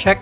Check.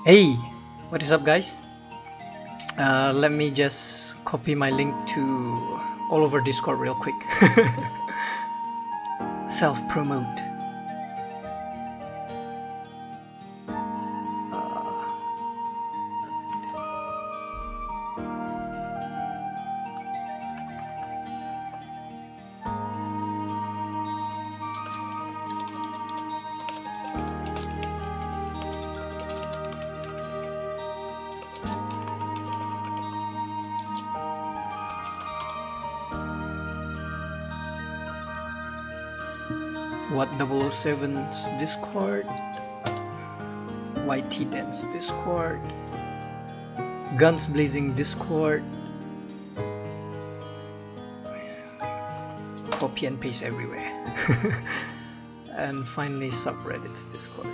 Hey, what is up guys? Let me just copy my link to all over Discord real quick. Self-promote. What 007's Discord, YT Dance Discord, Guns Blazing Discord, copy and paste everywhere, and finally subreddit's Discord.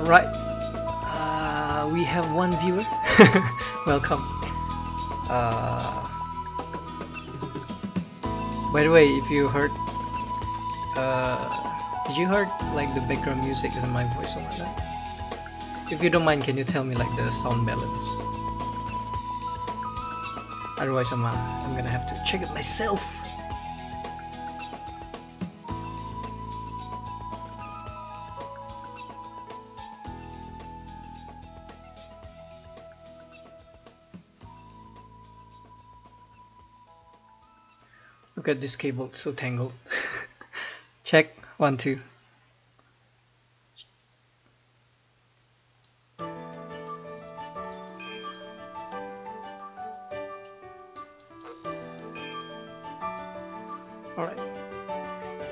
Alright, we have one viewer. Welcome. By the way, if you heard, did you heard like the background music is my voice or whatnot? If you don't mind, can you tell me like the sound balance? Otherwise, I'm gonna have to check it myself. Look at this cable, so tangled. Check, 1, 2. Alright,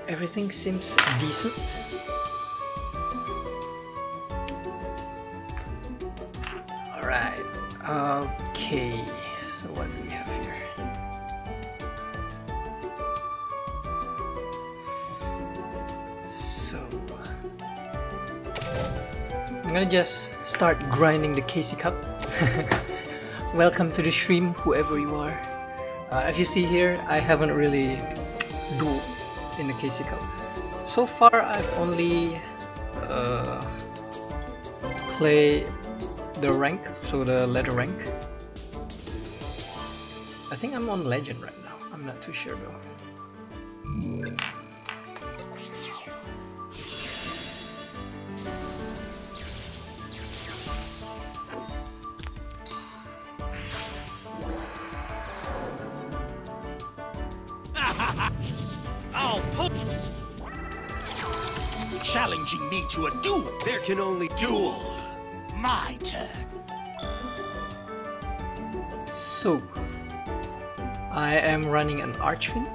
everything seems decent. Alright, okay, so what do we have here? So I'm gonna just start grinding the KC Cup. Welcome to the stream, whoever you are. If you see here, I haven't really dueled in the KC Cup. So far, I've only played the rank, so the ladder rank. I think I'm on legend right now. I'm not too sure though. Challenging me to a duel. There can only duel. My turn. So, I am running an Archfiend.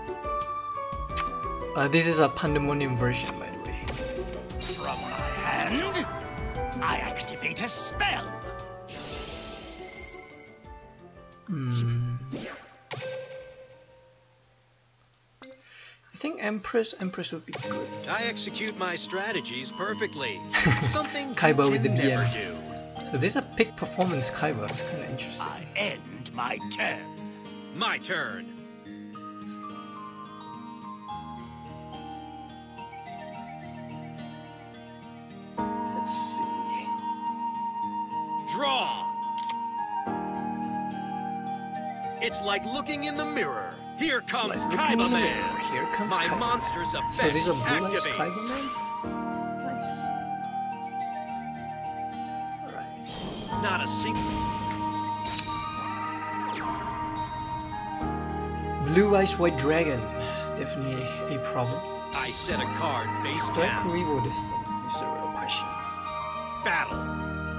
This is a Pandemonium version, by the way. From my I activate a spell. I think Empress would be good. I execute my strategies perfectly. Something Kaiba with the you can never DM. do. So there's a peak performance Kaiba. It's kind of interesting. I end my turn. My turn. Let's see. Draw. It's like looking in the mirror. Here comes Like, Kaiba Man. Here comes My Kaiba. monster's effect So these are blue eyes activates. Kaiba Man? Nice. Alright. Not a single. Blue eyes white dragon. Definitely a problem. I set a card face Do I down. Kuribo this thing? Is the real question. Battle.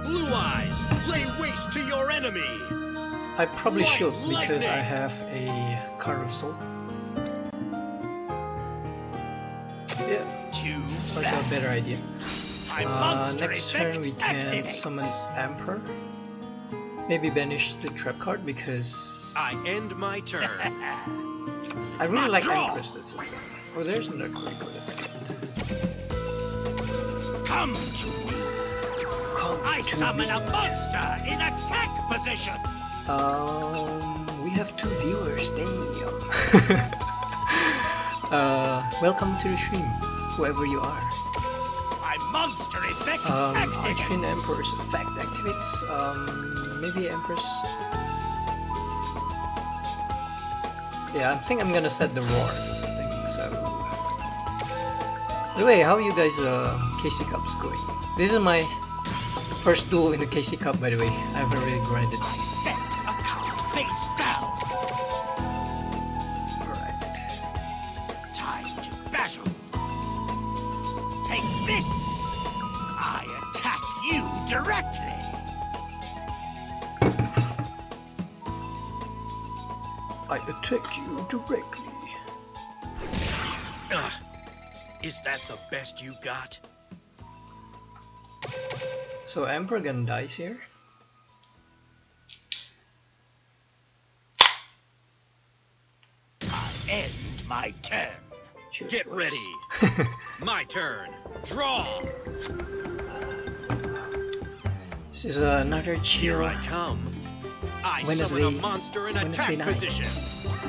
Blue eyes, lay waste to your enemy. I probably White should because I lightning. have a card of soul. Yeah, Two it's like a black. better idea. My monster Next effect turn we can activates. summon Emperor. Maybe banish the trap card because I end my turn. I really like draw. Empress. That's the thing. Oh, there's another Kuribo. That's good. Come to me. Come I to summon me. a monster in attack position. We have 2 viewers. Damn. Welcome to the stream, whoever you are. My monster effect Archfiend activates. Emperor's effect activates. Maybe Empress. Yeah, I think I'm gonna set the roar. That's the thing. So, by the way, how are you guys KC Cups going? This is my first duel in the KC Cup, by the way. I haven't really grinded. I set a card face down. Alright. Time to battle. Take this. I attack you directly. I attack you directly. Is that the best you got? So Emperor gonna dies here. I end my turn. Cheers, Get boys. ready. My turn. Draw. This is another Here chill. I come. I Wednesday- summon a monster in Wednesday attack night. position.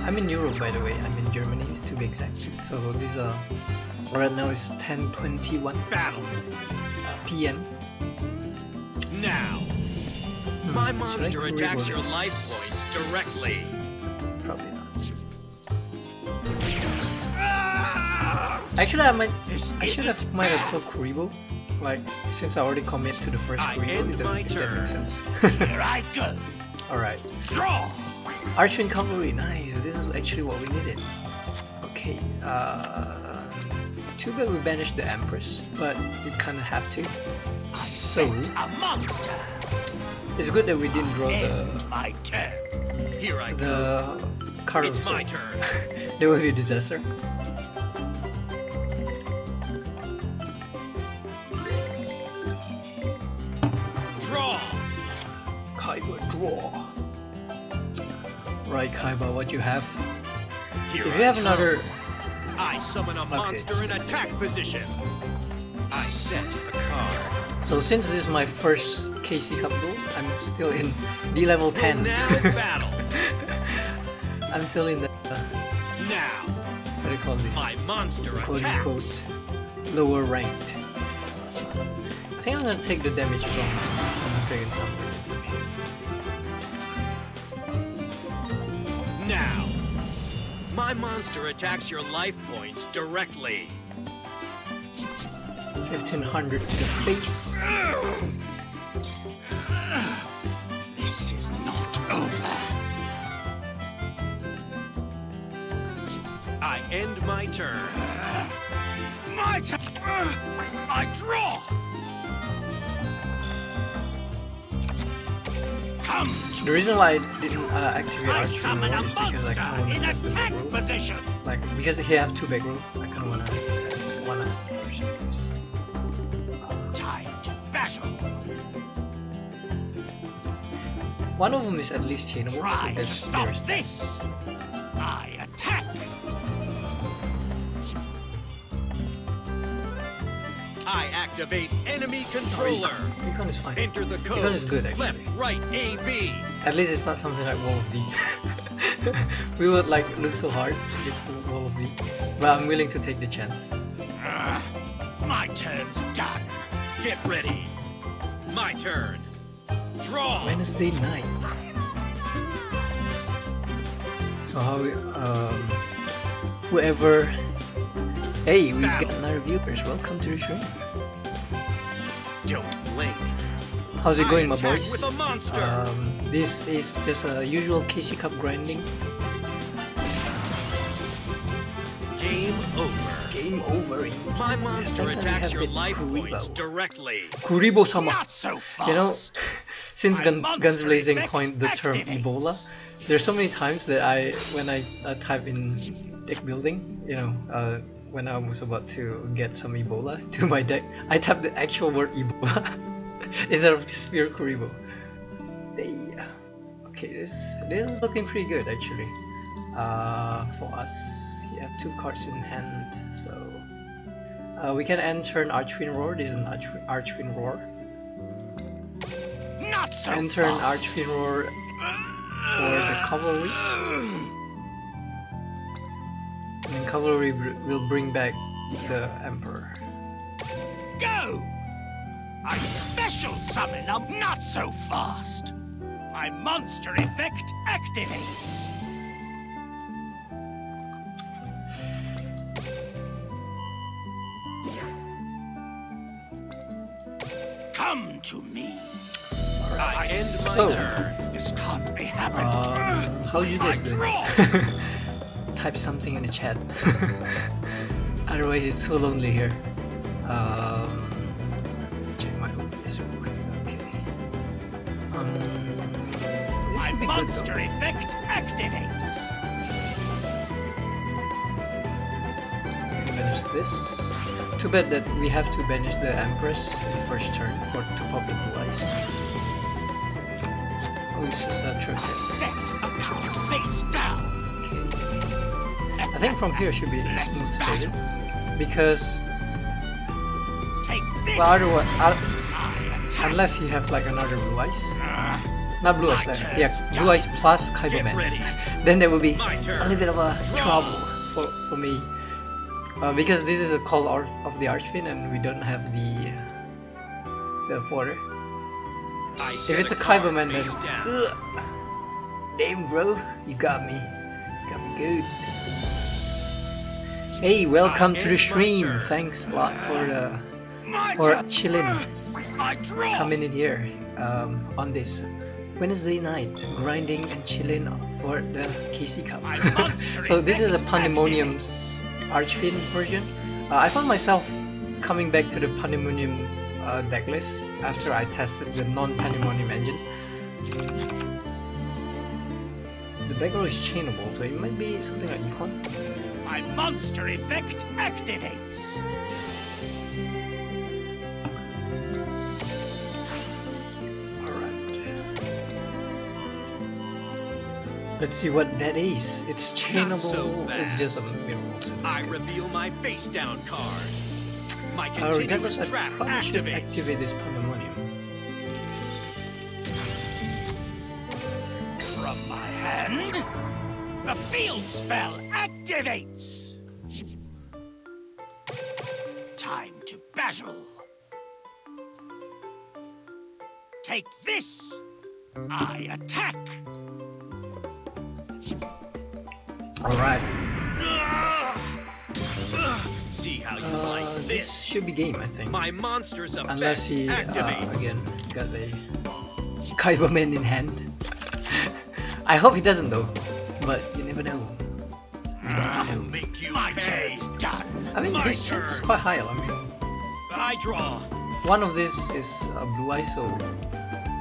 I'm in Europe, by the way. I'm in Germany, to be exact. So this right now is 10:21 Battle. p.m. Now. My should I monster Kuribo attacks your this? life points directly. Probably not. Ah! Actually, This I should have isn't might as fair. well Kuribo. Like, since I already commit to the first I Kuribo, end if my that turn. makes sense. Here I go. Alright. Draw. Archfiend cavalry, nice. This is actually what we needed. Okay. Too bad we banished the Empress, but we kind of have to. I So set a monster. it's good that we didn't draw End my turn. Here I go. the card of It's soul. my turn. There will be a disaster. Draw. Kaiba draw. Right, Kaiba, what you have? Here If I you have come. another, I summon a monster in attack position. I set a card. so since this is my first KC Cup duel, I'm still in D level Will 10. now battle. I'm still in the Now. what do you call this? My monster Quote attacks. unquote lower ranked. I think I'm gonna take the damage from Dragon Summoner. It's okay. Now. My monster attacks your life points directly. 1500 to the face. This is not over. I end my turn. My turn. I draw. Come to The reason why I didn't activate I Archery summon more a is because I monster kind of want in to test the attack back row. position. Like, because he have 2 back row, I kind of want to test one out first. Time to battle. battle. One of them is at least chainable. Try so to stop this. I attack. I activate enemy controller. Recon is fine. Enter the code. Recon is good actually. Left, right, A, B. At least it's not something like Wall of D. We would like look so hard against Wall of D. But I'm willing to take the chance. My turn's done. Get ready. My turn. Draw. Wednesday night. So how whoever. Hey, we got another viewers. Welcome to the stream. Don't blink. How's it going, my attack boys? with a monster. This is just a usual KC Cup grinding. Game over. Game over. My monster attacks your life Kuribo. points directly. Kuribo-sama. Not so fast. You know, since My Guns monster Blazing effect coined the term activates. Ebola, there's so many times that when I type in deck building, you know, when I was about to get some Ebola to my deck, I typed the actual word Ebola instead of just pure Kuribo. Okay, this is looking pretty good actually. For us, we have 2 cards in hand, so we can enter an Archfiend Roar. This is an Archfiend Roar. Not so Enter an fast. Archfiend Roar for the cavalry. And cavalry will bring back the Emperor. Go! I special summon a not so fast. My monster effect activates. Come to me. I end So, my turn. This can't be happening. how you guys doing? draw. Type something in the chat. Otherwise, it's so lonely here. Check my OBS real quick. Okay. This My should be good, monster effect activates. though. Banish this. Too bad that we have to banish the Empress in the first turn to pop the blue eyes. Oh, it's just a trophy. Set a card face down. Okay. I think from here should be smooth sailing because Take this. well, otherwise, I attack. unless you have like another blue eyes, not blue eyes, My like, turn's yeah, blue eyes plus Get Kaiba ready. Man, then there will be My a turn. little bit of a Draw. trouble for me because this is a call of the Archfiend and we don't have the fodder. I If set it's a card Kaiba Man, then face down. ugh, damn bro, you got me good. Hey, welcome to end the my stream. turn. Thanks a lot My for turn. chilling, I draw. coming in here on this Wednesday night, grinding and chilling for the KC Cup. My monster So this is a effect Pandemonium's Archfiend version. I found myself coming back to the Pandemonium deck list after I tested the non-Pandemonium engine. The back row is chainable, so it might be something like Econ. My monster effect activates. Alright. Let's see what that is. It's Not so chainable, it's just a fast. mineral. So it's I good. reveal my face down card. My Regardless, continuous I trap probably should activates. activate this Pandemonium. From my hand, the field spell activates. Time to battle. Take this. I attack. Alright, See how you like this this. should be game, I think. My monster's effect Unless he, activates. again, got a Kaiba Man in hand. I hope he doesn't though, but you never know. I'll make you My pay. turn's done. I mean, My his chance is turn. quite high. I mean, I draw. one of this is a blue eye, so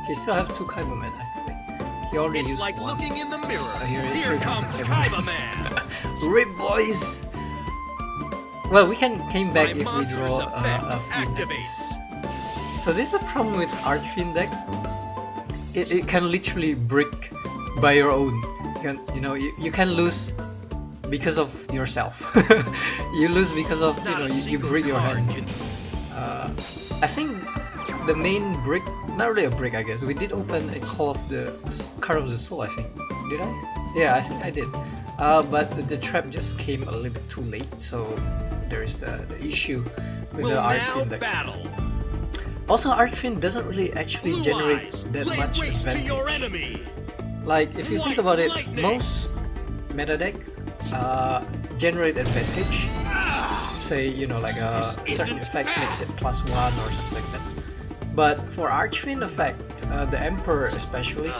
he still has 2 Kaiba Men, I think. He already It's used like one. looking in the mirror. Here comes comes Kaiba Man. Rip boys! Well, we can came back My if we monster's draw effect a few activates. decks. So this is a problem with Archfiend deck. It can literally brick by your own. You can lose because of yourself. You lose because of you brick your hand. I think the main brick, not really a brick, I guess. We did open a Card of the Soul, I think. Did I? Yeah, I think I did. But the trap just came a little bit too late, so there is the issue with the Archfiend deck. Also, Archfiend doesn't really actually generate that much advantage. Like, if you think about it, most meta deck generate advantage. Say, like certain effects makes it +1 or something like that. But for Archfiend effect, the Emperor especially,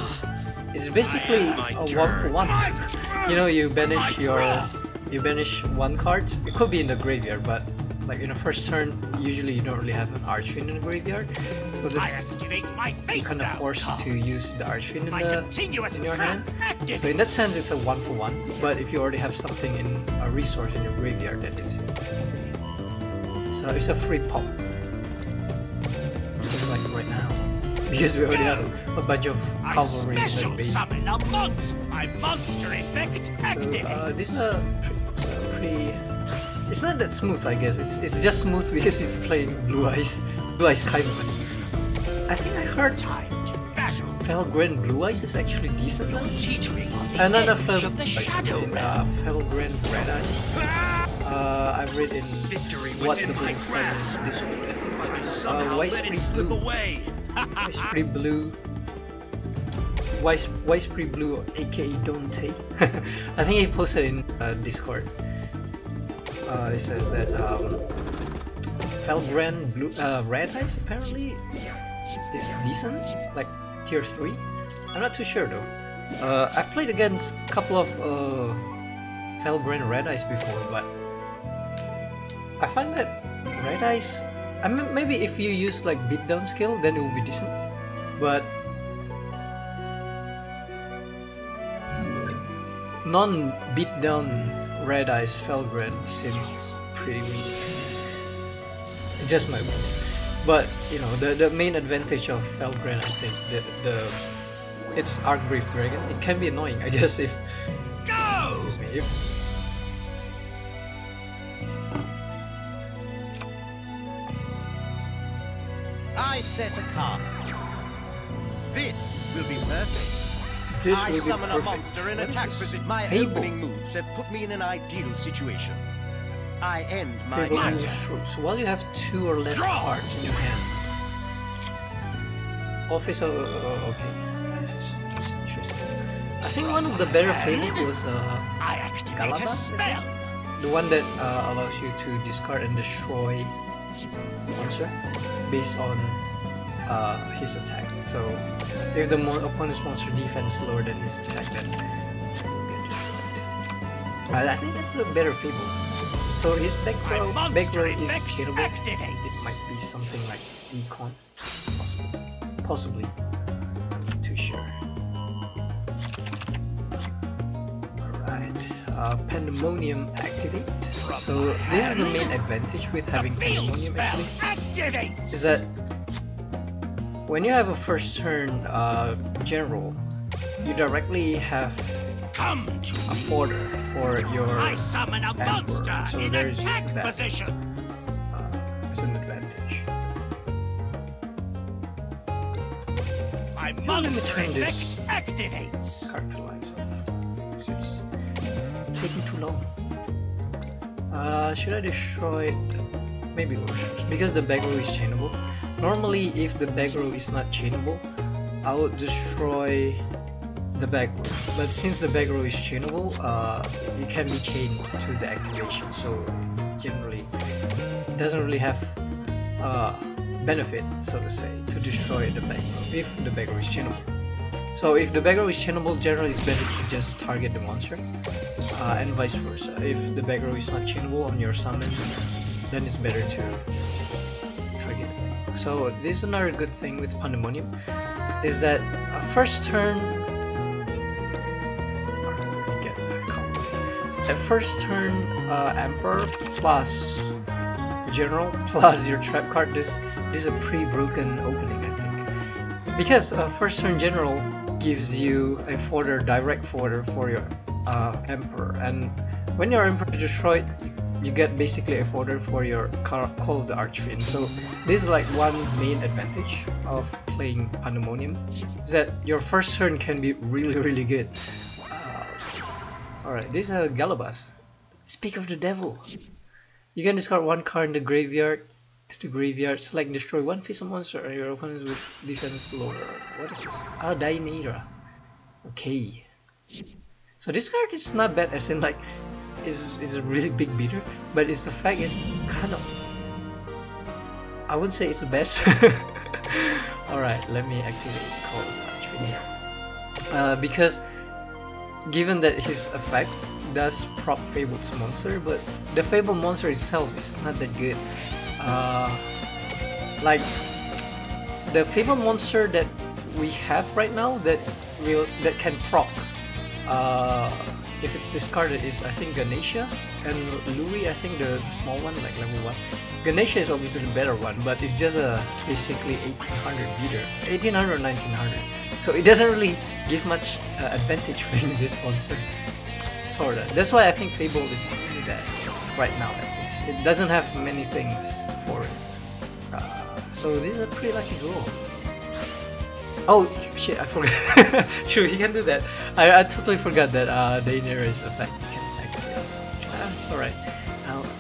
is basically a 1-for-1. You banish one card. It could be in the graveyard, but like in the first turn, usually you don't really have an Archfiend in the graveyard, so that's you're kind of forced to use the Archfiend in your hand. So in that sense, it's a 1-for-1. But if you already have something in a resource in your graveyard, that is. So it's a free pop, just like right now, because we already have a bunch of cavalry in the base. So this is a pretty. It's not that smooth, I guess. It's just smooth because it's playing Blue Eyes Kaiman. I think I heard Felgren Blue Eyes is actually decent now. Another Felgren Red Eyes. I've read in what the Blue Studies this week, I think. Wisprey Blue. Wisprey Blue, aka Dante. I think he posted in Discord. It says that Felgren Blue Red Eyes apparently is decent, like tier 3. I'm not too sure though. I've played against a couple of Felgren Red Eyes before, but I find that Red Eyes, I mean, maybe if you use like beatdown skill, then it will be decent. But non-beatdown Red Eyes Felgren seem pretty weak. Just my opinion. But the main advantage of Felgren, I think, it's Archgrave Dragon. It can be annoying, I guess, if I set a card. This will be perfect. I summon a monster and attack visit. My opening moves have put me in an ideal situation. I end my turn. So while you have 2 or less cards in your hand. Officer, okay. That's interesting. I think one of the better fables was Galabas, the one that allows you to discard and destroy monster based on his attack. So if the opponent's monster defense is lower than his attack, then get destroyed. I think that's the better fable. So his back row is chainable. It might be something like Econ, possibly. Not too sure. Alright, Pandemonium activate. So this is the main advantage with having Pandemonium activate, is that when you have a first turn general, you directly have a fodder for your Emperor. So there's that as an advantage. Let me turn this card to lights off. It's taking too long. Should I destroy it? Maybe Worships, because the back row is chainable. Normally, if the back row is not chainable, I would destroy the back row. But since the back row is chainable, it can be chained to the activation. So generally, it doesn't really have benefit, so to say, to destroy the back row if the back row is chainable. So if the back row is chainable, generally it's better to just target the monster, and vice versa. If the back row is not chainable on your summon, then it's better to target the back row. So this is another good thing with Pandemonium, is that first turn, Emperor plus general plus your trap card, this is a pretty broken opening, I think, because first turn general gives you a fodder, direct fodder for your emperor, and when your emperor is destroyed, you get basically a fodder for your Call of the Archfiends. So this is like one main advantage of playing Pandemonium, is that your first turn can be really good. Alright, this is a Galabas. Speak of the devil. You can discard one card in the graveyard to the graveyard, select and destroy one face of monster or your opponents with defense lower. What is this? Ah, Dainera. Okay. So this card is not bad, as in like is a really big beater, but its effect is kind of, I wouldn't say it's the best. Alright, let me activate Call of the Archfiends. Because given that his effect does proc Fabled's monster, but the Fabled monster itself is not that good. Like the Fabled monster that we have right now that can proc, if it's discarded, is I think Ganesha and Louis, I think the small one, like level 1. Ganesha is obviously the better one, but it's just a basically 1800 beater, 1800 or 1900. So it doesn't really give much advantage playing this monster. Sorta. That's why I think Fable is really bad right now, at least. It doesn't have many things for it. So this is a pretty lucky draw. Oh shit, I forgot. True, he can do that. I totally forgot that Daenerys effect can actually also. It's alright.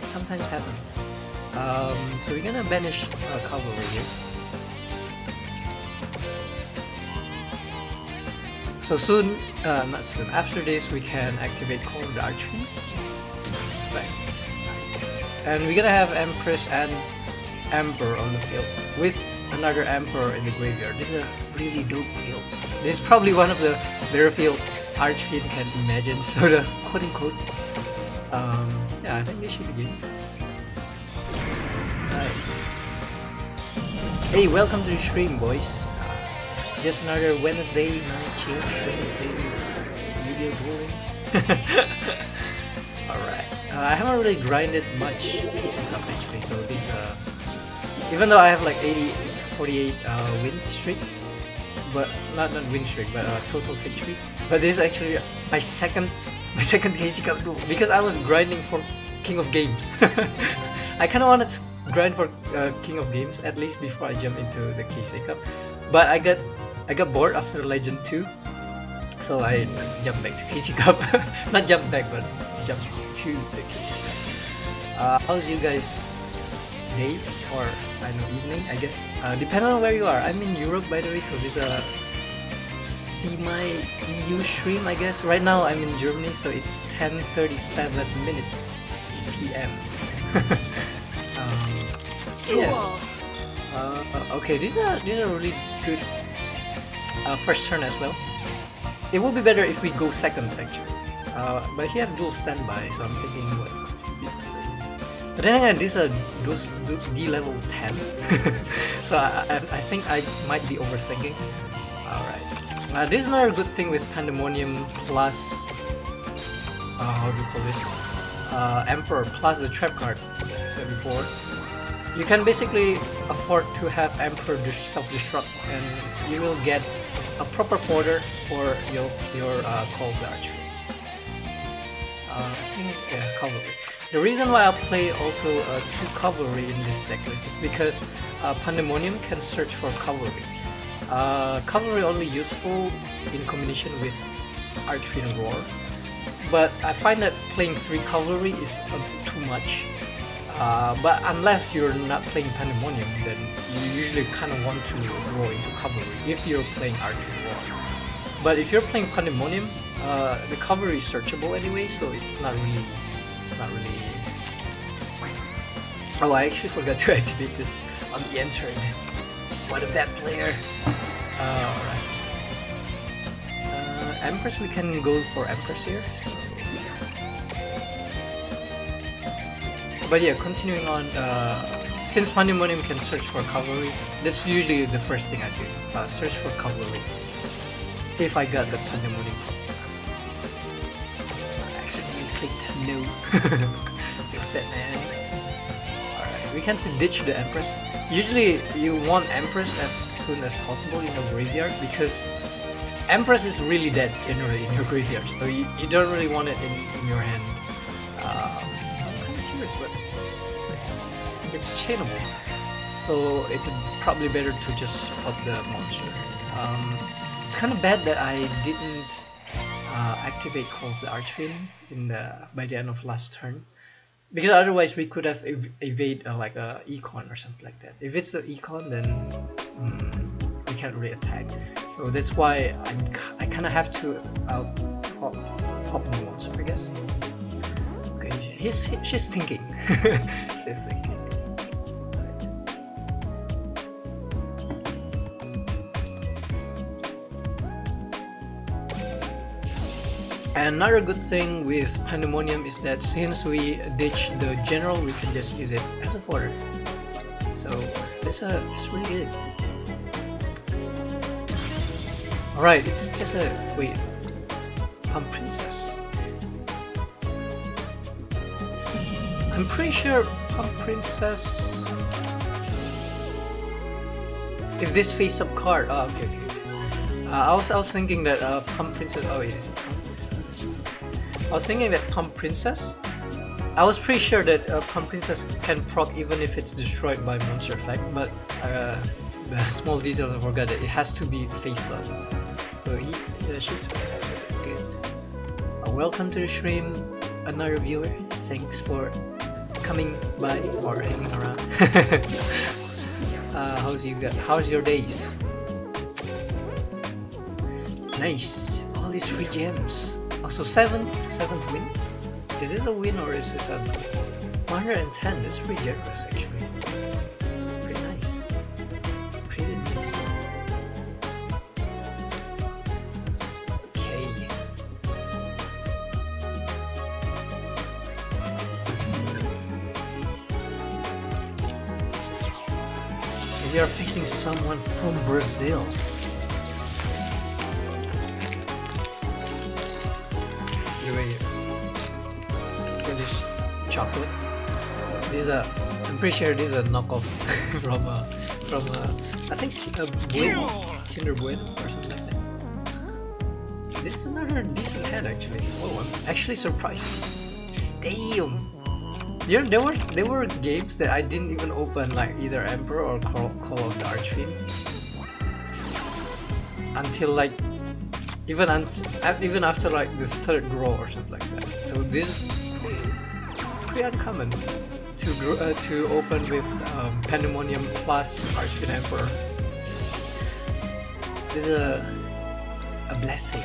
Sometimes happens. So we're gonna banish Cavalry here. So soon, not soon, after this we can activate Call of the Archfiends. Nice. And we're gonna have Empress and Emperor on the field with another Emperor in the graveyard. This is a really dope field. This is probably one of the better field Archfiend can imagine, so the quote unquote. Yeah, I think this should be good. Right. Hey, welcome to the stream, boys. Just another Wednesday night chill stream, video drawings. Alright. I haven't really grinded much PC Cup actually, so this even though I have like 48 win streak, but not win streak, but total victory. But this is actually my second KC Cup duel, because I was grinding for King of Games. I kind of wanted to grind for King of Games at least before I jump into the KC Cup, but I got bored after Legend 2, so I jumped back to KC Cup. Not jumped back, but jumped to the KC Cup. How's you guys' day, or I know evening, I guess. Depending on where you are. I'm in Europe, by the way, so this is a semi-EU stream, I guess. Right now I'm in Germany, so it's 10:37 minutes PM. Yeah. Okay, these are really good first turn as well. It would be better if we go second actually. But he has dual standby, so I'm thinking what should be better. But then again, these are D level 10. So I think I might be overthinking. Alright. This is another good thing with Pandemonium plus how do you call this? Emperor plus the trap card, like I said before. You can basically afford to have Emperor self-destruct, and you will get a proper fodder for your Call of the Archfiends. I think Cavalry. The reason why I play also 2 Cavalry in this deck list is because Pandemonium can search for Cavalry. Cavalry only useful in combination with Archfiend Roar, but I find that playing 3 Cavalry is too much. But unless you're not playing Pandemonium, then you usually kind of want to draw into Cavalry if you're playing Archfiend Roar. But if you're playing Pandemonium, the Cavalry is searchable anyway, so it's not really. Oh, I actually forgot to activate this on the end turn. What a bad player. Alright. Empress, we can go for Empress here. So. But yeah, continuing on, since Pandemonium can search for Cavalry, that's usually the first thing I do. Search for Cavalry. If I got the Pandemonium problem. I accidentally clicked no. Just that, man. Alright. we can't ditch the Empress. Usually you want Empress as soon as possible in your graveyard because Empress is really dead generally in your graveyard, so you don't really want it in your hand. I'm kind of curious, but it's chainable, so it's probably better to just pop the monster. It's kind of bad that I didn't activate Call of the Archfiend by the end of last turn, because otherwise we could have evade like a econ or something like that. If it's the econ, then we can't really attack. So that's why I kind of have to pop the monster, I guess. Okay, she's thinking. She's thinking. And another good thing with Pandemonium is that since we ditch the general, we can just use it as a fodder. So it's really good. Alright, it's just a wait. Pump Princess. I'm pretty sure Pump Princess. If this face-up card, okay. I was thinking that Pump Princess. Oh, it is. I was thinking that Pump Princess. I was pretty sure that Pump Princess can proc even if it's destroyed by monster effect, but the small details I forgot that it has to be face up. So she's it's good. Welcome to the stream, another viewer. Thanks for coming by or hanging around. How's your days? Nice. All these free gems. Also seventh win? Is this a win or is this a 110? That's pretty generous actually. Pretty nice. Pretty nice. Okay. We are facing someone from Brazil. This chocolate. This I'm pretty sure this is a knockoff from I think Kinder Bueno or something like that. This is another decent hand actually. Oh, I'm actually surprised. Damn. There were games that I didn't even open, like either Emperor or Call of the Archfiend, until like even after like the third draw or something like that. So this is pretty uncommon to open with Pandemonium plus Archfiend Emperor. This is a blessing,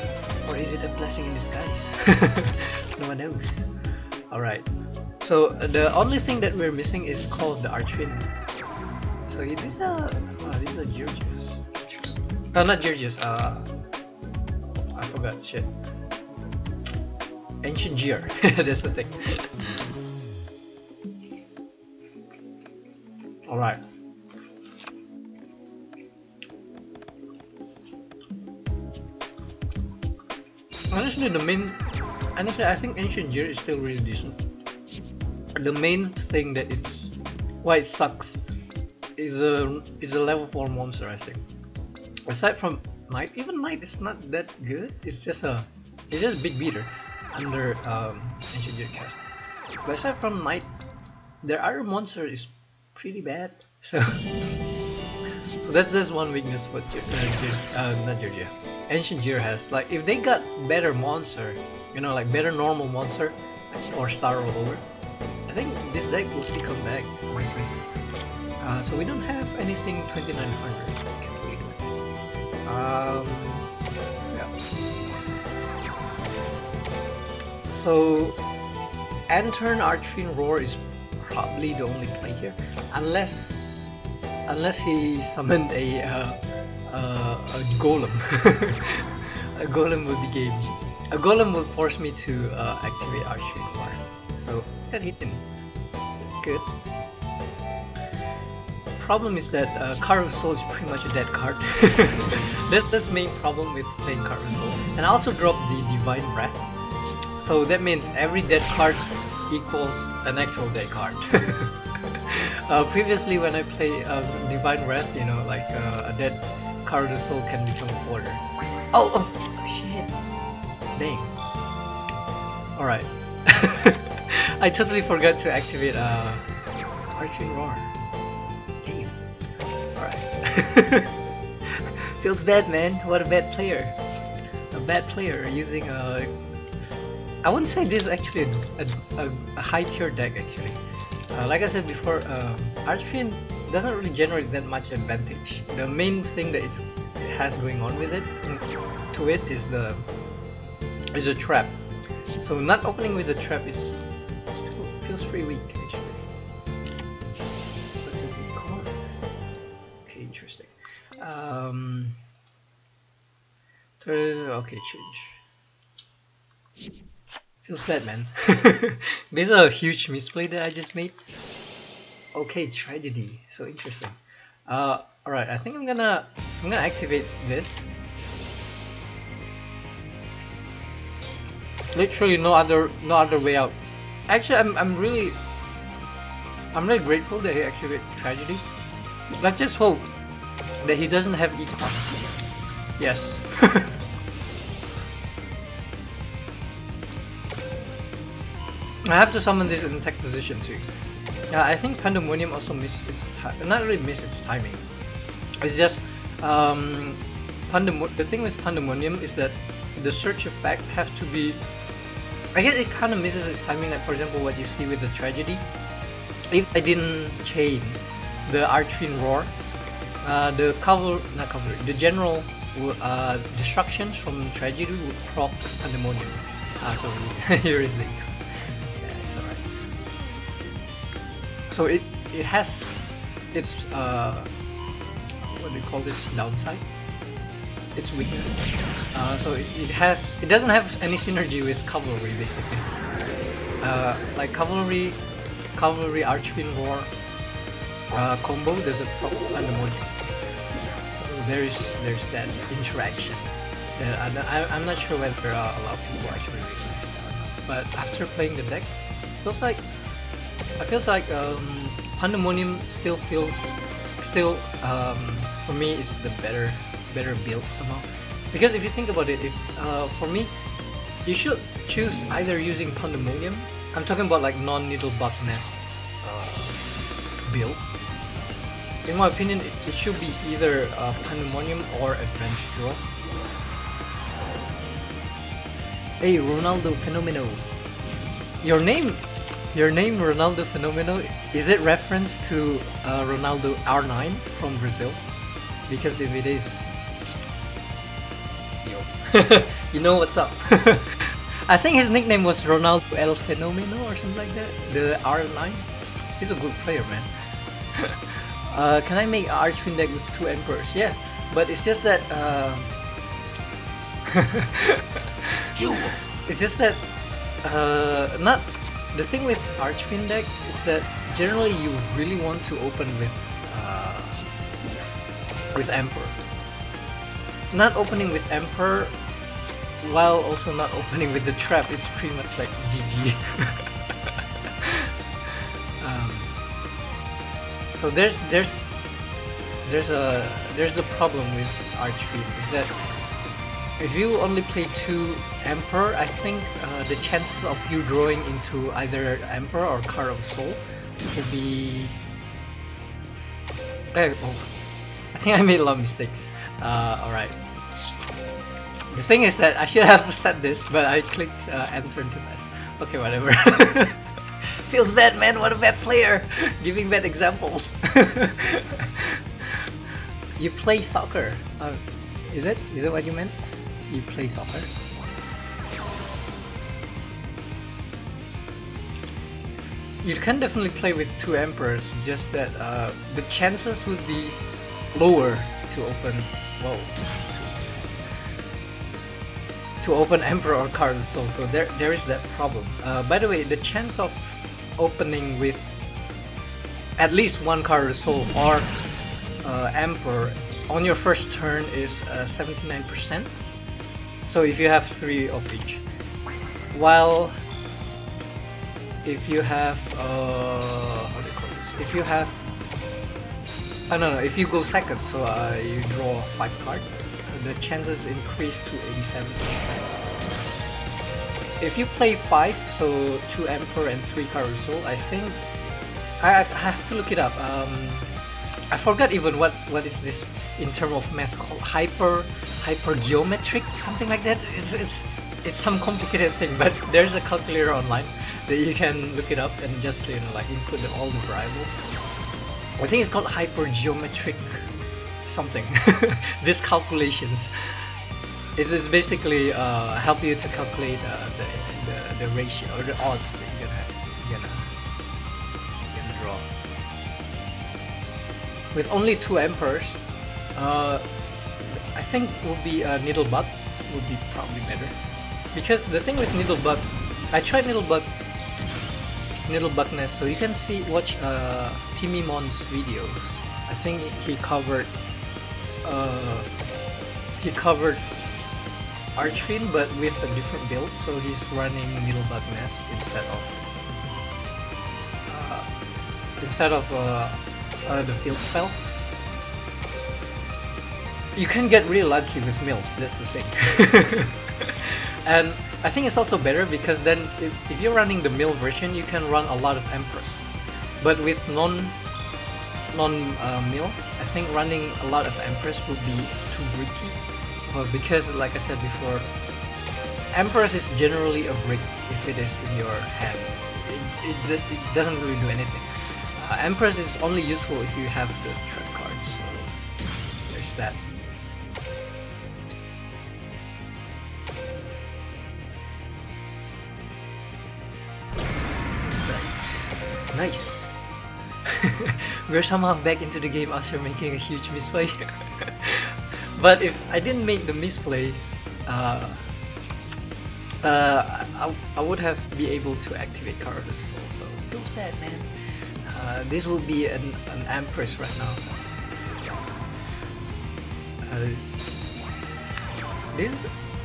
or is it a blessing in disguise? No one knows. Alright, so the only thing that we're missing is Call of the Archfiend. So this is a Georgius. Not Georgius. I forgot. Shit. Ancient Gear. That's the thing. Alright. Honestly, I think Ancient Gear is still really decent. The main thing that why it sucks is a level 4 monster, I think. Aside from Knight, even Knight is not that good. It's just big beater under Ancient Gear cast. But aside from Knight, their other monster is pretty bad. So that's just one weakness what not Georgia. Ancient Gear has. Like if they got better monster, you know, like better normal monster or Star Rollover, I think this deck will still come back, honestly. So we don't have anything 2900. Yeah. So Antern Archfiend Roar is probably the only play here, unless he summoned a golem. A golem would be game. A golem would force me to activate Archfiend Roar. So that he didn't. So it's good. Problem is that Card of Soul is pretty much a dead card. That's the main problem with playing Card of Soul. And I also dropped the Divine Breath. So that means every dead card equals an actual dead card. Previously, when I play Divine Wrath, you know, like a dead card of the soul can become a quarter. Oh shit! Dang. All right. I totally forgot to activate Archfiends Roar. Damn. All right. Feels bad, man. What a bad player. A bad player using a. I wouldn't say this is actually a high tier deck actually. Like I said before, Archfiends doesn't really generate that much advantage. The main thing that it has going on with it, to it, is a trap. So not opening with the trap feels pretty weak actually. That's a good card. Okay, interesting. Okay, change. Feels bad, man. This is a huge misplay that I just made. Okay, tragedy. So interesting. Alright, I think I'm gonna activate this. Literally no other way out. Actually, I'm really grateful that he activated tragedy. Let's just hope that he doesn't have econ. Yes. I have to summon this in attack position too. I think Pandemonium also missed its time. Not really missed its timing. It's just the thing with Pandemonium is that the search effect has to be. I guess it kind of misses its timing. Like for example, what you see with the tragedy. If I didn't chain the Archfiends Roar, the general destructions from tragedy would proc Pandemonium. So here is the. Alright. So it has its what do you call this, downside? Its weakness. So it doesn't have any synergy with cavalry basically. Like cavalry Archfiends Roar combo doesn't proc Pandemonium. So there's that interaction. I'm not sure whether a lot of people actually realize that or not. But after playing the deck, it feels like Pandemonium still for me it's the better build somehow. Because if you think about it, if for me, you should choose either using Pandemonium. I'm talking about like non-needle bug nest build. In my opinion, it should be either Pandemonium or Advanced Draw. Hey, Ronaldo Fenomeno. Your name Ronaldo Fenomeno, is it reference to Ronaldo R9 from Brazil? Because if it is, yo, you know what's up. I think his nickname was Ronaldo El Fenomeno or something like that. The R9. He's a good player, man. Can I make Archfiends deck with 2 Emperors? Yeah, but it's just that. Duel. It's just that not. The thing with Archfiends deck is that generally you really want to open with Emperor. Not opening with Emperor while also not opening with the trap, it's pretty much like GG. So there's the problem with Archfiends is that if you only play 2 Emperor, I think the chances of you drawing into either Emperor or Card of Soul will be. I think I made a lot of mistakes. Alright. The thing is that I should have said this, but I clicked enter too fast. Okay, whatever. Feels bad, man. What a bad player. Giving bad examples. You play soccer. Is it what you meant? You play soccer? You can definitely play with 2 Emperors, just that the chances would be lower to open. To open Emperor or Card of Soul, so there is that problem. By the way, the chance of opening with at least 1 Card of Soul or Emperor on your first turn is 79%. So if you have 3 of each, while if you have how do you call this? if you have, no, if you go second, so you draw 5 cards, the chances increase to 87%. If you play 5, so 2 Emperor and 3 card result, I think I have to look it up. I forgot even what is this in terms of math called hypergeometric, something like that. It's some complicated thing, but there's a calculator online that you can look it up and just, you know, like input all the variables. I think it's called hypergeometric something. These calculations. It is basically help you to calculate the ratio or the odds that you're gonna draw. With only 2 emperors, I think would be Needlebug would be probably better, because the thing with Needlebug, I tried Needlebugness, so you can watch Timmy Mon's videos. I think he covered Archfiends, but with a different build, so he's running Needlebugness instead of the field spell. You can get really lucky with mills, that's the thing. And I think it's also better because then if you're running the mill version, you can run a lot of Empress. But with non-mill, I think running a lot of Empress would be too bricky. Because, like I said before, Empress is generally a brick if it is in your hand. It doesn't really do anything. Empress is only useful if you have the trap cards, so there's that. Nice! We're somehow back into the game after making a huge misplay. But if I didn't make the misplay, I would have been able to activate Card of the Soul, so it feels bad, man. This will be an Empress right now.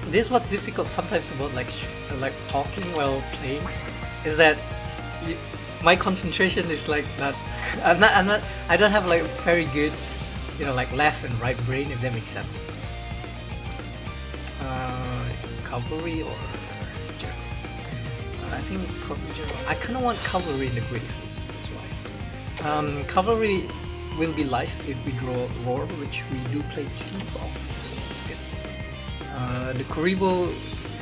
This what's difficult sometimes about like talking while playing, is that my concentration is like not. I don't have like very good, you know, like left and right brain, if that makes sense. Cavalry or general? I think probably general. I kind of want cavalry in the grave. That's why. Cavalry will be life if we draw roar, which we do play 2 of, so that's good. The Kuribo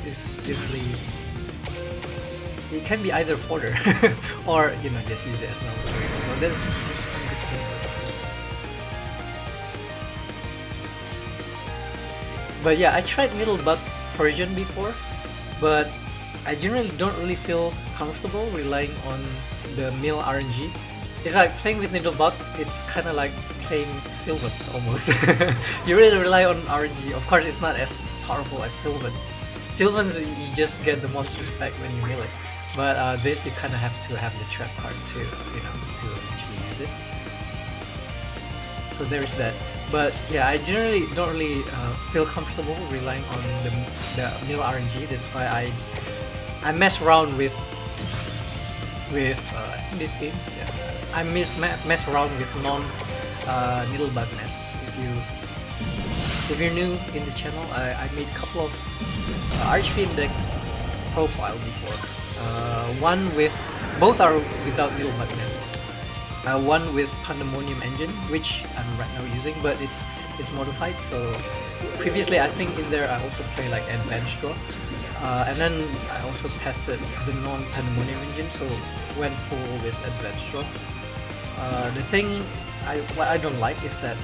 is usually, it can be either fodder or, you know, just use it as normal. So that's kind of good too. But yeah, I tried Needlebug version before, but I generally don't really feel comfortable relying on the mill RNG. It's like playing with Needlebug, it's kind of like playing Sylvans almost. You really rely on RNG. Of course, it's not as powerful as Sylvans. Sylvans, you just get the monsters back when you mill it. But this, you kind of have to have the trap card to, you know, to actually use it. So there's that. But yeah, I generally don't really feel comfortable relying on the mill RNG. That's why I mess around with I think this game. Yeah, I mess around with Needlebugness. If you're new in the channel, I made a couple of Archfiend deck profile before. One with, both are without Needlebugness. One with Pandemonium engine, which I'm right now using, but it's modified. So previously, I think in there I also play like Advanced Draw, and then I also tested the non-Pandemonium engine, so went full with Advanced Draw. The thing what I don't like is that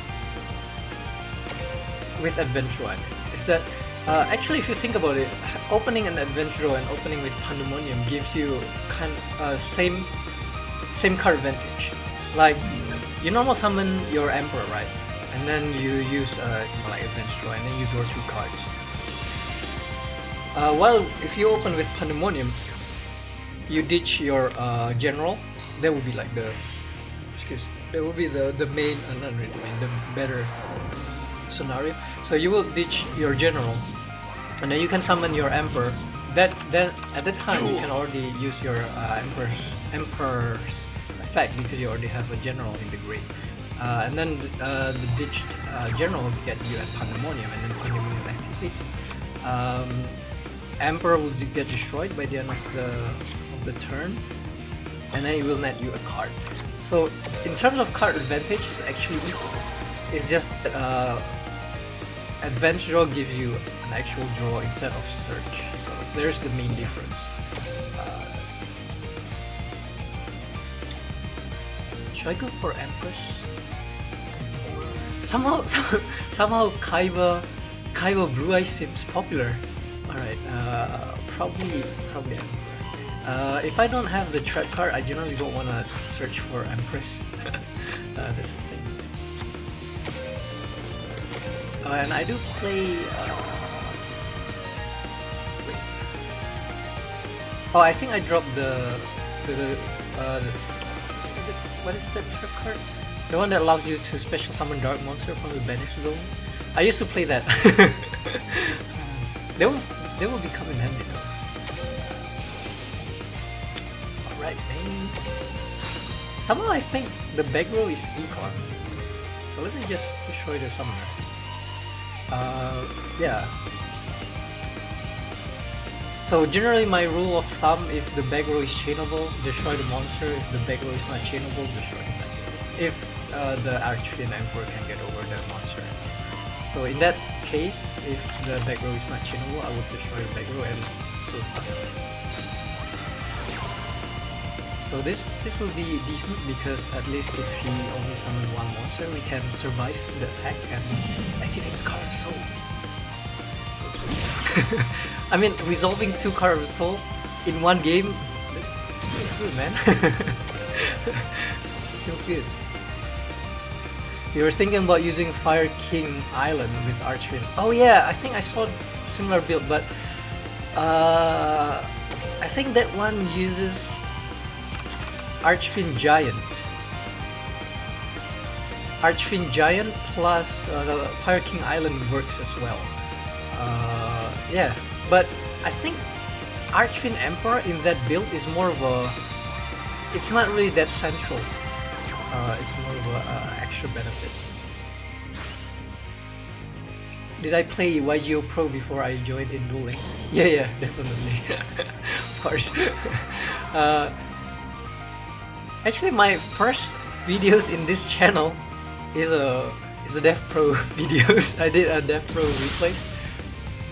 with Advanced Draw, is that actually, if you think about it, opening an Advanced Draw and opening with Pandemonium gives you kind of same card advantage. Like, you normal summon your Emperor, right? And then you use like Advanced Draw, and then you draw 2 cards. While if you open with Pandemonium, you ditch your General. That would be like the, that would be the main, not really main, the better scenario. So you will ditch your General, and then you can summon your Emperor then at the time you can already use your Emperor's effect because you already have a general in the grade. And then the ditched general will get you at Pandemonium, and then Pandemonium activates. Emperor will get destroyed by the end of the turn, and then it will net you a card. So in terms of card advantage, it's actually equal. It's just that advanced draw gives you an actual draw instead of search. So there's the main difference. Should I go for Empress? Somehow Kaiba Blue Eye seems popular. Alright, probably Emperor. If I don't have the trap card, I generally don't want to search for Empress. That's the thing. And I do play. Wait. Oh, I think I dropped what is that trap card? The one that allows you to special summon dark monster from the banished zone. I used to play that. They will become in handy though. Alright, man. Somehow I think the back row is Econ. So let me just destroy the summoner. Yeah. So generally my rule of thumb, if the back row is chainable, destroy the monster. If the back row is not chainable, destroy the back row. If the Archfiend Emperor can get over that monster. So in that case, if the back row is not chainable, I would destroy the back row and so summon. So this will be decent because at least if he only summon one monster, we can survive the attack and activate his card of soul. That's really sad. I mean, resolving 2 cards of soul in one game, that's good, man. Feels good. You were thinking about using Fire King Island with Archfiend. Oh yeah, I think I saw a similar build, but I think that one uses Archfiend Giant. Archfiend Giant plus the Fire King Island works as well. Yeah, but I think Archfiend Emperor in that build is more of a... It's not really that central. It's more of a extra benefits. Did I play YGO Pro before I joined in Duel Links? Yeah, definitely. Of course. Actually, my first videos in this channel is a Dev Pro videos. I did a Dev Pro replays.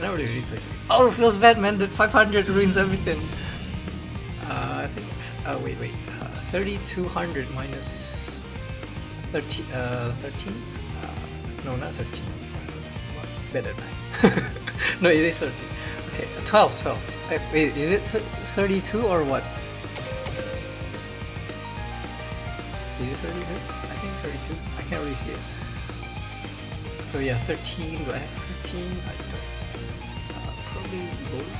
Not really replays. Oh, it feels bad, man. The 500 ruins everything. I think. Oh wait. 3200 minus 13. No, not 13. Better math. No, it is 13. Okay, 12. Wait, is it 32 or what? Is it 32? I think 32. I can't really see it. So yeah, 13. Do I have 13? I don't. Probably gold.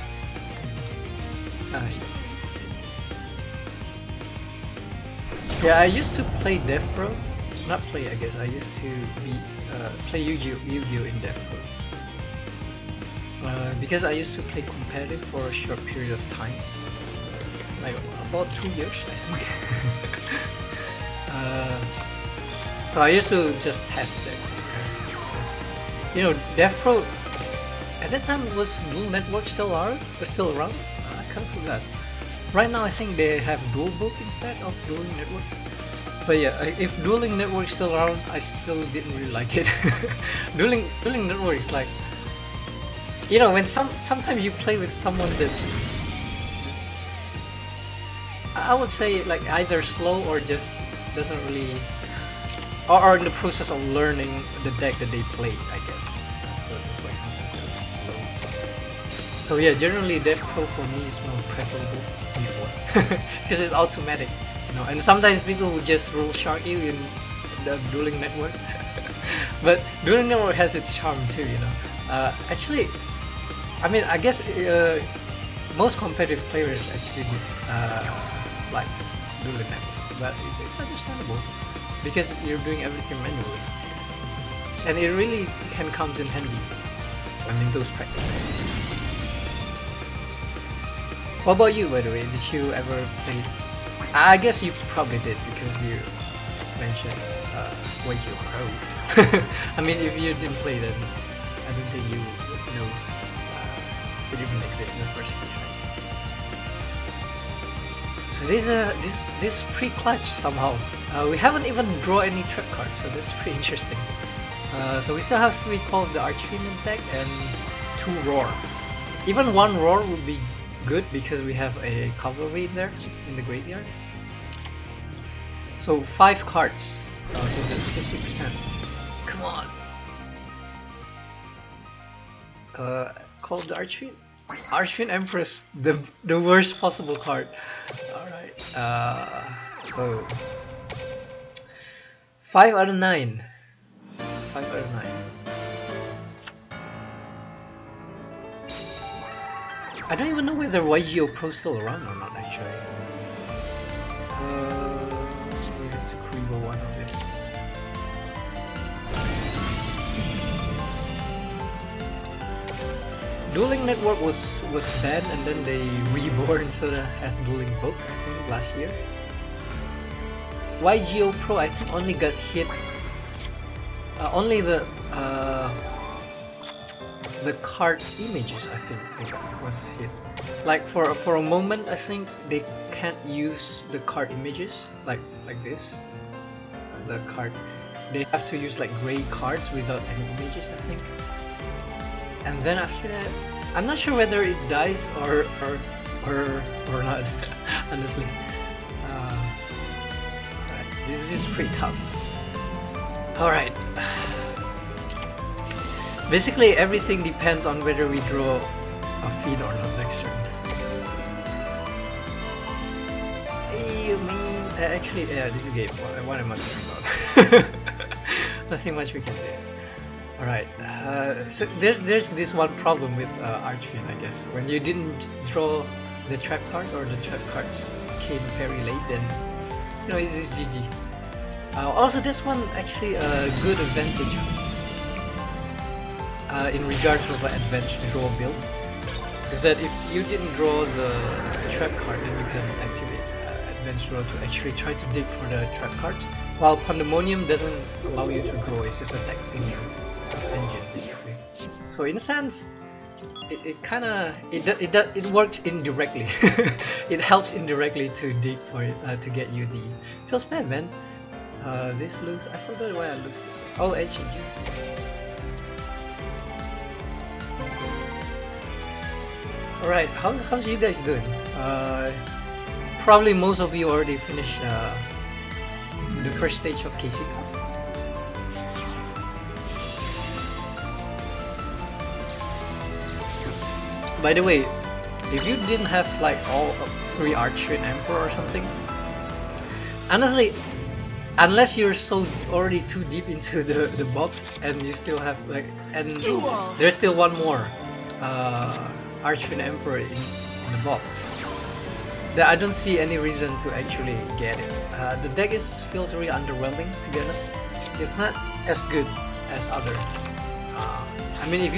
Yeah, I used to play Dev Pro. Not play, I guess. I used to play Yu-Gi-Oh in Dev Pro. Because I used to play competitive for a short period of time. Like about 2 years, I think. So I used to just test it. You know, Dev Pro at that time was Duel Network still around? I kind of forgot. Right now I think they have Duel Book instead of Dueling Network. But yeah, if Dueling Network is still around, I still didn't really like it. Dueling Network is like, you know, when sometimes you play with someone that is, I would say like either slow or just doesn't really, or in the process of learning the deck that they played, I guess. So that's why sometimes they're just slow. So yeah, generally Dev Pro for me is more preferable before because it's automatic, you know. And sometimes people will just rule shark you in the Dueling Network. But Dueling Network has its charm too, you know. Actually, I mean, I guess most competitive players actually likes Dueling Networks, but it's understandable because you're doing everything manually, and it really can come in handy. I mean, those practices. What about you, by the way? Did you ever play? I guess you probably did because you mentioned Wager Pro. I mean, if you didn't play, then I don't think you would know it even exists in the first place, right? So this is pretty clutch somehow. We haven't even drawn any trap cards, so that's pretty interesting. So we still have 3 Call of the Archfiends in deck and 2 Roar. Even 1 Roar would be good because we have a cavalry in there in the graveyard. So 5 cards. So that's 50%. Come on. Call of the Archfiends. Archfiend Empress, the worst possible card. Alright. So 5 out of 9. 5 out of 9. I don't even know whether YGO Pro is still around or not actually. We have to Kuribo one of this. Dueling Network was banned and then they reborn so that as Dueling Book, I think last year. YGO Pro I think only got hit. Only the card images I think was hit. Like for a moment I think they can't use the card images like this. The card they have to use like gray cards without any images I think. And then after that, I'm not sure whether it dies or not. Honestly, right. This is pretty tough. All right. Basically, everything depends on whether we draw a feed or not next turn. You mean actually? Yeah, this game. What am I talking about? Nothing much we can do. Alright, so there's this one problem with Archfiends, I guess. When you didn't draw the trap card or the trap cards came very late, then you know it's GG. Also, this one actually a good advantage in regards of an advanced draw build is that if you didn't draw the trap card, then you can activate advanced draw to actually try to dig for the trap cards. While Pandemonium doesn't allow you to draw; it's just a deck thingy. Engine basically. So in a sense, it works indirectly. It helps indirectly to dig for it to get you the. Feels bad, man. This lose. I forgot why I lose this one. Oh, edge engine. All right, how's you guys doing? Probably most of you already finished the first stage of KC Cup. By the way, if you didn't have like all 3 Archfiends Emperor or something, honestly, unless you're so already too deep into the box and you still have like, and there's still one more Archfiends Emperor in the box, that I don't see any reason to actually get it. The deck feels really underwhelming, to be honest. It's not as good as other. I mean, if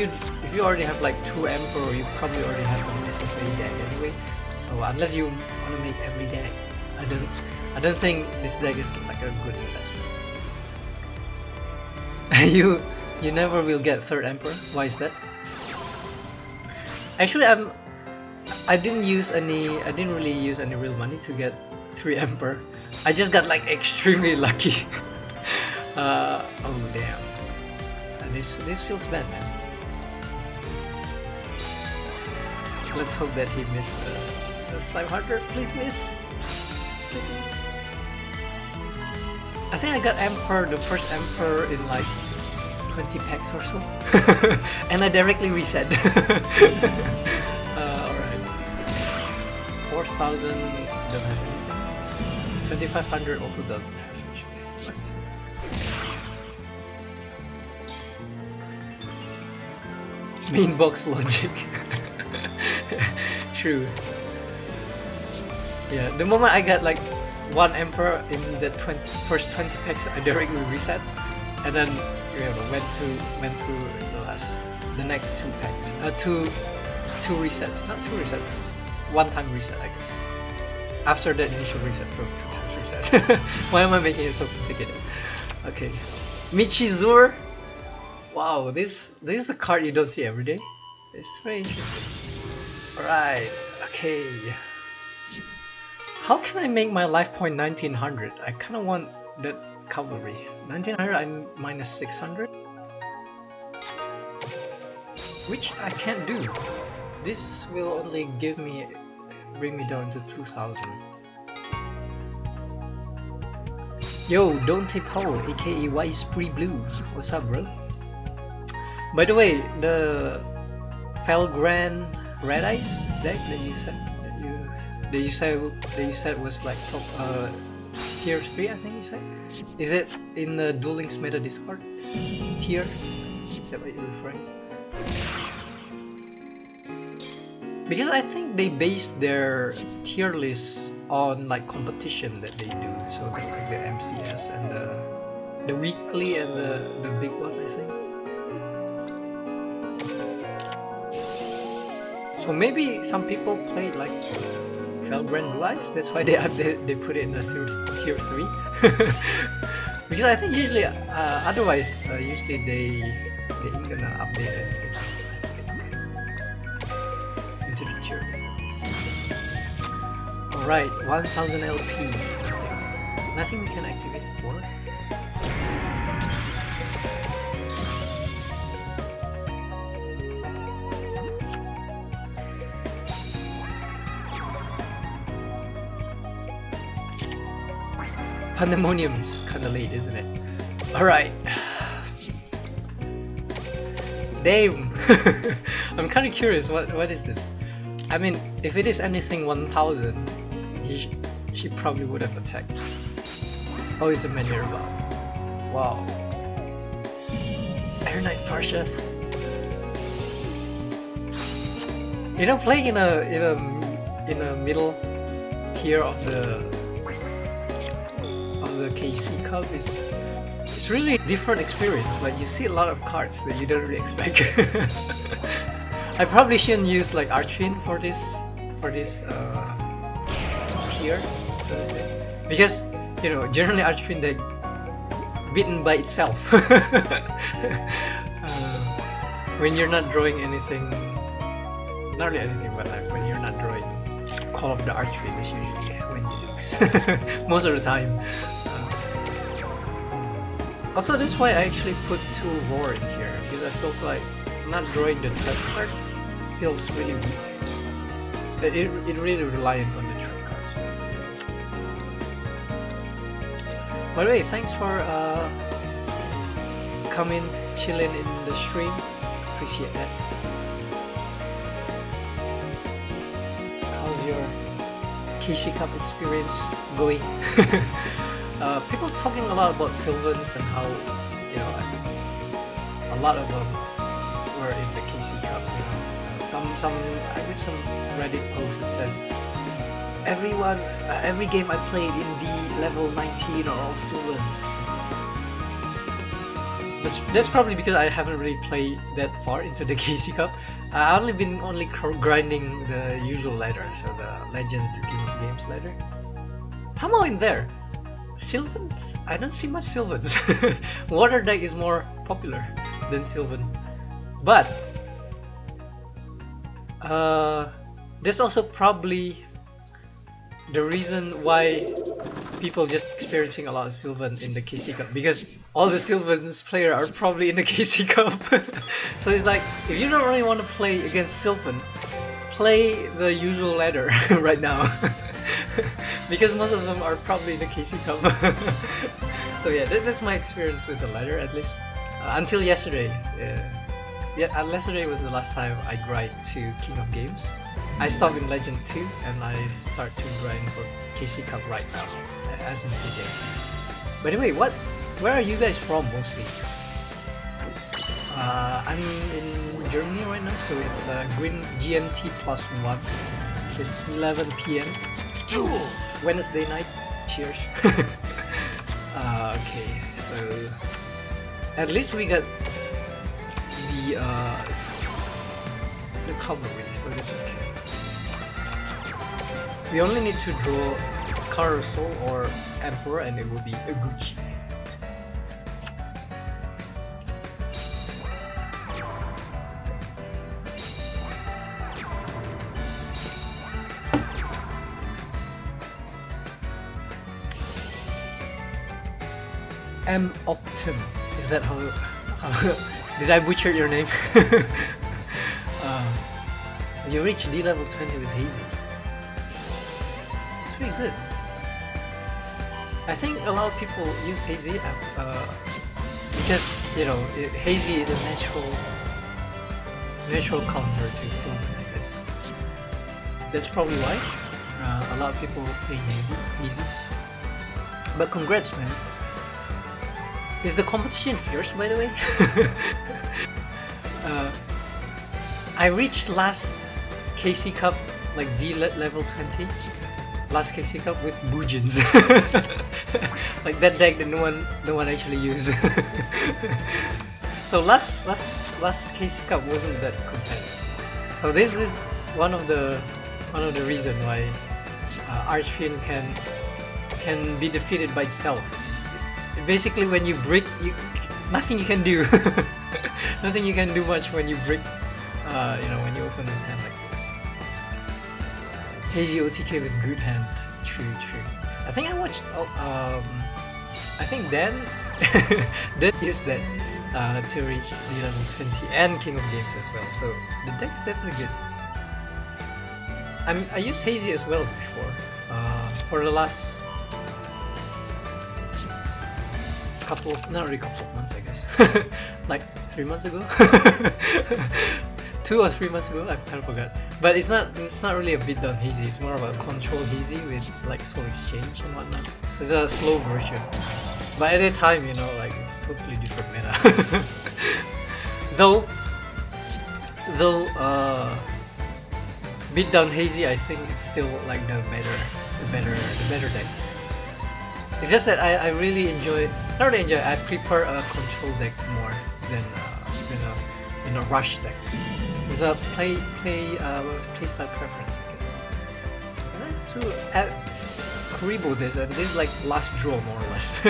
you already have like 2 Emperor, you probably already have an SSA deck anyway. So unless you want to make every deck, I don't think this deck is like a good investment. you never will get 3rd Emperor. Why is that? Actually, I didn't really use any real money to get 3 Emperor. I just got like extremely lucky. Oh damn. This feels bad, man. Let's hope that he missed the Slime Hunter. Please miss. Please miss. I think I got Emperor, the first Emperor in like 20 packs or so. And I directly reset. Alright. 4,000 don't have anything. 2,500 also doesn't have actually. Nice. Main box logic. True. Yeah, the moment I got like 1 Emperor in the first 20 packs, I directly reset, and then went through the next 2 packs. Two resets, not 2 resets. one time reset, I guess. After that initial reset, so 2 times reset. Why am I making it so complicated? Okay, Michizur. Wow, this is a card you don't see every day. It's very interesting. Alright, okay. How can I make my life point 1900? I kind of want that cavalry. 1900, I'm minus 600. Which I can't do. This will only bring me down to 2000. Yo, Dante Paul, aka White Spree Blue. What's up, bro? By the way, the Felgran Red Eyes deck that you said was like top tier 3, I think you said. Is it in the Duel Links meta Discord tier? Is that what you're referring? Because I think they base their tier list on like competition that they do. So like the MCS and the weekly and the big one, I think. So maybe some people play like Felbrand Blue Eyes, that's why they put it in the tier 3. Because I think usually otherwise usually they ain't gonna update anything into the tier list. Alright, 1000 LP. Nothing we can activate it for. Pandemonium's kinda late, isn't it? Alright. Damn! I'm kinda curious, what is this? I mean, if it is anything 1000, she probably would have attacked. Oh, it's a Minerva. Wow. Air Knight Farsheth. You know, playing in a middle tier of the KC Cup it's really a different experience. Like you see a lot of cards that you don't really expect. I probably shouldn't use like Archfiends for this tier, so to say, because you know generally Archfiends deck beaten by itself. When you're not drawing anything, not really anything, but like when you're not drawing Call of the Archfiends is usually when you lose most of the time. Also, that's why I actually put 2 Roar in here, because I feel like not drawing the third card feels really weak. It really reliant on the trap cards. By the way, thanks for coming, chilling in the stream. Appreciate that. How's your KC Cup experience going? People talking a lot about Sylvans and how, you know, a lot of them were in the KC Cup, you know. I read some Reddit post that says every game I played in the level 19 are all Sylvans. That's probably because I haven't really played that far into the KC Cup. I've only been grinding the usual ladder, so the Legend to King of Games ladder. Somehow in there, Sylvans? I don't see much Sylvans. Water deck is more popular than Sylvan. But there's also probably the reason why people just experiencing a lot of Sylvan in the KC Cup, because all the Sylvans player are probably in the KC Cup. So it's like, if you don't really want to play against Sylvan, play the usual ladder right now. Because most of them are probably in the KC Cup. So yeah, that's my experience with the ladder, at least until yesterday. Yesterday was the last time I grind to King of Games. I stopped in Legend 2 and I start to grind for KC Cup right now, as in today. By the way, where are you guys from mostly? I'm in Germany right now, so it's Green GMT +1. It's 11 PM. Duel! Wednesday night. Cheers. Okay, so at least we got the cavalry, so that's okay. We only need to draw Carousel or Emperor and it will be a Gucci. M Optim. Is that how did I butcher your name? You reach D level 20 with Hazy. It's pretty good. I think a lot of people use Hazy because, you know, Hazy is a natural counter to Silver, I guess. That's probably why a lot of people play Hazy. But congrats, man. Is the competition fierce, by the way? I reached last KC Cup like D level 20. Last KC Cup with Bujins. Like that deck that no one actually used. So last KC Cup wasn't that competitive. So this is one of the reason why Archfiends can be defeated by itself. Basically, when you brick, nothing you can do. Nothing you can do much when you brick. You know, when you open the hand like this. Hazy OTK with good hand. True. I think I watched. I think Dan used that to reach the level 20 and King of Games as well. So the deck's definitely good. I used Hazy as well before. For the last couple of months, I guess. Like 3 months ago. 2 or 3 months ago, I kind of forgot. But it's not really a beatdown Hazy, it's more of a control Hazy with like soul exchange and whatnot. So it's a slow version. But at the time, you know, like it's totally different meta. though beatdown Hazy, I think it's still like the better deck. It's just that I really enjoy, not really enjoy, I prefer a control deck more than a rush deck. It's a play style preference, I guess. I have to Kuribo this, and this is like last draw more or less.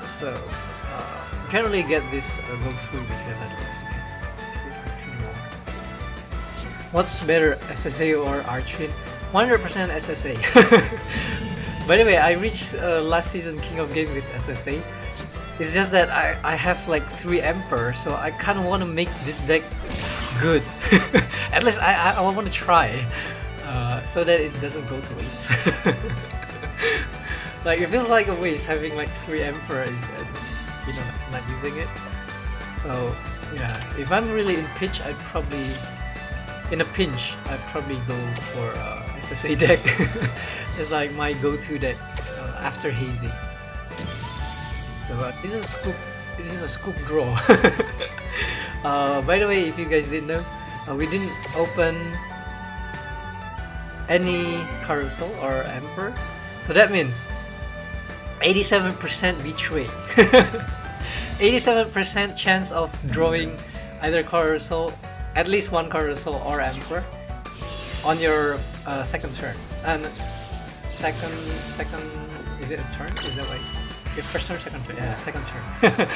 So you can't really get this go through because otherwise we can draw. What's better, SSA or Archfiends? 100% SSA. By the way, I reached last season King of Game with SSA. It's just that I have like 3 Emperor, so I kind of want to make this deck good. At least I want to try, so that it doesn't go to waste. Like it feels like a waste having like 3 Emperors and, you know, not using it. So yeah, if I'm really in pinch, I'd probably go for SSA deck. It's like my go-to deck after Hazy. So this is a scoop draw. By the way, if you guys didn't know, we didn't open any Carousel or Emperor, so that means 87% betray. 87% chance of drawing either Carousel, at least one Carousel or Emperor on your second turn. And second, is it a turn? Is that like your first turn, second turn? Yeah, second turn.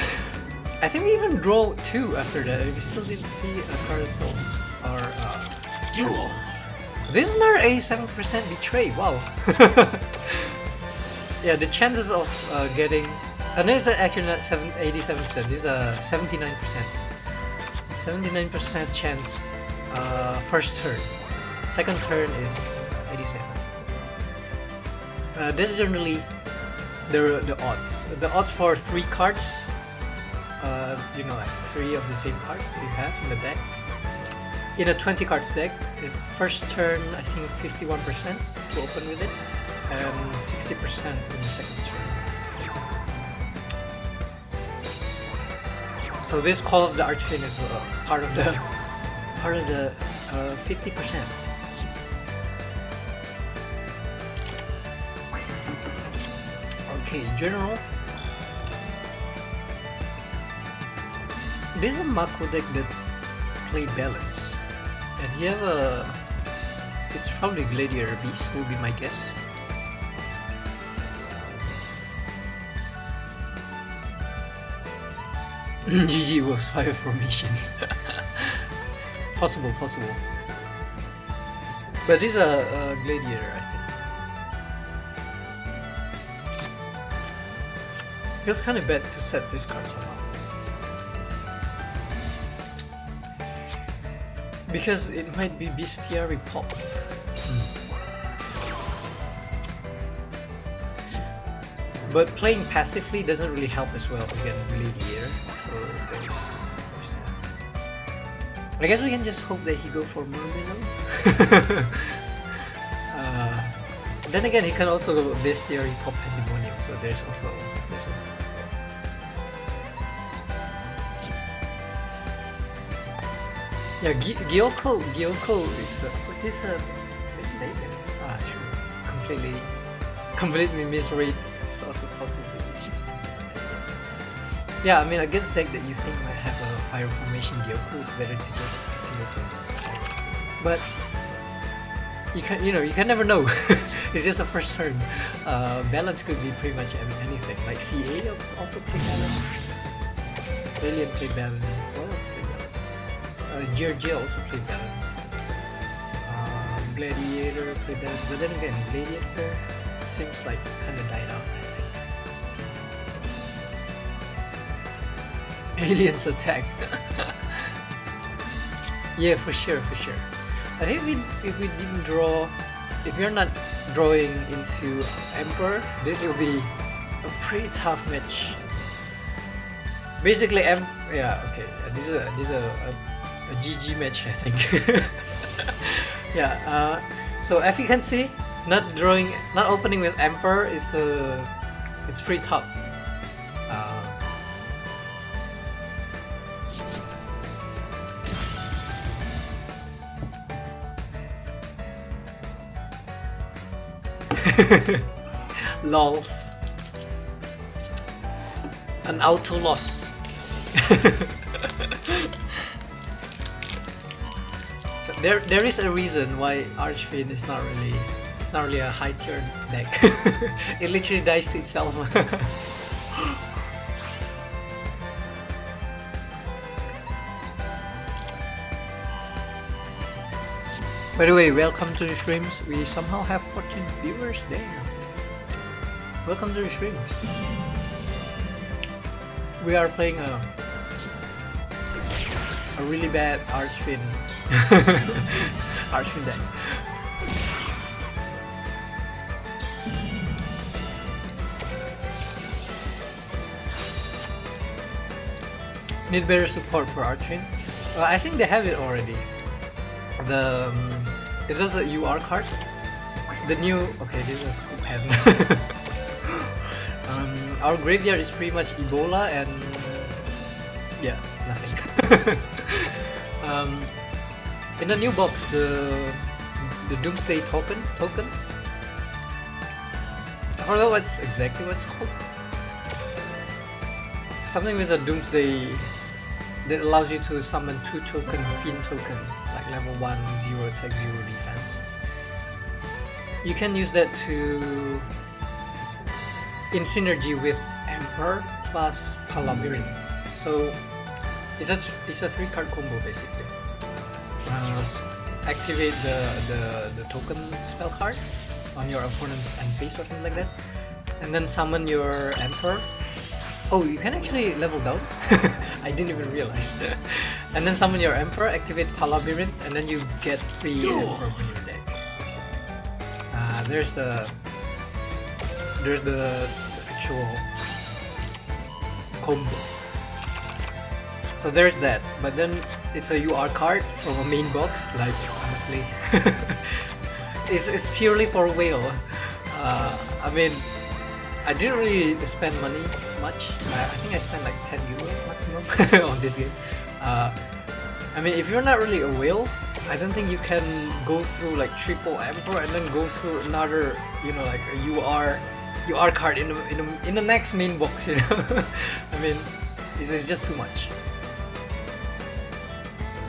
I think we even draw 2 after that. We still didn't see a Carousel or Duel. So this is another 87% betray. Wow. Yeah, the chances of getting, and this is actually not 87%. This is a 79%. 79% chance first turn. Second turn is 87. This is generally the odds. The odds for 3 cards, you know, like 3 of the same cards that you have in the deck. In a 20 cards deck, is first turn I think 51% to open with it, and 60% in the second turn. So this Call of the Archfiends is part of the 50%. Okay, in general, this is a Mako deck that play balance, and you It's probably Gladiator Beast will be my guess. GG was fire formation. Possible. But this is a Gladiator, I think. Feels kind of bad to set this card somehow. Because it might be Bestiary Pop. But playing passively doesn't really help as well against Gladiator, so there's that. I guess we can just hope that he go for Murmillo. Then again, he can also go Bestiary Pop Pandemonium, so there's also this. Yeah, Gyoko is what is a David? Ah, sure. Completely misread. It's also possible. Yeah, I mean, against deck that you think might have a fire formation Gyoko, it's better to just But you can never know. It's just a first turn. Balance could be pretty much anything. Like CA also play balance. Alien play balance. What else play balance? GRG also play balance. Gladiator play balance, but then again, Gladiator seems like kind of died out, I think. Aliens attack. Yeah, for sure. I think if we didn't draw, if we're not drawing into Emperor, this will be a pretty tough match. Basically, yeah, okay, this is a GG match, I think. Yeah. So as you can see, not opening with Emperor is it's pretty tough. Lols. An auto loss. So there is a reason why Archfiends is not really a high tier deck. It literally dies to itself. By the way, welcome to the streams. We somehow have 14 viewers there. Welcome to the streams. We are playing a really bad Archfiend deck. Need better support for Archfiend. I think they have it already. Is this a UR card? The new, okay, this is a scoop hand. Our graveyard is pretty much Ebola and yeah, nothing. In the new box, the Doomsday token. I forgot exactly what's called. Something with a Doomsday that allows you to summon 2 token Fiend token, like level 1, 0 attack, 0 defense. You can use that to in synergy with Emperor plus Palabyrinth. So it's a 3-card combo basically. Activate the token spell card on your opponent's end phase or something like that, and then summon your Emperor. Oh, you can actually level down. I didn't even realize. And then summon your Emperor, activate Palabyrinth, and then you get free Emperor from your deck. There's the actual combo. So there's that, but then it's a UR card from a main box. Like honestly, it's purely for whale. I mean, I didn't really spend money much. I think I spent like 10 euro maximum on this game. I mean, if you're not really a whale, I don't think you can go through like triple Emperor and then go through another, like a UR card in the next main box. I mean, it's just too much.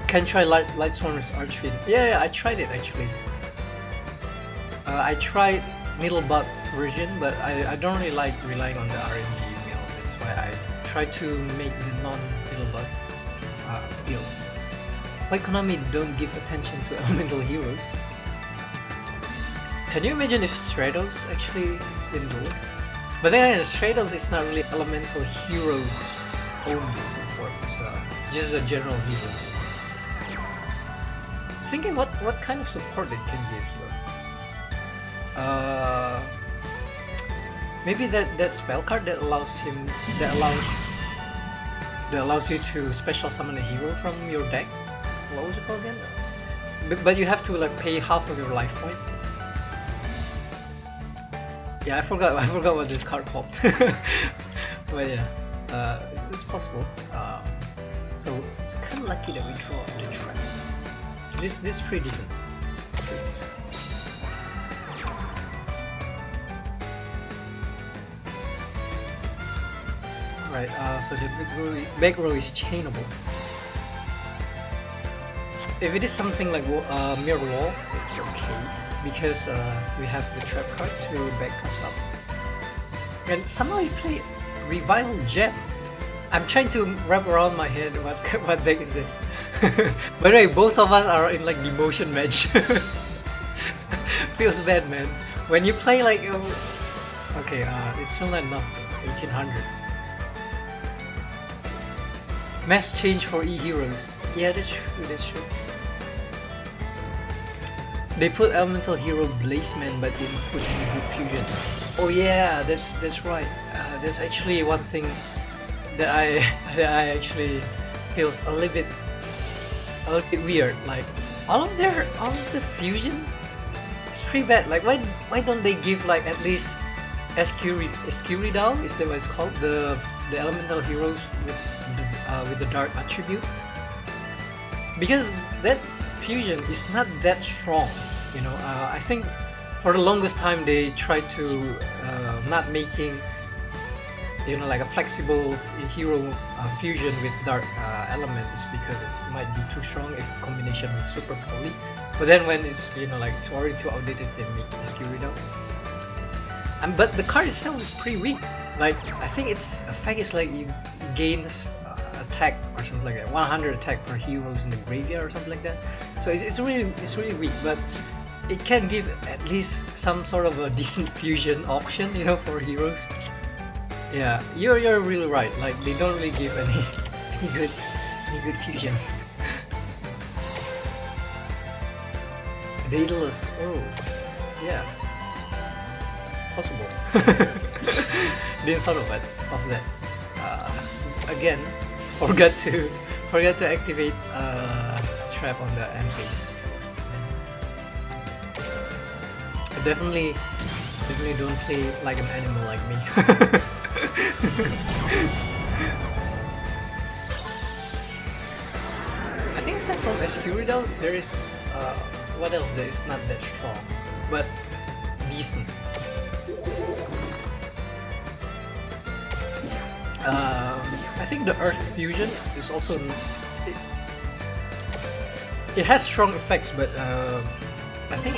Can try Lightsworn's Archfiend. Yeah, I tried it actually. I tried Needlebug version, but I don't really like relying on the RNG build. That's why I try to make the non-Needlebug build. Why Konami don't give attention to elemental heroes? Can you imagine if Stratos actually in Duels? But then Stratos is not really elemental heroes only support, so just a general heroes. Thinking what kind of support it can give though. Maybe that spell card that allows you to special summon a hero from your deck. What was it called again? But you have to like pay half of your life point. Yeah, I forgot what this card called. But yeah, it's possible. So it's kind of lucky that we draw the trap. So this is pretty decent. It's pretty decent. Alright, so the back row is chainable. If it is something like Mirror Wall, it's okay, because we have the trap card to back us up. And somehow you play Revival Gem. I'm trying to wrap around my head what deck is this. By the way, both of us are in like demotion match. Feels bad, man. When you play like okay, it's still not enough. 1800. Mass change for E-heroes. Yeah, that's true, that's true. They put elemental hero Blazeman but didn't put any good fusion. Oh yeah, that's right. That's actually one thing that I actually feels a little bit weird. Like all of the fusion is pretty bad. Like why don't they give like at least Escuridao, is that what it's called? The elemental heroes with the dark attribute, because that fusion is not that strong, you know. I think for the longest time they tried to not making, you know, like a flexible hero fusion with dark element, is because it might be too strong if combination with super poly. But then when it's, you know, like it's already too outdated, they make Escuridao. But the card itself is pretty weak. Like I think its effect is like you gains attack or something like that, 100 attack per heroes in the graveyard or something like that. So it's really weak, but it can give at least some sort of a decent fusion option, you know, for heroes. Yeah, you're really right. Like they don't really give any good fusion. Daedalus. Oh, yeah. Possible. Didn't thought of that. Again, forgot to activate trap on the end phase. Definitely don't play like an animal like me. I think aside from Escuridao, there is what else that is not that strong, but decent. I think the Earth Fusion is also it has strong effects, but I think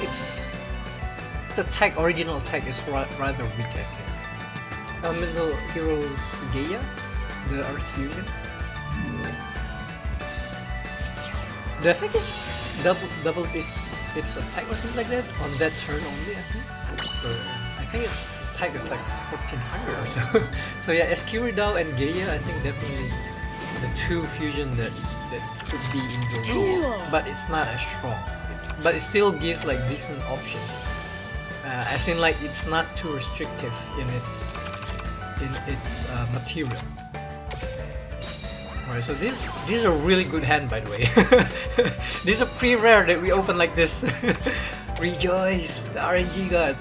the original attack is rather weak. I think Elemental Heroes Gaia, the Earth Fusion. The effect is double its attack or something like that on that turn only, I think. So I think its attack is like 1400 or so. So yeah, Escuridao and Gaia, I think definitely the two fusion that could be in Duel, but it's not as strong. But it still gives like decent option. As in like it's not too restrictive in its material. Alright, so this is a really good hand, by the way. These are pretty rare that we open like this. Rejoice, the RNG god.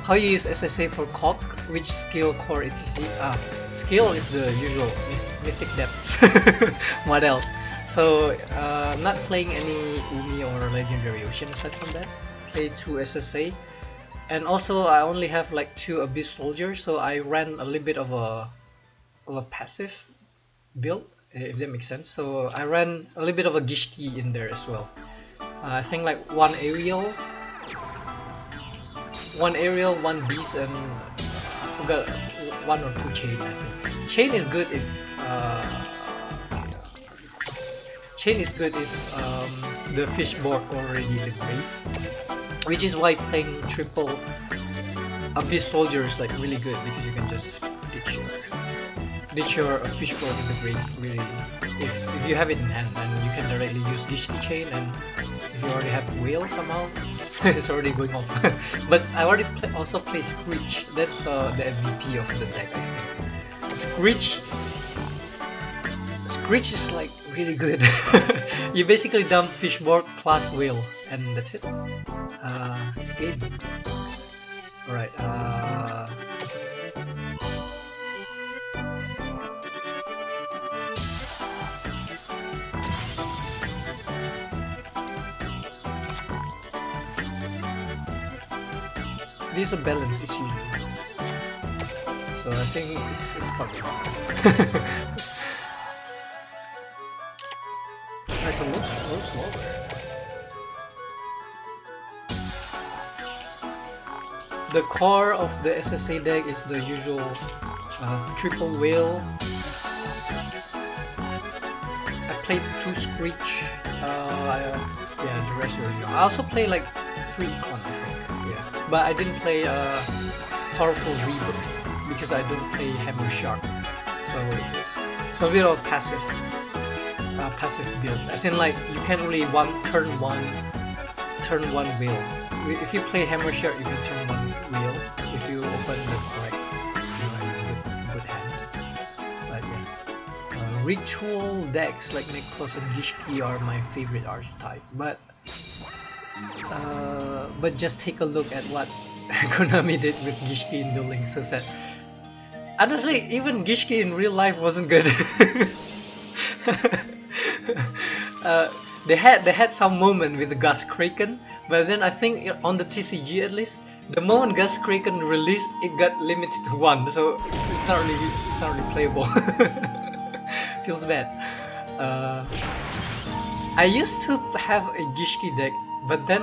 How you use SSA for COG? Which skill core etc? Skill is the usual mythic depths. What else? So not playing any Umi or Legendary Ocean aside from that. Play 2 SSA. And also I only have like 2 Abyss Soldiers, so I ran a little bit of a passive build, if that makes sense. So I ran a little bit of a Gishki in there as well. I think like one aerial, one beast, and we got 1 or 2 chain. I think chain is good if the fish board already the grave, which is why playing triple beast soldier is like really good, because you can just ditch your fish board in the grave. Really, if you have it in hand, then you can directly use Gishki chain, and if you already have whale somehow, it's already going off. But I already also play Screech. That's the MVP of the deck, I think. Screech is like really good. You basically dump fishboard plus whale, and that's it. It's game. Alright, these are balance issue, so I think it's probably nice and low slower. The core of the SSA deck is the usual triple whale. I played 2 Screech. Yeah, the rest are. I also play like 3 Econ, I think. Yeah, but I didn't play powerful rebirth because I don't play Hammer Shark, so it's a bit of passive build. As in, like, you can't really turn one wheel. If you play Hammer Shark, you can turn 1 wheel if you open the correct good hand. But yeah, ritual decks like Necros and Gishki are my favorite archetype. But just take a look at what Konami did with Gishki in Duel Links. So sad. Honestly, even Gishki in real life wasn't good. They had some moment with the Gus Kraken, but then I think on the TCG at least, the moment Gus Kraken released, it got limited to 1, so it's not really playable. Feels bad. I used to have a Gishki deck, but then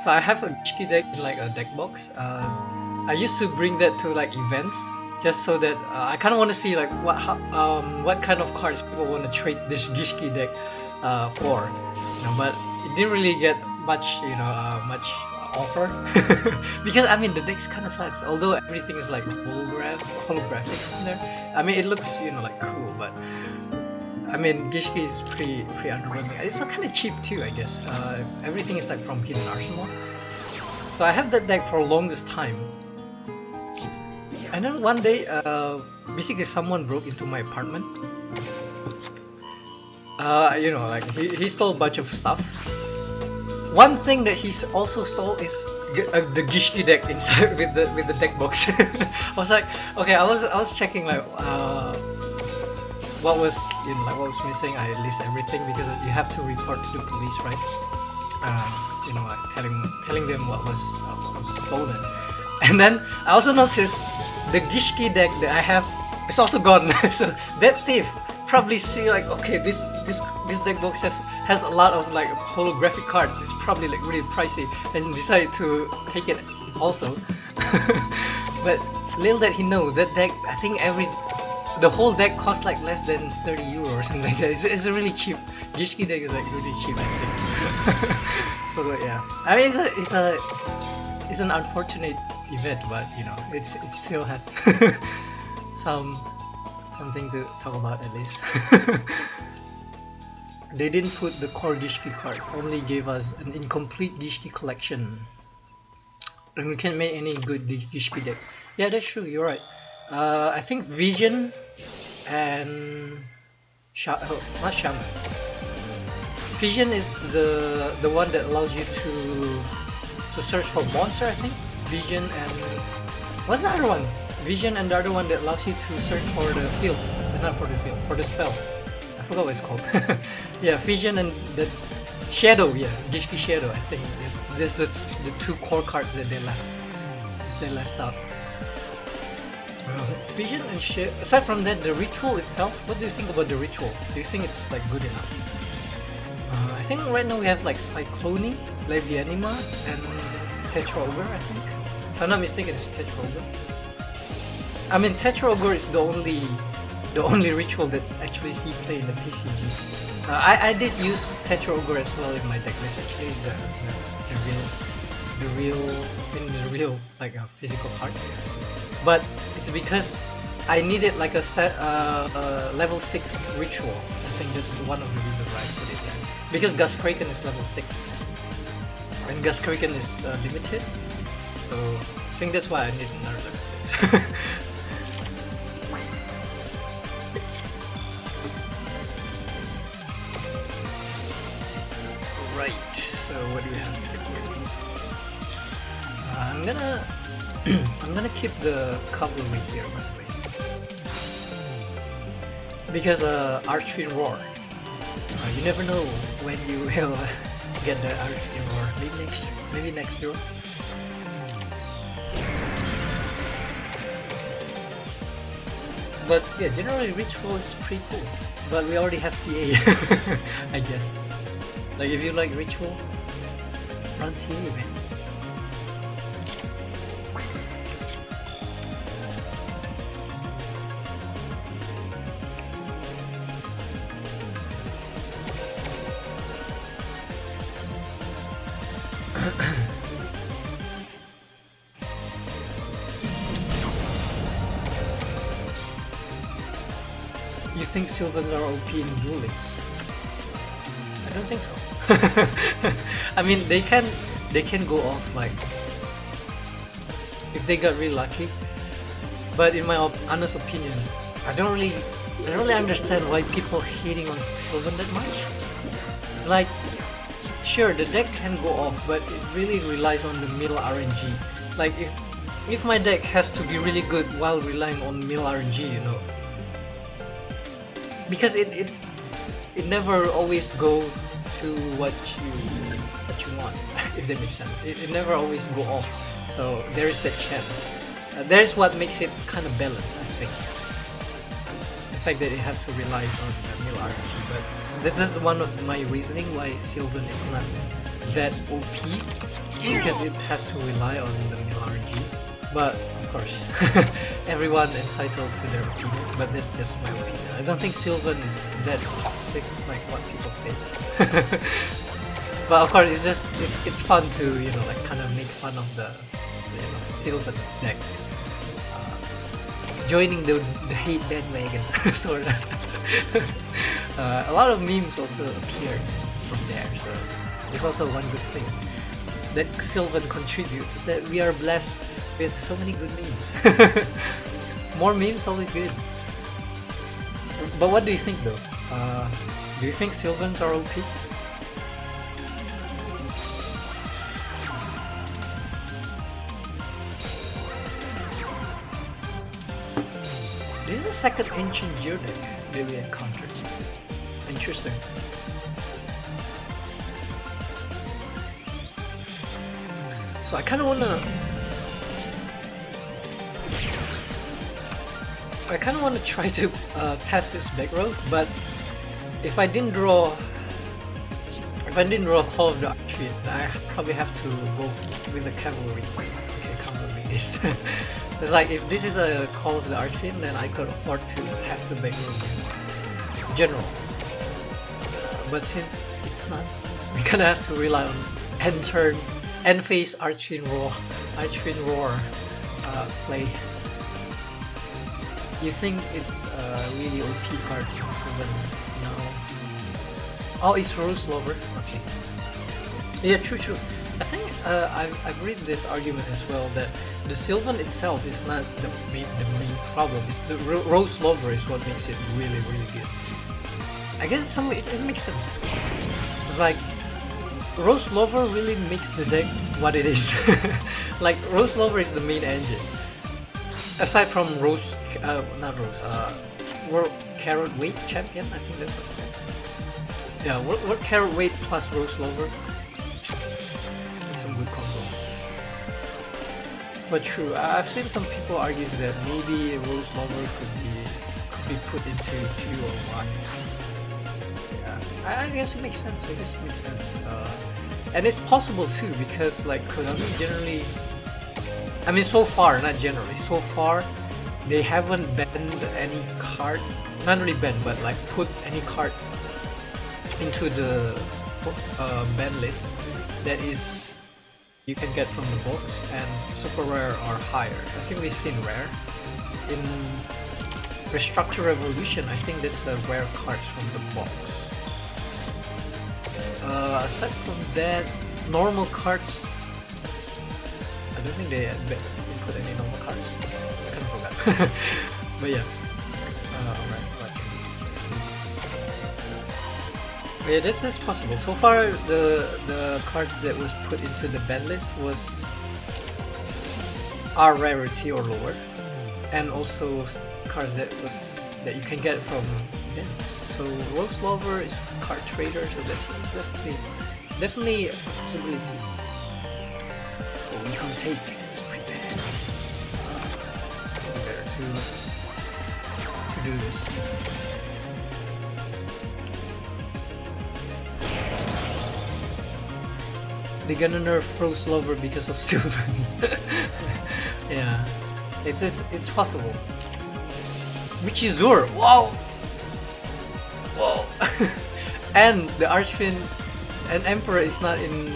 so I have a Gishki deck in like a deck box. I used to bring that to like events, just so that I kind of want to see like what kind of cards people want to trade this Gishki deck for, you know, but it didn't really get much, much offer because I mean the deck kind of sucks. Although everything is like holographics in there. I mean it looks like cool, but I mean Gishki is pretty underwhelming. It's kind of cheap too, I guess. Everything is like from Hidden Arsenal, so I have that deck for the longest time. And then one day, basically someone broke into my apartment. Like he stole a bunch of stuff. One thing that he also stole is the Gishki deck inside with the deck box. I was like, okay, I was checking like what was missing. I list everything because you have to report to the police, right? Like telling them what was stolen. And then I also noticed the Gishki deck that I have is also gone. So that thief probably see like, okay, this deck box has a lot of like holographic cards. It's probably like really pricey, and decided to take it also. But little did he know that deck, I think the whole deck costs like less than 30 euro or something like that. It's a really cheap. Gishki deck is like really cheap, I think. So yeah, I mean it's an unfortunate event, but it still has something to talk about at least. They didn't put the core Gishki card, only gave us an incomplete Gishki collection, and we can't make any good Gishki deck. Yeah, that's true, you're right. I think Vision and not Shaman. Vision is the one that allows you to search for monster, I think. Vision and what's the other one? Vision and the other one that allows you to search for the field, not for the field, for the spell. I forgot what it's called. Yeah, Vision and the Shadow. Yeah, Gishki Shadow. I think there's the 2 core cards that they left out. Vision and Shadow. Aside from that, the ritual itself. What do you think about the ritual? Do you think it's like good enough? think right now we have like Cyclone, Levianima, and Tetra Ogre, I think. If I'm not mistaken, it's Tetra Ogre. I mean, Tetra Ogre is the only ritual that's actually see play in the TCG. I did use Tetra Ogre as well in my deck list, actually, the real like a physical card. But it's because I needed like a level 6 ritual. I think that's one of the reasons why I put it there. Because Gust Kraken is level 6, and Gust Kraken is limited, so I think that's why I need another level 6. Right, so what do we have here? I'm gonna keep the cavalry here, by the way, because Archfiend Roar. You never know when you will get the Archfiend Roar. Maybe next draw. But yeah, generally Ritual is pretty cool. But we already have CA, I guess. Like if you like Ritual, run CA, man. You think Sylvans are OP in Duel Links? I don't think so. I mean, they can go off like if they got really lucky. But in my honest opinion, I don't really understand why people hating on Sylvan that much. It's like, sure, the deck can go off, but it really relies on the middle RNG. Like if my deck has to be really good while relying on middle RNG, you know. Because it never always go to what you want, if that makes sense. It never always go off, so there is that chance. There's what makes it kind of balanced, I think. The fact that it has to rely on the middle RNG, but this is one of my reasoning why Sylvan is not that OP, because it has to rely on the middle RNG. But of course, everyone entitled to their opinion, but that's just my opinion. I don't think Sylvan is that toxic like what people say. But of course, it's fun to, you know, like kind of make fun of the Sylvan deck. Joining the hate bandwagon, sort of. A lot of memes also appeared from there, so it's also one good thing that Sylvan contributes, is that we are blessed with so many good memes. More memes, always good. But what do you think though? Do you think Sylvans are OP? This is the second ancient Geo deck that we encountered. Interesting. So I kind of wanna try to test this back row, but if I didn't draw Call of the Archfiend, I probably have to go with the cavalry. Okay, cavalry is. It's like if this is a Call of the Archfiend, then I could afford to test the back row in general. But since it's not, we kind of have to rely on end phase Archfiend Roar play. You think it's really OP card in Sylvan? No. Oh, it's Rose Lover. Okay. Yeah, true. I think I've read this argument as well that the Sylvan itself is not the main problem. It's the Rose Lover is what makes it really good. I guess it makes sense. It's like Rose Lover really makes the deck what it is. Like Rose Lover is the main engine. Aside from World Carrot Weight Champion, I think that's what's called. Yeah, World Carrot Weight plus Rose Lover. It's some good combo. But true, I've seen some people argue that maybe Rose Lover could be put into 2 or 1. Yeah, I guess it makes sense. I guess it makes sense. And it's possible too, because like Konami generally, I mean, so far, not generally, so far they haven't banned any card, not really banned, but like put any card into the ban list that is you can get from the box and super rare or higher. I think we've seen rare in Restructure Revolution. I think that's a rare cards from the box. Aside from that, normal cards, I don't think they put any normal cards. I kind of forgot. But yeah. Alright, but yeah, this is possible. So far, the cards that was put into the ban list are rarity or lower, and also cards that you can get from events. So Rose Lover is card trader, so that's definitely possibilities. Oh, we can take. It's prepared. Prepare to do this. They're gonna nerf Rose Lover because of Sylvans. Yeah, it's possible. Michizur, wow, wow. And the Archfiend and Emperor is not in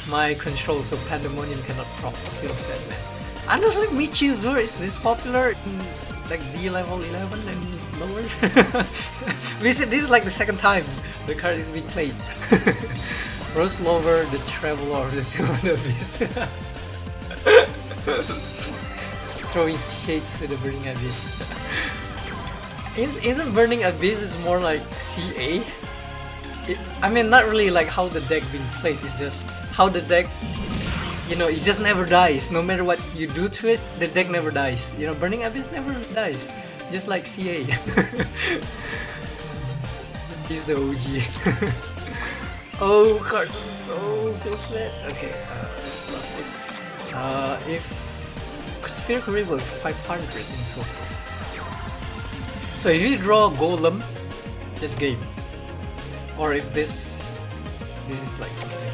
my control, so Pandemonium cannot prop. Feels bad, man. Honestly, Michizur is this popular in like D level 11 and lower. This is like the second time the card is being played. Rose Lover, the Traveler of the Sylvan Abyss. Throwing shades to the Burning Abyss. Isn't Burning Abyss is more like CA? I mean, not really like how the deck being played, it's just how the deck, you know, it just never dies. No matter what you do to it, the deck never dies. You know, Burning Abyss never dies. Just like CA. He's the OG. Oh, cards so feels bad. Okay, let's bluff this. If Spherical Rival 500 in total. So if you draw Golem, this game, or if this is like something,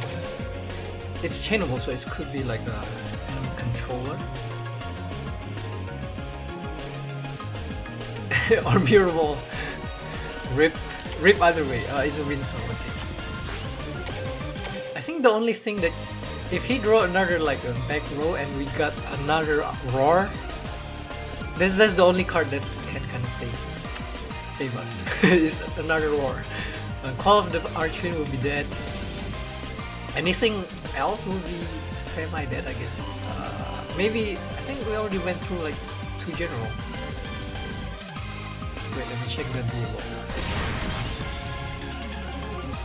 it's chainable, so it could be like a enemy controller. Or Mirror Ball. Rip either way. It's a win, so okay. I think the only thing that if he draw another like a back row and we got another roar, that's the only card that can kind of save us. Is another roar. Call of the Archfiend will be dead. Anything else will be semi-dead, I guess. Maybe I think we already went through like 2 general. Wait, let me check the duel log.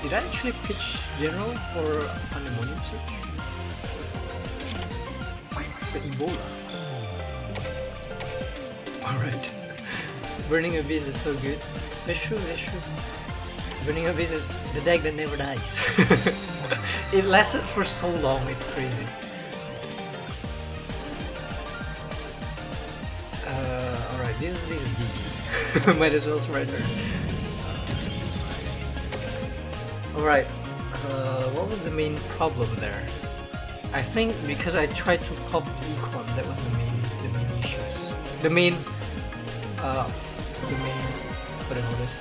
Did I actually pitch general for Pandemonium search? It's an Ebola. Alright. Burning Abyss is so good. That's true, that's true. Burning Abyss is the deck that never dies. It lasted for so long, it's crazy. Alright, this is GG. Might as well surrender. Alright, what was the main problem there? I think because I tried to pop the Econ, that was the main issues. The main, what do you call this?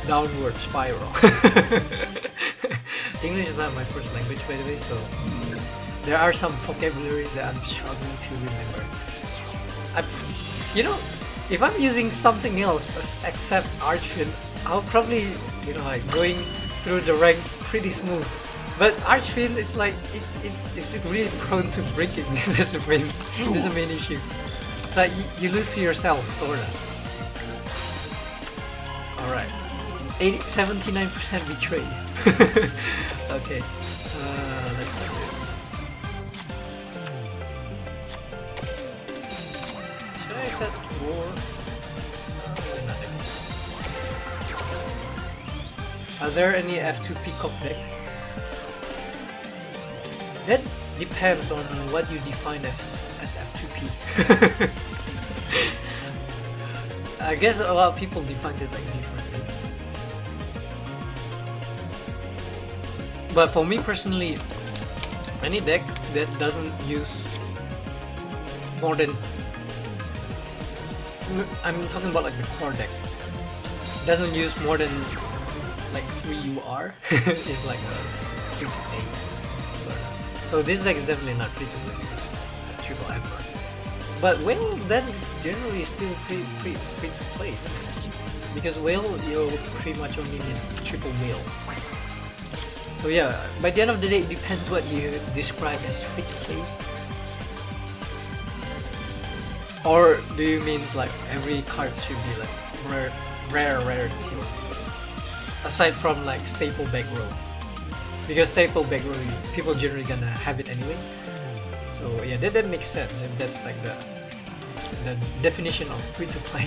Downward spiral. English is not my first language, by the way, so there are some vocabularies that I'm struggling to remember. You know, if I'm using something else except Archfiend, I'll probably, you know, like going through the rank pretty smooth. But Archfiend is like it's really prone to breaking. That's the main issue. It's like you lose to yourself, sorta. Alright. 79% betray. Okay. Let's do this. Should I set war? Nothing. Are there any F2 Peacock decks? That depends on what you define as F2P. I guess a lot of people define it like differently. But for me personally, any deck that doesn't use more than, I'm talking about like the core deck, doesn't use more than like 3 UR is like a free to play. So this deck is definitely not free to play, it's triple ever. But whale then is generally still free to play, isn't it? Because whale you pretty much only need triple whale. So yeah, by the end of the day, it depends what you describe as free to play. Or do you mean like every card should be like rarity? Aside from like staple back row, because staple back row people generally gonna have it anyway. So yeah, that makes sense if that's like the definition of free to play.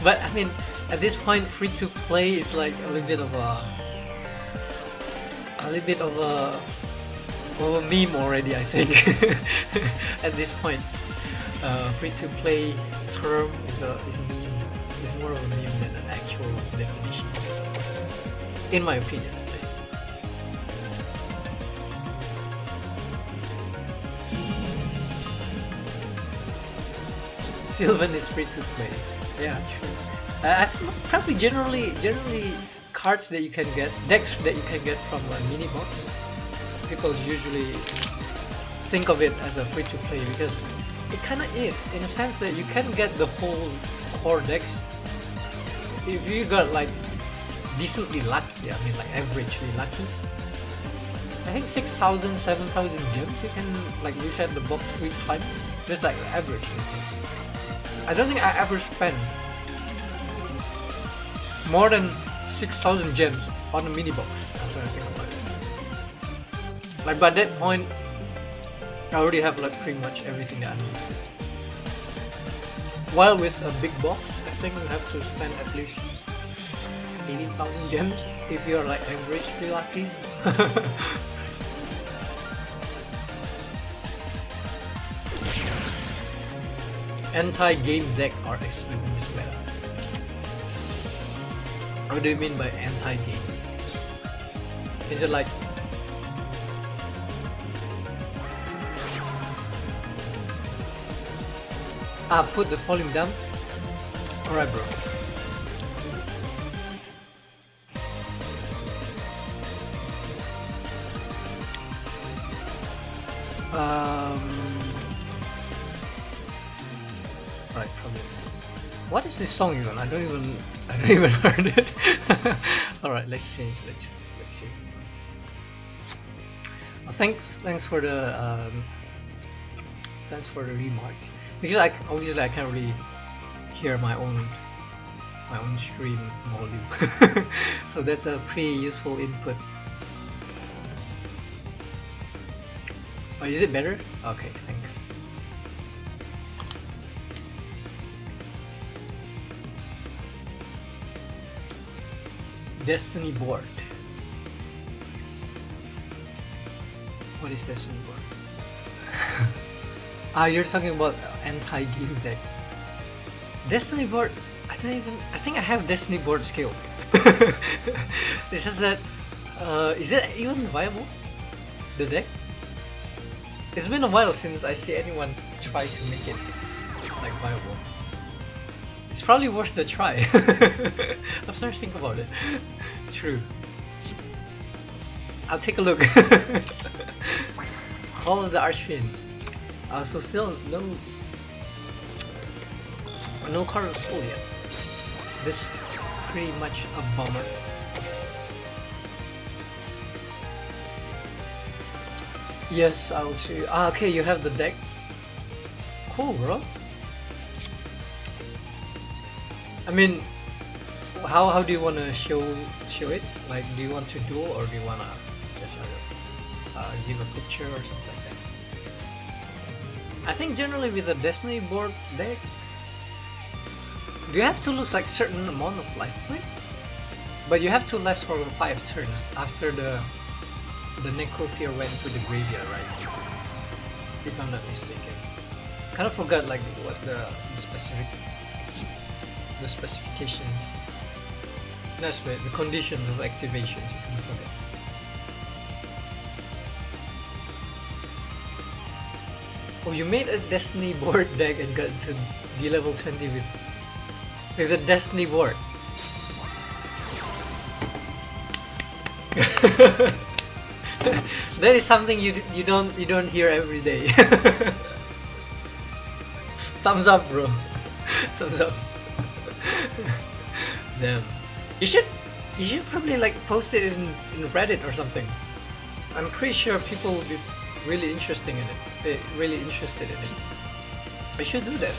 But I mean, at this point, free to play is like a little bit of a meme already, I think. At this point, free to play term is a meme. It's more of a meme than an actual definition, in my opinion. Sylvan is free to play. Yeah, true. I think probably generally cards that you can get, decks that you can get from a mini box, people usually think of it as a free to play because it kind of is, in a sense that you can get the whole core decks if you got like decently lucky. I mean, like averagely lucky. I think 6,000, 7,000 gems you can like reset the box 3 times. Just like average. I don't think I ever spent more than 6,000 gems on a mini box. That's what I think about it. Like by that point, I already have like pretty much everything that I need. While with a big box, I think you have to spend at least 18,000 gems if you're like averagely lucky. Anti-game deck are extremely meta. What do you mean by anti-game? Is it like put the volume down? Alright, bro. Right, probably. What is this song even? I don't even heard it. Alright, let's change. Let's change. Well, thanks for the remark. Because obviously I can't really hear my own stream volume. So that's a pretty useful input. Oh, is it better? Okay, thanks. Destiny board. What is Destiny board? You're talking about anti-game deck. Destiny board, I think I have Destiny board skill. It's just that, is it even viable? The deck? It's been a while since I see anyone try to make it like viable. It's probably worth the try. After I think about it. True. I'll take a look. Call the Archfiends. So still no card of soul yet. This is pretty much a bummer. Yes, I'll show you. Okay, you have the deck. Cool, bro. I mean, how do you wanna show it? Like, do you want to duel or do you wanna just give a picture or something like that? I think generally with a Destiny board deck, do you have to lose like certain amount of life point? But you have to last for 5 turns after the Necrofear went to the graveyard, right? If I'm not mistaken. Kind of forgot like what the specifications. That's right, the conditions of activations. You can forget. Oh, you made a Destiny board deck and got to D level 20 with a Destiny board. That is something you don't hear every day. Thumbs up, bro. Thumbs up. Damn. You should probably like post it in Reddit or something. I'm pretty sure people will be really interested in it. I should do that.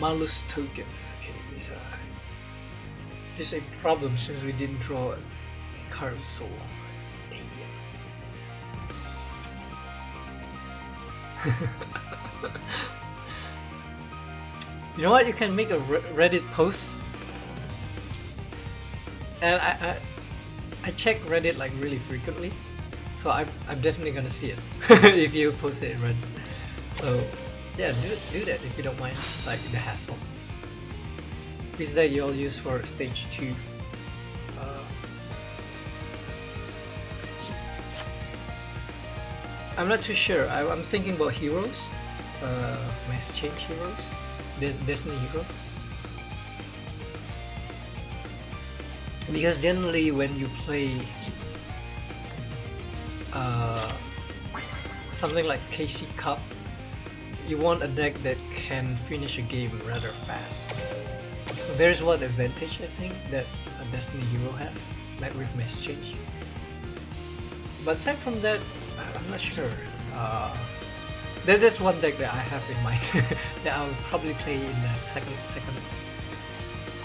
Malus token. Okay, it's a problem since we didn't draw a card so long. You know what? You can make a Reddit post, and I check Reddit like really frequently, so I'm definitely gonna see it if you post it in Reddit. So yeah, do that if you don't mind, like the hassle. Which that you all use for stage 2. I'm not too sure. I'm thinking about heroes, mass change heroes, Destiny hero. Because generally when you play something like KC Cup, you want a deck that can finish a game rather fast. So there's one advantage I think that a Destiny hero have, like with mass change. But aside from that, I'm not sure. That's one deck that I have in mind that I'll probably play in the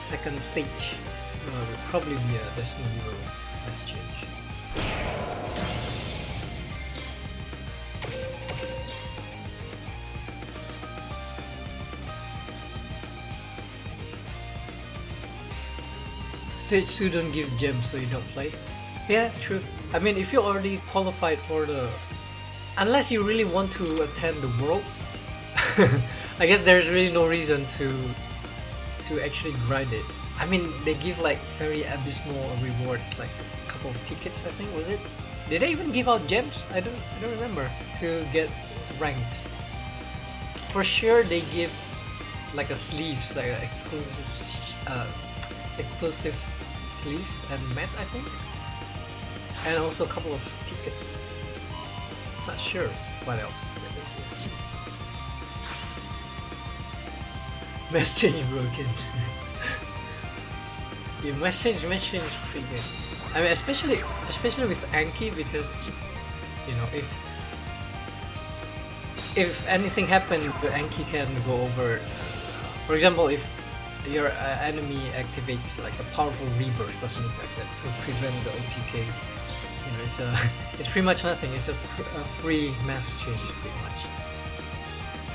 second stage. Will probably be a Destiny hero mass change. Stage 2 don't give gems, so you don't play. Yeah, true. I mean, if you already qualified for the... Unless you really want to attend the world, I guess there's really no reason to actually grind it. I mean, they give like very abysmal rewards, like a couple of tickets, I think, was it? Did they even give out gems? I don't remember, to get ranked. For sure they give like a sleeves, like an exclusive sleeves and mat, I think. And also a couple of tickets. Not sure what else. Mass change broken. Yeah, mass change is pretty good. I mean, especially with Anki, because you know, if anything happens, the Anki can go over. For example, if your enemy activates like a powerful rebirth or something like that to prevent the OTK. You know, it's pretty much nothing. It's a free mass change, pretty much.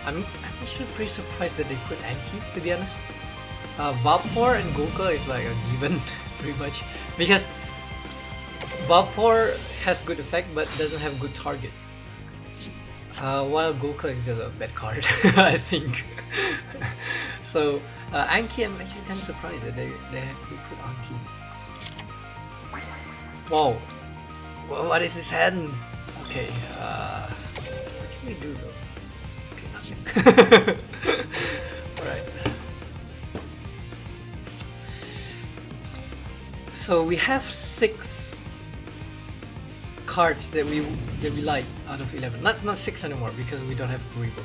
I'm actually pretty surprised that they put Anki, to be honest. Vapor and Golka is like a given, pretty much, because Vapor has good effect but doesn't have good target. While Golka is just a bad card, I think. So Anki, I'm actually kind of surprised that they put Anki. Wow. What is his hand? Okay, what can we do though? Okay, nothing. Alright. So we have 6 cards that we like out of 11. Not 6 anymore because we don't have Kuriboh.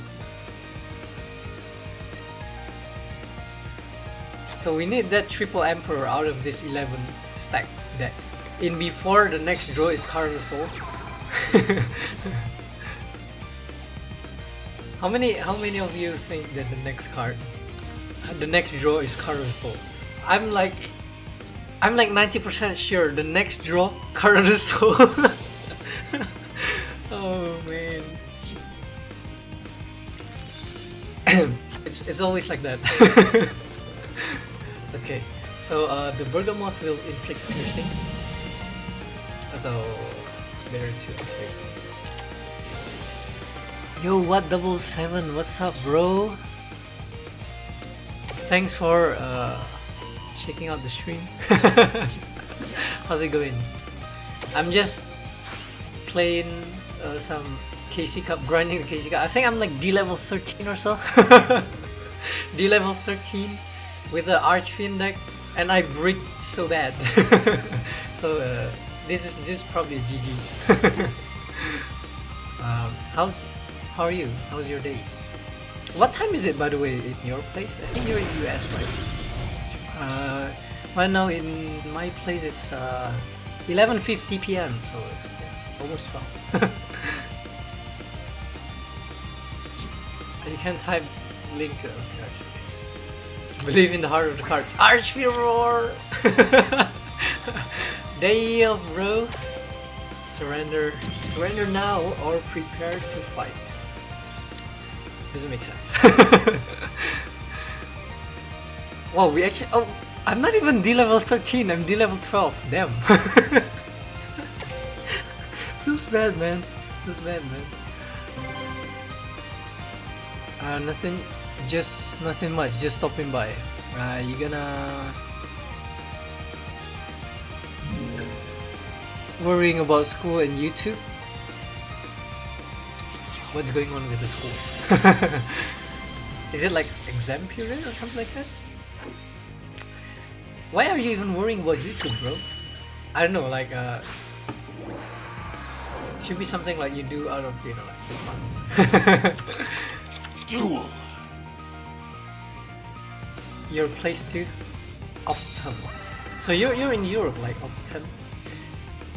So we need that triple Emperor out of this 11 stack deck. In before the next draw is Current Soul. How many of you think that the next draw is Current Soul? I'm like 90% sure the next draw Current Soul. Oh man. It's always like that. Okay, so the Bergamoth will inflict piercing. So it's better to activate this. Yo, what 777? What's up, bro? Thanks for checking out the stream. How's it going? I'm just playing some KC Cup, grinding the KC Cup. I think I'm like D level 13 or so. D level 13 with the Archfiends deck, and I bricked so bad. So this is probably a GG. How are you? How's your day? What time is it, by the way, in your place? I think you're in US, right? Right now in my place it's 11:50 p.m. so yeah, almost 12. You can type link. Believe in the heart of the cards. Archfiends roar. Damn, bro. Surrender now or prepare to fight. Doesn't make sense. Wow, we actually. Oh, I'm not even D level 13. I'm D level 12. Damn. Feels bad, man. Feels bad, man. Nothing. Just nothing much. Just stopping by. You gonna worrying about school and YouTube? What's going on with the school? Is it like exam period or something like that? Why are you even worrying about YouTube, bro? I don't know, like should be something like you do out of, you know, like fun. Duel. Your place too? Optum. So you're in Europe, like Optum.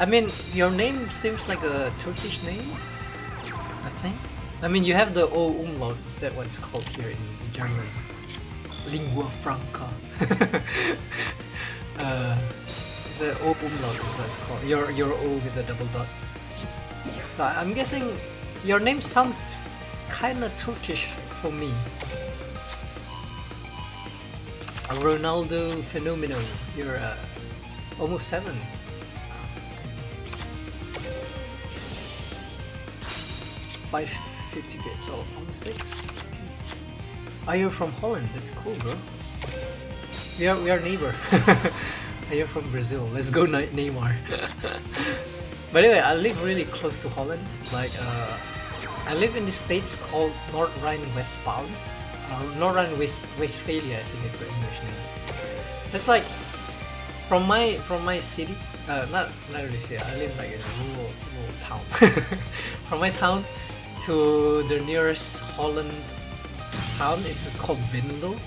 I mean, your name seems like a Turkish name, I think. I mean, you have the O umlaut, is that what it's called here in German? Lingua franca. It's a O umlaut is what it's called. Your O with a double dot. So I'm guessing your name sounds kinda Turkish for me. A Ronaldo Fenomeno. You're almost 7. 550 pips, oh, almost 6. Okay. Are you from Holland? That's cool, bro. We are neighbor. Are you from Brazil? Let's go Neymar. But anyway, I live really close to Holland. Like I live in the states called North Rhine-Westphalia. North Rhine-Westphalia, I think is the English name. It's like from my city. Not really city. I live like in a rural town. From my town to the nearest Holland town is called Venlo.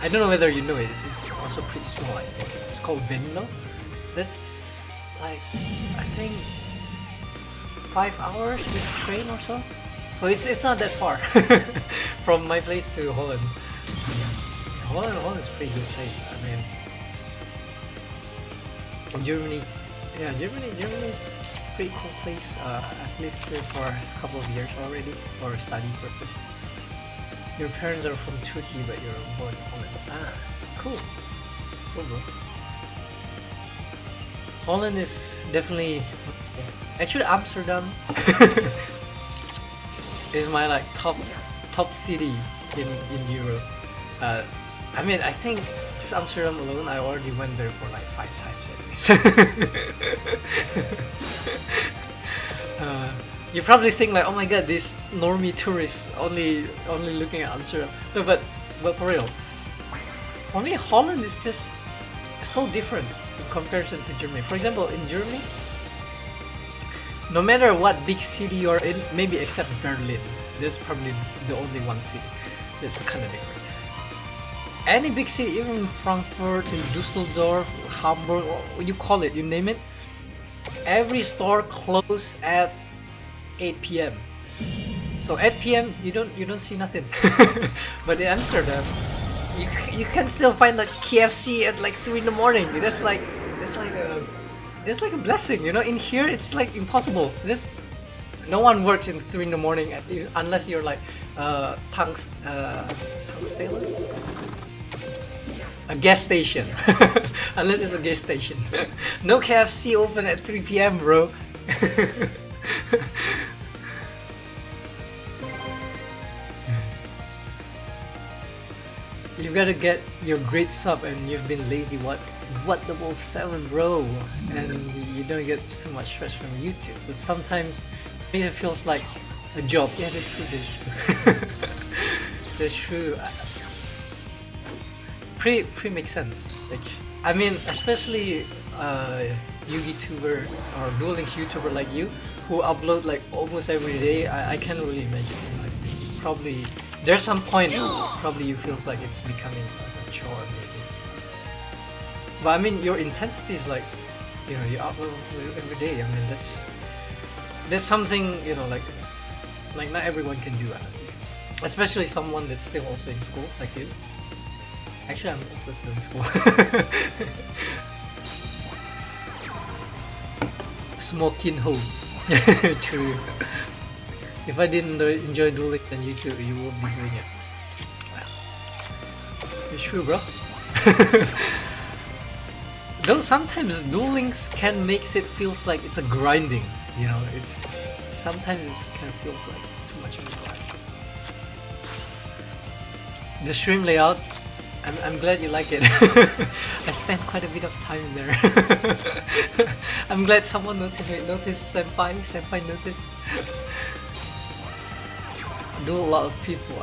I don't know whether you know it. It's also pretty small, I think. It's called Venlo. That's like, I think 5 hours with a train or so. So it's not that far from my place to Holland. Holland is a pretty good place. I mean, Germany. Yeah, Germany is a pretty cool place. I've lived here for a couple of years already for a study purpose. Your parents are from Turkey, but you're born in Holland. Ah, cool. Cool, bro. Holland is definitely... Actually, Amsterdam is my like top city in Europe. I mean, I think just Amsterdam alone, I already went there for like 5 times at least. You probably think like, oh my god, these normie tourists only looking at Amsterdam. No, but for real, for me, Holland is just so different in comparison to Germany. For example, in Germany, no matter what big city you're in, maybe except Berlin, that's probably the only one city that's kind of different. Any big city, even Frankfurt, in Düsseldorf, Hamburg, you call it, you name it, every store closes at 8 p.m. So 8 p.m. you don't see nothing. But in Amsterdam, you can still find like KFC at like 3 in the morning. That's like a blessing, you know. In here it's like impossible. No one works in 3 in the morning unless you're like Tankstellen? A gas station. Unless it's a gas station. No KFC open at 3 p.m. bro. you gotta get your great sub and you've been lazy. What the Wolf 7, bro? And you don't get too much stress from YouTube. But sometimes it feels like a job. Yeah, that's true. That's true. Pretty makes sense. Like, I mean, especially YouTuber or Duel Links YouTuber like you, who upload like almost every day. I can't really imagine. Like, it's probably there's some point probably you feels like it's becoming like a chore maybe. But I mean, your intensity is like, you know, you upload every day. I mean, that's something, you know, like not everyone can do, honestly. Especially someone that's still also in school like you. Actually, I'm also still in school. Smoking home. True. If I didn't enjoy dueling, then you won't be doing it. It's true, bro. Though sometimes duelings can make it feels like it's a grinding. You know, it's sometimes it kind of feels like it's too much of a grind. The stream layout, I'm glad you like it. I spent quite a bit of time there. I'm glad someone noticed it. Noticed, senpai noticed. You do a lot of people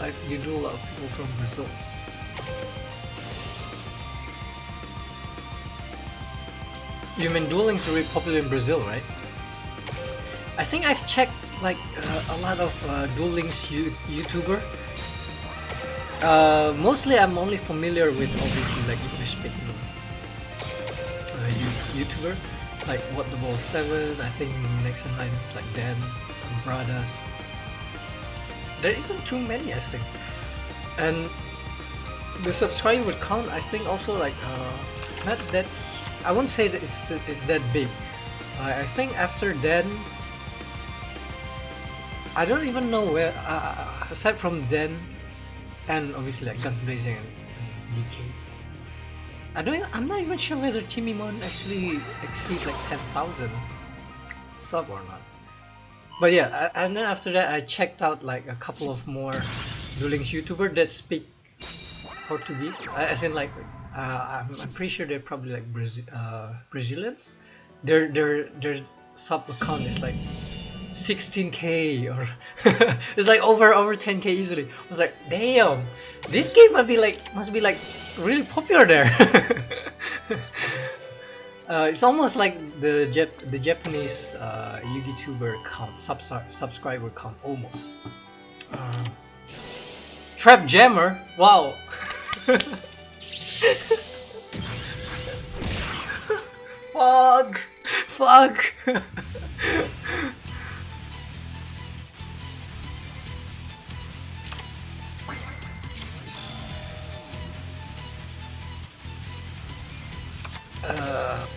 from Brazil. You mean Duel Links are really popular in Brazil, right? I think I've checked like a lot of Duel Links YouTuber. Mostly I'm only familiar with obviously like English speaking YouTuber, like What the Ball 7, I think next in line is like Dan and Bradas. There isn't too many, I think. And the subscriber count, I think also like not that, I won't say that it's that big. I think after Dan, I don't even know where, aside from Dan and obviously like Guns Blazing and DK, I'm not even sure whether Timimon actually exceed like 10,000 sub or not. But yeah, and then after that I checked out like a couple of more Duel Links YouTuber that speak Portuguese, as in like I'm pretty sure they're probably like Brazilians. Their sub account is like 16k or it's like over 10k easily. I was like, damn, this game must be like really popular there. It's almost like the Japanese YouTuber count, subscriber count almost. Trap Jammer, wow. Fuck.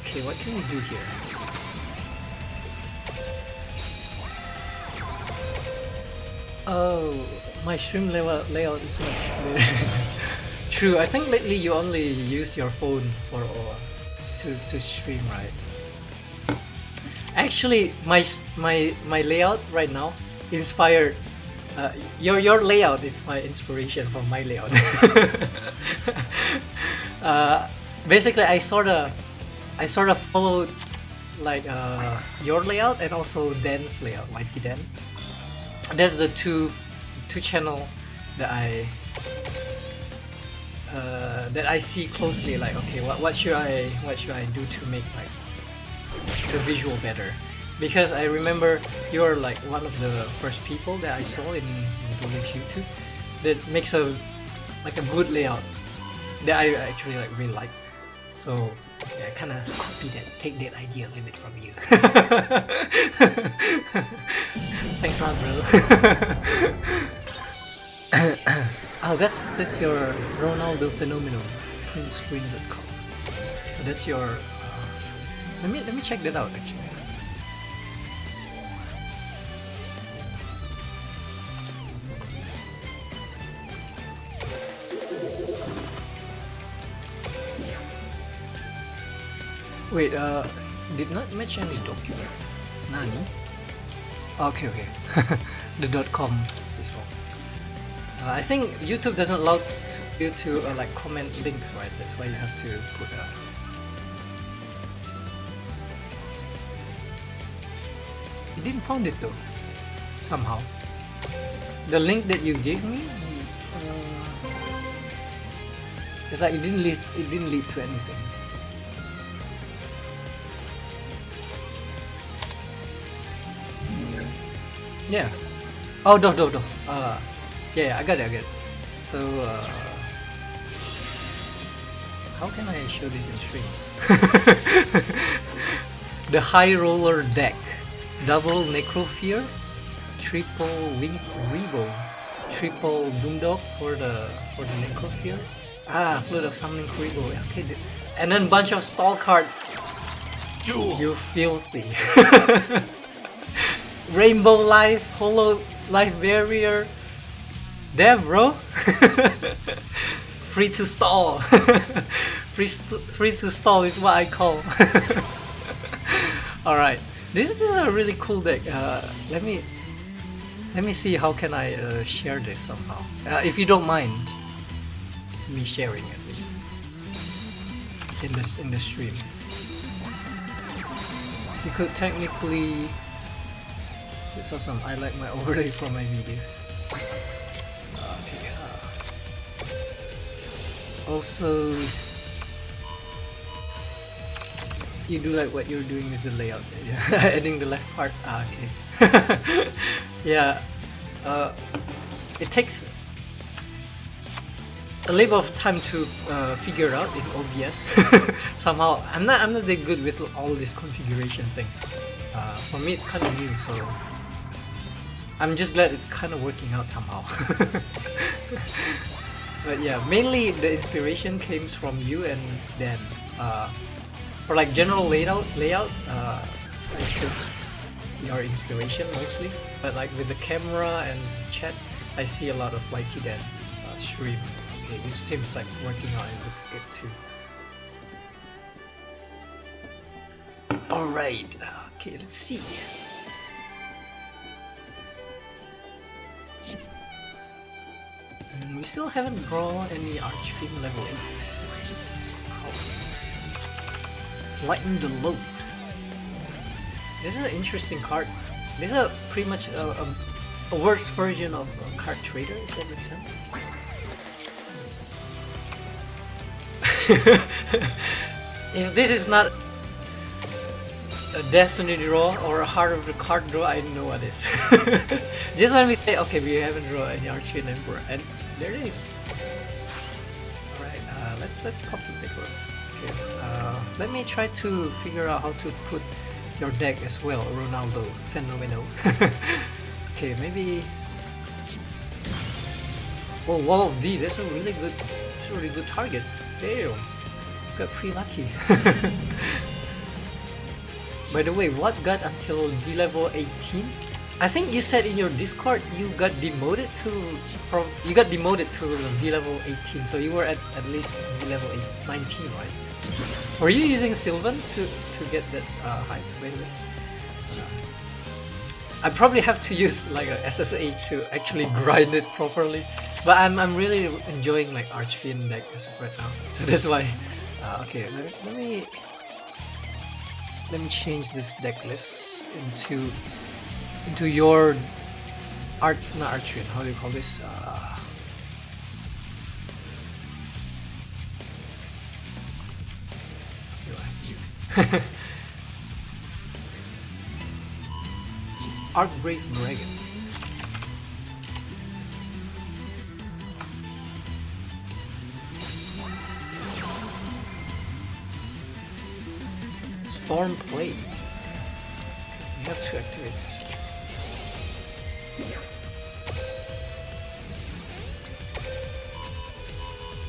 Okay, what can we do here? Oh, my stream layout is much better. True, I think lately you only use your phone for to stream, right? Actually, my layout right now inspired. Your layout is my inspiration for my layout. Basically, I sort of followed like your layout and also Dan's layout, Mighty Dan. That's the two channel that I see closely. Like, okay, what should I do to make like the visual better? Because I remember you're like one of the first people that I saw in Duel Links YouTube that makes a good layout that I actually like really like. So yeah, I kind of take that idea a little bit from you. Thanks a lot, bro. Oh, that's your Ronaldo phenomenon. Screen.com. That's your. Let me check that out actually. Wait, did not mention any document. Nani? Okay. The .com is wrong. I think YouTube doesn't allow you to like comment links, right? That's why you have to put You didn't find it though, somehow. The link that you gave me, it's like it didn't lead to anything. Yeah. Oh, no. Yeah, I got it. So, how can I show this in stream? The High Roller deck. Double Necrofear, triple Wing Rebo, triple Doomdog for the Necrofear. Flood of Summoning Rebo. Okay, and then bunch of stall cards. Duel. You filthy. Rainbow Life, Hollow Life Barrier. Damn, bro. Free to stall. free to stall is what I call. All right. This is a really cool deck. Let me see how can I share this somehow. If you don't mind me sharing it in the stream. You could technically. It's awesome. I like my overlay from my videos. Okay. Also. You do like what you're doing with the layout, yeah. Adding the left part. Okay. Yeah. It takes a little bit of time to figure out in OBS. Somehow, I'm not that good with all this configuration thing. For me, it's kind of new, so I'm just glad it's kind of working out somehow. But yeah, mainly the inspiration came from you and Dan. For like general layout, I took your inspiration mostly, but like with the camera and chat, I see a lot of YT Dan's stream. Okay, this seems like working out and looks good too. Alright, okay, let's see. We still haven't drawn any Archfiend level 8. Lighten the load. This is an interesting card. This is pretty much a worse version of Card Trader, if that makes sense. If this is not a Destiny draw or a Heart of the Card draw, I don't know what is. Just when we say, okay, we haven't drawn any Archfiend Emperor, and there it is. Alright, let's pop the big one. Okay, let me try to figure out how to put your deck as well, Ronaldo Fenomeno. Okay, maybe. Oh, Wall of D. That's a really good target. Damn, got pretty lucky. By the way, what got until D level 18? I think you said in your Discord you got demoted to D level 18, so you were at least D level 19, right? Were you using Sylvan to get that height, by the way? I probably have to use like a SSA to actually grind it properly, but I'm really enjoying like Archfiend deck as of right now, so that's why. Okay, let me change this deck list into your not Archfiend. How do you call this? Archbrave Dragon. Storm Play. You have to activate this.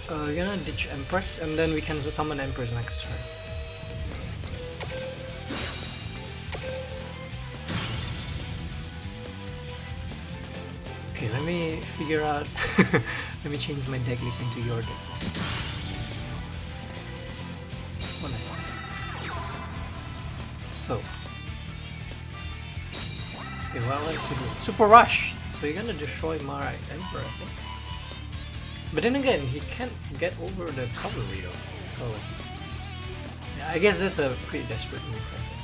We're gonna ditch Empress and then we can summon Empress next turn. Okay, let me figure out. Let me change my deck list into your deck list. This one so. Okay, what else you do? Super Rush! So you're gonna destroy my Emperor, I think. But then again, he can't get over the cavalry though. So yeah, I guess that's a pretty desperate move, I think.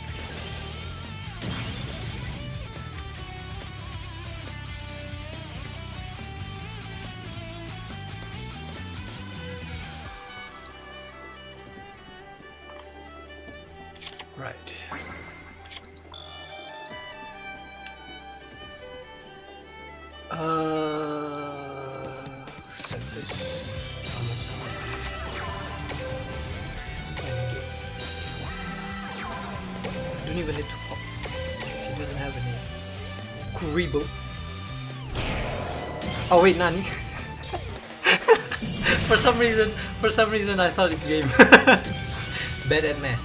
Right. Set this on the side. And don't even need to pop. He doesn't have any Kuribo. Oh wait, Nani. for some reason I thought it's game. Bad at math.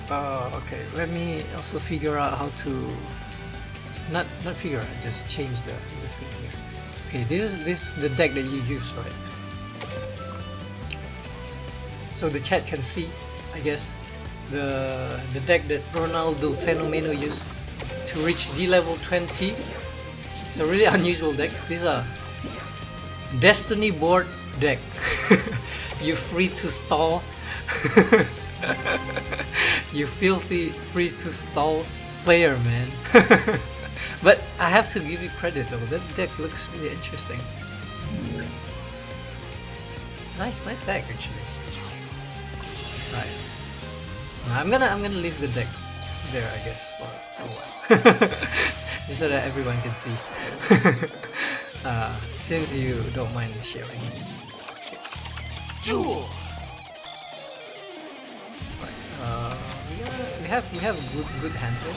Okay, let me also figure out how to not figure out, just change the thing here. Okay, this is the deck that you use, right? So the chat can see, I guess, the deck that Ronaldo Fenomeno used to reach D level 20. It's a really unusual deck. This is a Destiny board deck. You free to stall. You filthy free to stall player, man. But I have to give you credit though, that deck looks really interesting. Nice deck actually. Right. I'm gonna leave the deck there, I guess, for a while. Just so that everyone can see. Since you don't mind sharing. Duel. We have good handle.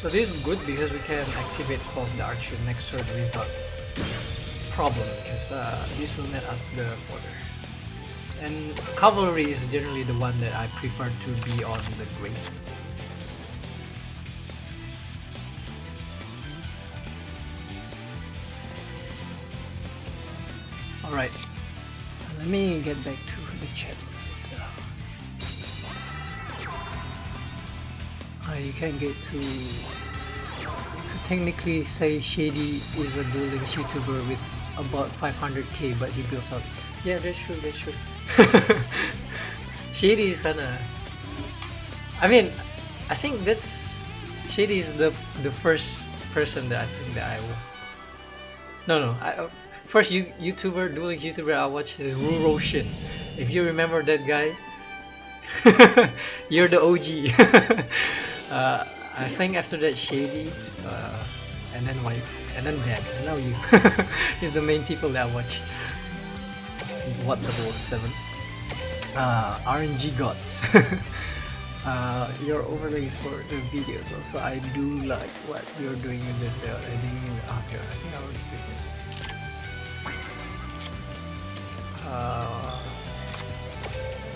So this is good because we can activate Call of the Archer next turn without problem, because this will net us the fodder. And cavalry is generally the one that I prefer to be on the grave. Alright, let me get back to the chat. You can get to, you could technically say Shady is a dueling YouTuber with about 500k, but he builds out. Yeah, that's true, that's true. Shady is kinda, I mean, I think that's, Shady is the first person that I think that I will, first YouTuber, dueling YouTuber I watched is Ruroshin. If you remember that guy, you're the OG. I think after that Shady, and then Wife, and then Dan, and now you. Is the main people that I watch. What the 7? RNG gods. You're overlay for the videos also. I do like what you're doing with this. They're editing here. I think I already did this.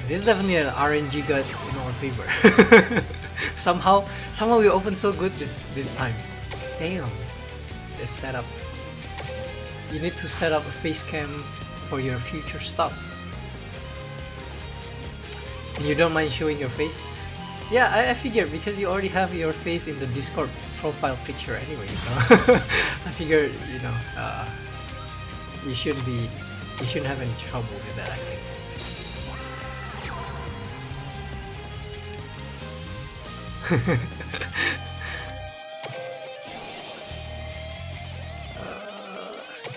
This is definitely an RNG god in our favor. somehow we opened so good this time. Damn, this setup. You need to set up a face cam for your future stuff. And you don't mind showing your face? Yeah, I figured because you already have your face in the Discord profile picture anyway, so I figured, you know, you shouldn't have any trouble with that, I think.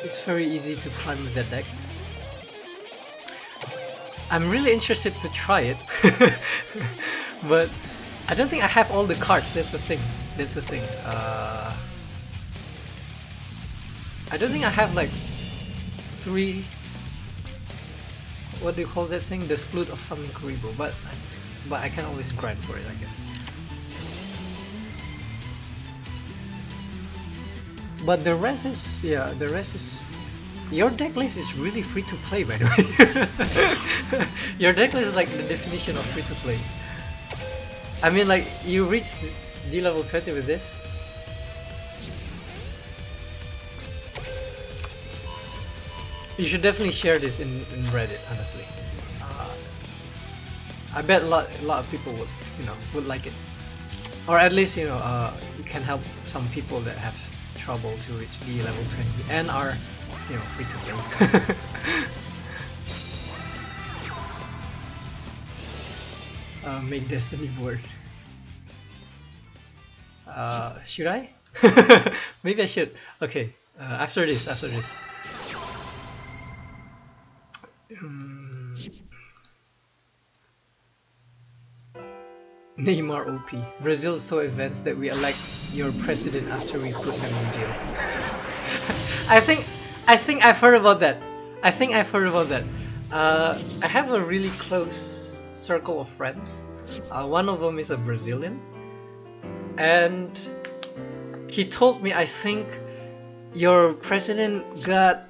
It's very easy to climb with that deck. I'm really interested to try it, but I don't think I have all the cards. That's the thing. I don't think I have like 3. What do you call that thing? The Flute of Summoning Kuribo, but I can always grind for it, I guess. But the rest is, yeah, the rest is. Your deck list is really free to play, by the way. Your deck list is like the definition of free to play. I mean, like, you reached D level 20 with this. You should definitely share this in Reddit, honestly. I bet a lot of people would, you know, would like it, or at least, you know, you can help some people that have trouble to reach D level 20 and are, you know, free to play. Make Destiny board. Should I? Maybe I should. Okay. After this. Neymar OP. Brazil is so advanced that we elect your president after we put him in jail. I think I've heard about that. I have a really close circle of friends. One of them is a Brazilian, and he told me, I think your president got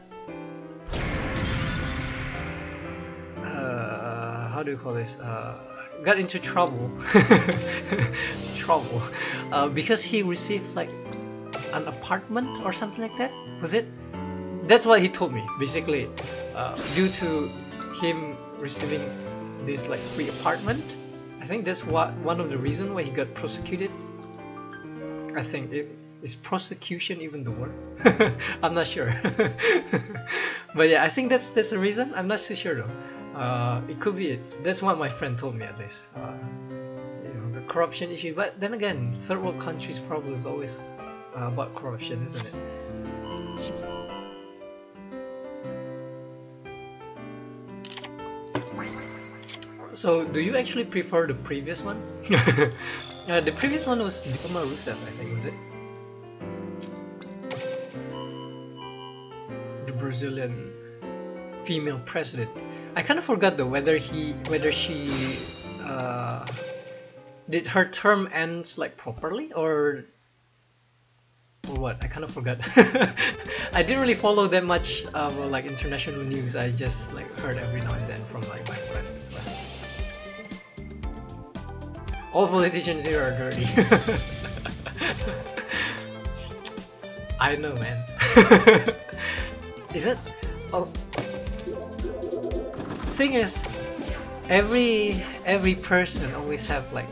how do you call this? Got into trouble. Because he received like an apartment or something like that. Was it? That's what he told me. Basically, due to him receiving this like free apartment, I think that's one of the reasons why he got prosecuted. I think is prosecution even the word? I'm not sure. But yeah, I think that's the reason. I'm not too sure though. It could be it. That's what my friend told me, at least. You know, the corruption issue. But then again, third world countries' problem is always about corruption, isn't it? So, do you actually prefer the previous one? The previous one was Dilma Rousseff, I think, was it? The Brazilian female president. I kind of forgot though whether she did her term ends like properly or what. I kind of forgot. I didn't really follow that much of like international news. I just like heard every now and then from like my friends. But all politicians here are dirty. I know, man. Is it? Oh. Thing is, every person always have like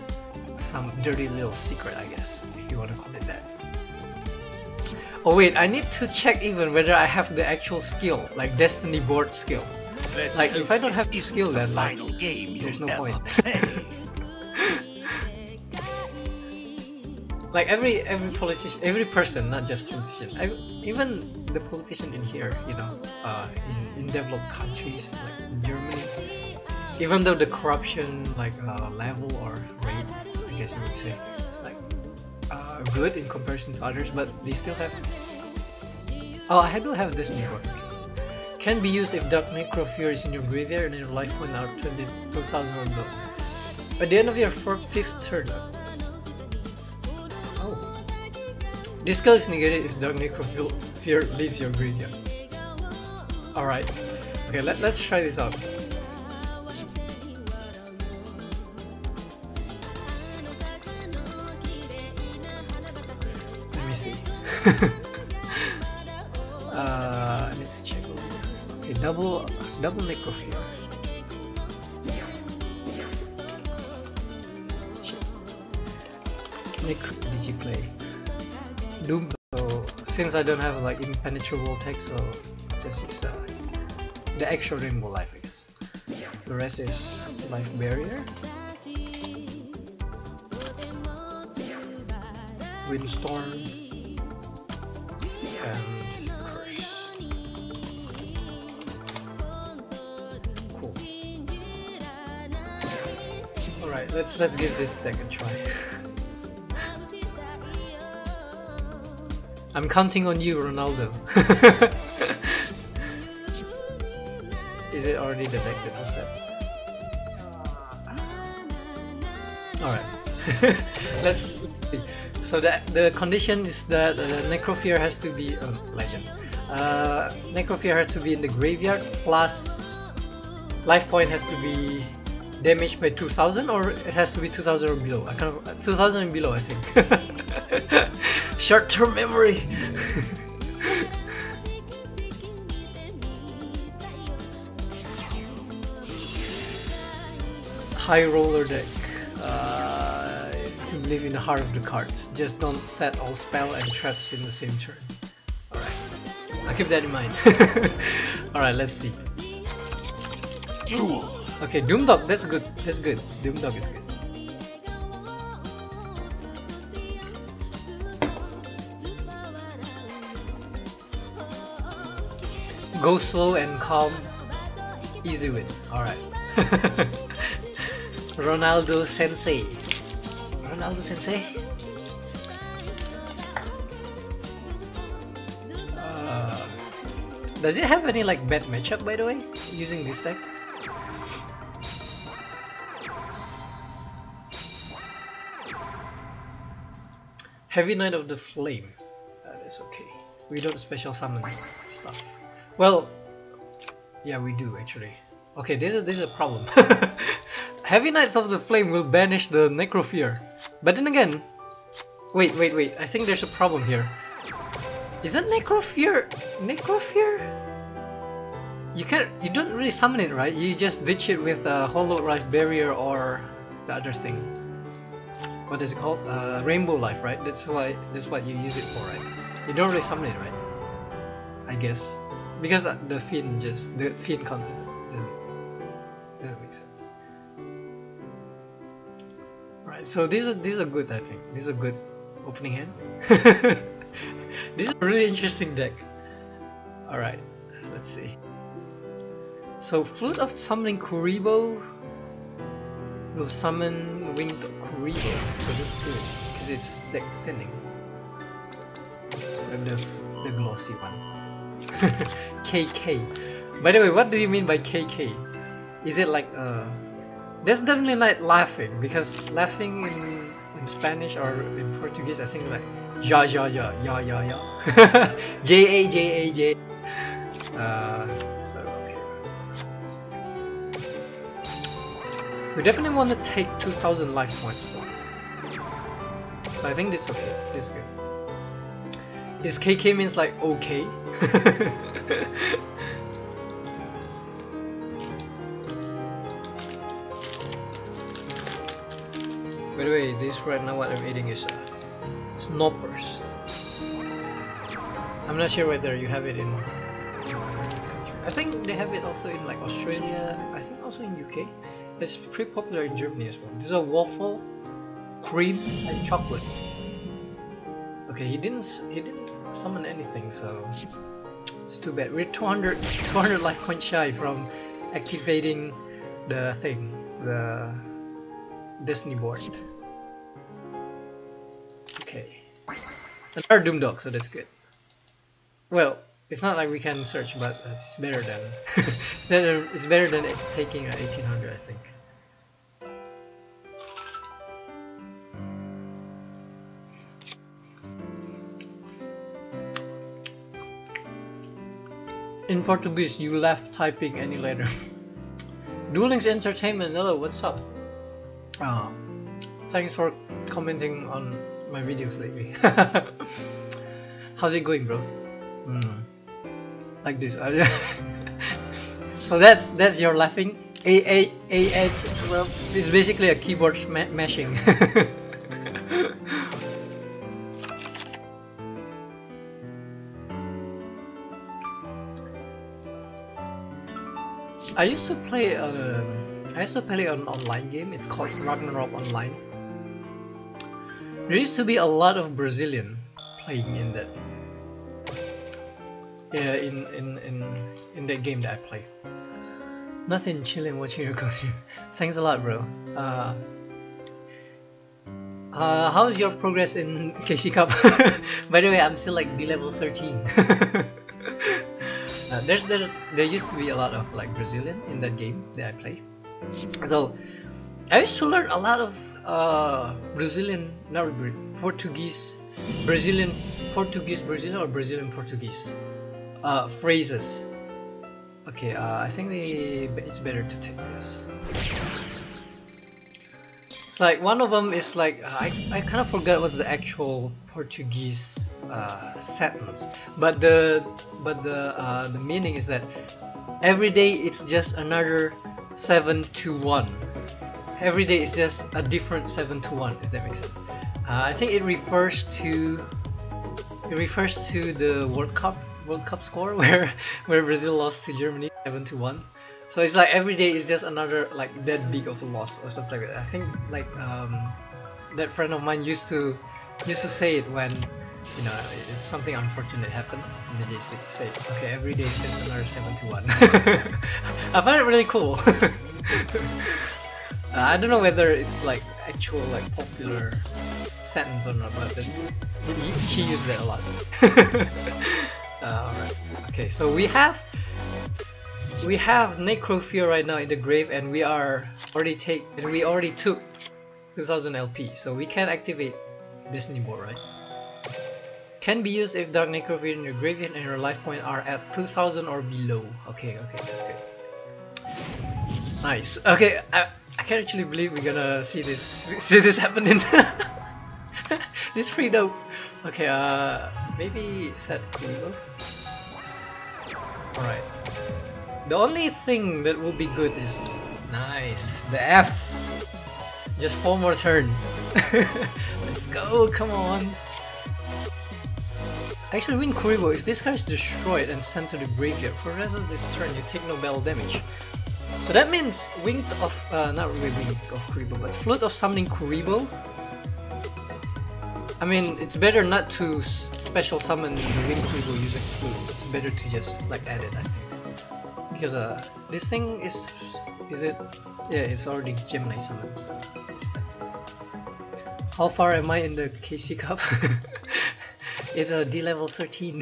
some dirty little secret, I guess, if you want to call it that. Oh wait, I need to check even whether I have the actual skill, like Destiny board skill. Like if I don't have the skill, then like there's no point. Like every politician, every person, not just politician, even the politician in here, you know, in developed countries like Germany, even though the corruption like level or rate, I guess you would say, it's like good in comparison to others, but they still have. Oh, I do have this new one. Can be used if Dark Necrofury is in your graveyard and your life point are 22,000 or low. At the end of your 5th turn. Oh. This skill is negated if Dark Necrofury leaves your graveyard. Alright. Okay, let's try this out. Let me see. I need to check all this. Okay, double Necrofury. Digiplay. Doom. So since I don't have like impenetrable tech, so just use the extra rainbow life, I guess. The rest is life barrier, windstorm, and curse. Cool. All right, let's give this deck a try. I'm counting on you, Ronaldo. Is it already the deck that was set? Alright. Let's see. So the condition is that Necrophear has to be legend. Necrophear has to be in the graveyard, plus life point has to be damaged by 2000, or it has to be 2000 or below. I kind of 2000 and below, I think. Short-term memory. High roller deck. To live in the heart of the cards. Just don't set all spell and traps in the same turn. Alright. I'll keep that in mind. Alright, let's see. Duel. Okay, Doomdog, that's good. That's good. Doomdog is good. Go slow and calm. Easy win. Alright. Ronaldo Sensei. Ronaldo Sensei? Does it have any like bad matchup, by the way, using this deck? Heavy Knight of the Flame. That's okay. We don't special summon stuff. Well, yeah, we do actually. Okay, this is a problem. Heavy Knights of the Flame will banish the Necrophear. But then again, wait. I think there's a problem here. Isn't Necrophear? You don't really summon it, right? You just ditch it with a Hollow Life Barrier or the other thing. What is it called? Rainbow Life, right? That's what you use it for, right? You don't really summon it, right? I guess because the Fiend counters it. Doesn't make sense. Right. So these are good. I think these are good opening hand. This is a really interesting deck. All right. Let's see. So Flute of Summoning Kuribo will summon Winged Kuribo, so that's good because it's deck thinning. So the glossy one. KK. By the way, what do you mean by KK? Is it like that's definitely not laughing, because laughing in Spanish or in Portuguese I think like ja. J. So okay. We definitely want to take 2000 life points. So I think this is okay. This is good. Is KK means like okay? By the way, this right now what I'm eating is Snoppers. I'm not sure whether you have it in country. I think they have it also in like Australia. I think also in UK. It's pretty popular in Germany as well. This is a waffle, cream, and chocolate. Okay, he didn't summon anything, so it's too bad. We're 200 life points shy from activating the thing, the Destiny board. Okay, another Doomdog, so that's good. Well, it's not like we can search, but it's better than it's better than taking 1800, I think. In Portuguese, you left typing any letter. Duel Links Entertainment, hello, what's up? Thanks for commenting on my videos lately. How's it going, bro? Like this. So that's your laughing. Well, it's basically a keyboard mashing. I used to play an online game. It's called Ragnarok Online. There used to be a lot of Brazilian playing in that. Yeah, in that game that I play. Nothing, chilling, watching your costume. Thanks a lot, bro. How's your progress in KC Cup? By the way, I'm still like D-level 13. There used to be a lot of like Brazilian in that game that I play. So I used to learn a lot of Brazilian, not Portuguese, Brazilian, Portuguese, Brazilian, or Brazilian Portuguese phrases. Okay, I think it's better to take this. It's like one of them is like I kind of forgot what's the actual Portuguese sentence, but the meaning is that every day it's just another 7 to 1. Every day is just a different 7 to 1, if that makes sense. I think it refers to the World Cup score where Brazil lost to Germany 7 to 1. So it's like every day is just another like that big of a loss or something like that. I think like that friend of mine used to say it when, you know, it's something unfortunate happened, and they just say, okay, every day is just another 7 to 1. I find it really cool. I don't know whether it's like actual like popular sentence or not, but she used that a lot. Alright, okay, so we have Necrofear right now in the grave, and we already took 2000 LP, so we can activate Destiny Ball, right? Can be used if Dark Necrofear in your graveyard and your life point are at 2000 or below. Okay, that's good. Nice. Okay, I can't actually believe we're gonna see this happening. This is pretty dope. Okay, maybe set Kuribo. Alright. The only thing that will be good is nice. The F. Just 4 more turn. Let's go, come on. Actually win Kuribo. If this card is destroyed and sent to the graveyard, for the rest of this turn you take no battle damage. So that means Winged of, not really Winged of Kuribo, but Flute of Summoning Kuribo. I mean, it's better not to special summon the Winged Kuribo using Flute. It's better to just like add it, I think. Because this thing is it? Yeah, it's already Gemini summoned. So how far am I in the KC Cup? It's a D level 13.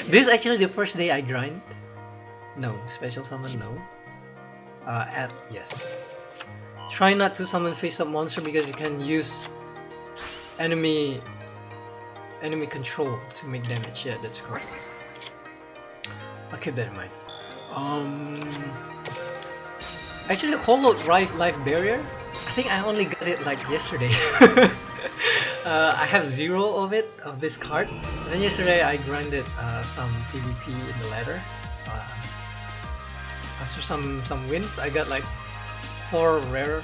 This is actually the first day I grind. No, special summon no. Add yes. Try not to summon face-up monster because you can use enemy control to make damage. Yeah, that's correct. I'll keep that in mind. Actually, Hollowed Life Barrier, I think I only got it like yesterday. I have 0 of it, of this card. And then yesterday I grinded some PvP in the ladder. After some wins, I got like 4 rare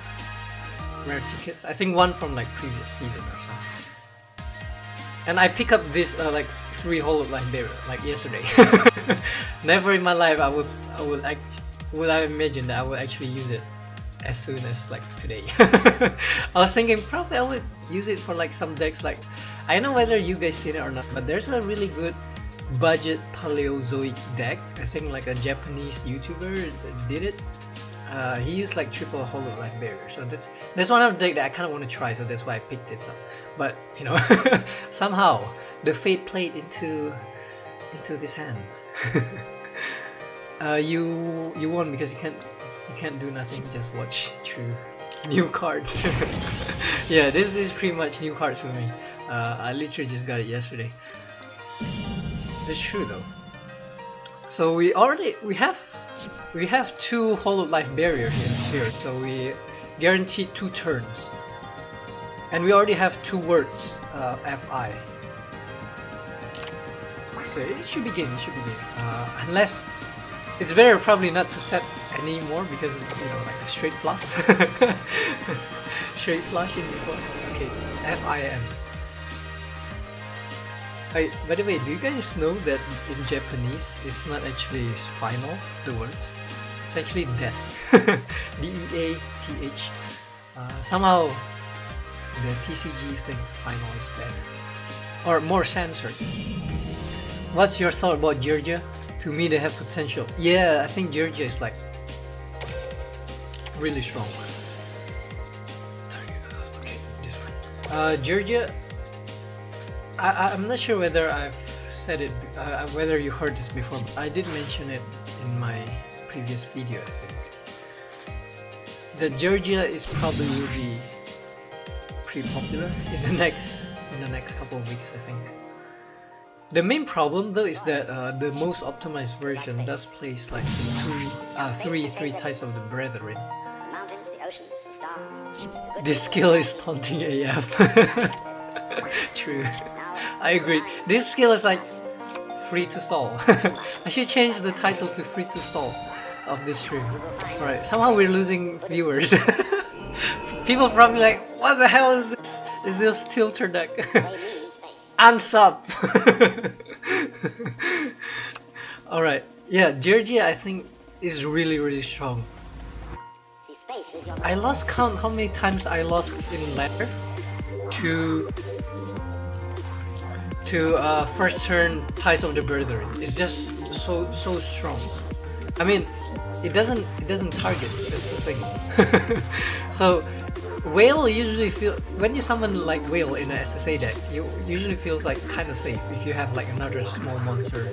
tickets. I think 1 from like previous season or something. And I pick up this like 3 Hollowed Life Barrier like yesterday. Never in my life I would I imagine that I would actually use it as soon as like today. I was thinking probably I would use it for like some decks, like I don't know whether you guys seen it or not, but there's a really good budget Paleozoic deck. I think like a Japanese YouTuber did it. He used like triple Hollowed Life Barrier, so that's one of the deck that I kind of want to try, so that's why I picked it up. But you know, somehow the fate played into this hand. You won because you can't do nothing, just watch through new cards. Yeah, this is pretty much new cards for me. I literally just got it yesterday. It's true though. So we have 2 Hollowed Life Barrier here, so we guaranteed 2 turns, and we already have 2 words, FI. So it should be game. Unless it's better probably not to set any more because, you know, like a straight flush. Straight flush in before. Okay, FIN. Hey, by the way, do you guys know that in Japanese it's not actually final, the words? It's actually death. D-E-A-T-H. Somehow the TCG thing, final, is better. Or more censored. What's your thought about Georgia? To me, they have potential. Yeah, I think Georgia is like really strong. Sorry, okay, this one. Georgia, I'm not sure whether I've said it, whether you heard this before, but I did mention it in my previous video, I think. That Georgia is probably be popular in the next couple of weeks, I think. The main problem though is that the most optimized version does place like three types of the Brethren. This skill is taunting AF. True. I agree. This skill is like free to stall. I should change the title to free to stall of this stream. Alright, somehow we're losing viewers. People probably like, what the hell is this? Is this tilter deck? Unsub! Alright, yeah, Georgia I think is really strong. I lost count how many times I lost in ladder to first turn Ties of the Brethren. It's just so strong. I mean, it doesn't target. That's the thing. So Whale usually when you summon like Whale in an SSA deck, you usually feels like kind of safe if you have like another small monster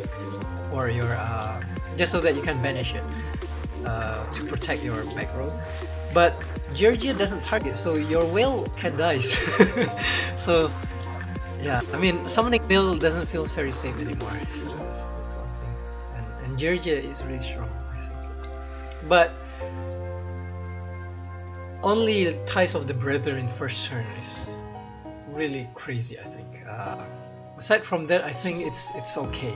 or your just so that you can banish it to protect your back row. But Georgia doesn't target, so your Whale can die. So yeah, I mean summoning Whale doesn't feel very safe anymore. So that's one thing. And Georgia is really strong, I think. But only the Ties of the Brethren first turn is really crazy, I think. Aside from that, I think it's okay.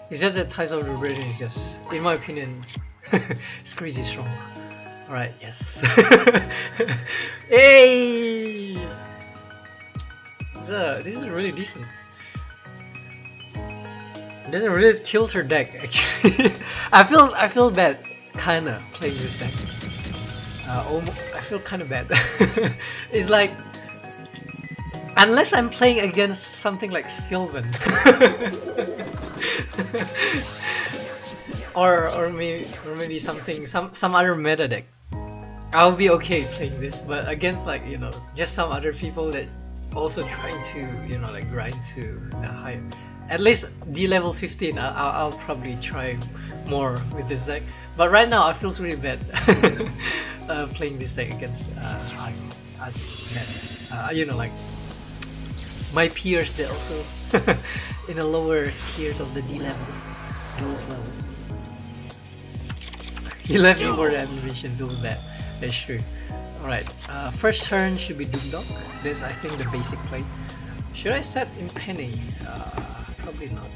It's just that Ties of the Brethren is just, in my opinion, it's crazy strong. Alright, yes. Hey! This is really decent. This is a really tilter deck, actually. I feel bad, kinda, playing this deck. I feel kind of bad. It's like, unless I'm playing against something like Sylvan, or maybe some other meta deck, I'll be okay playing this. But against like just some other people that also trying to like grind to the higher, at least D level 15, I'll probably try more with this deck. But right now I feel really bad. Playing this deck against like my peers that also in the lower tiers of the D level, Duel's level. He left before the animation, feels bad. That's true. Alright, first turn should be Doomdog. That's I think the basic play. Should I set Impene? Probably not.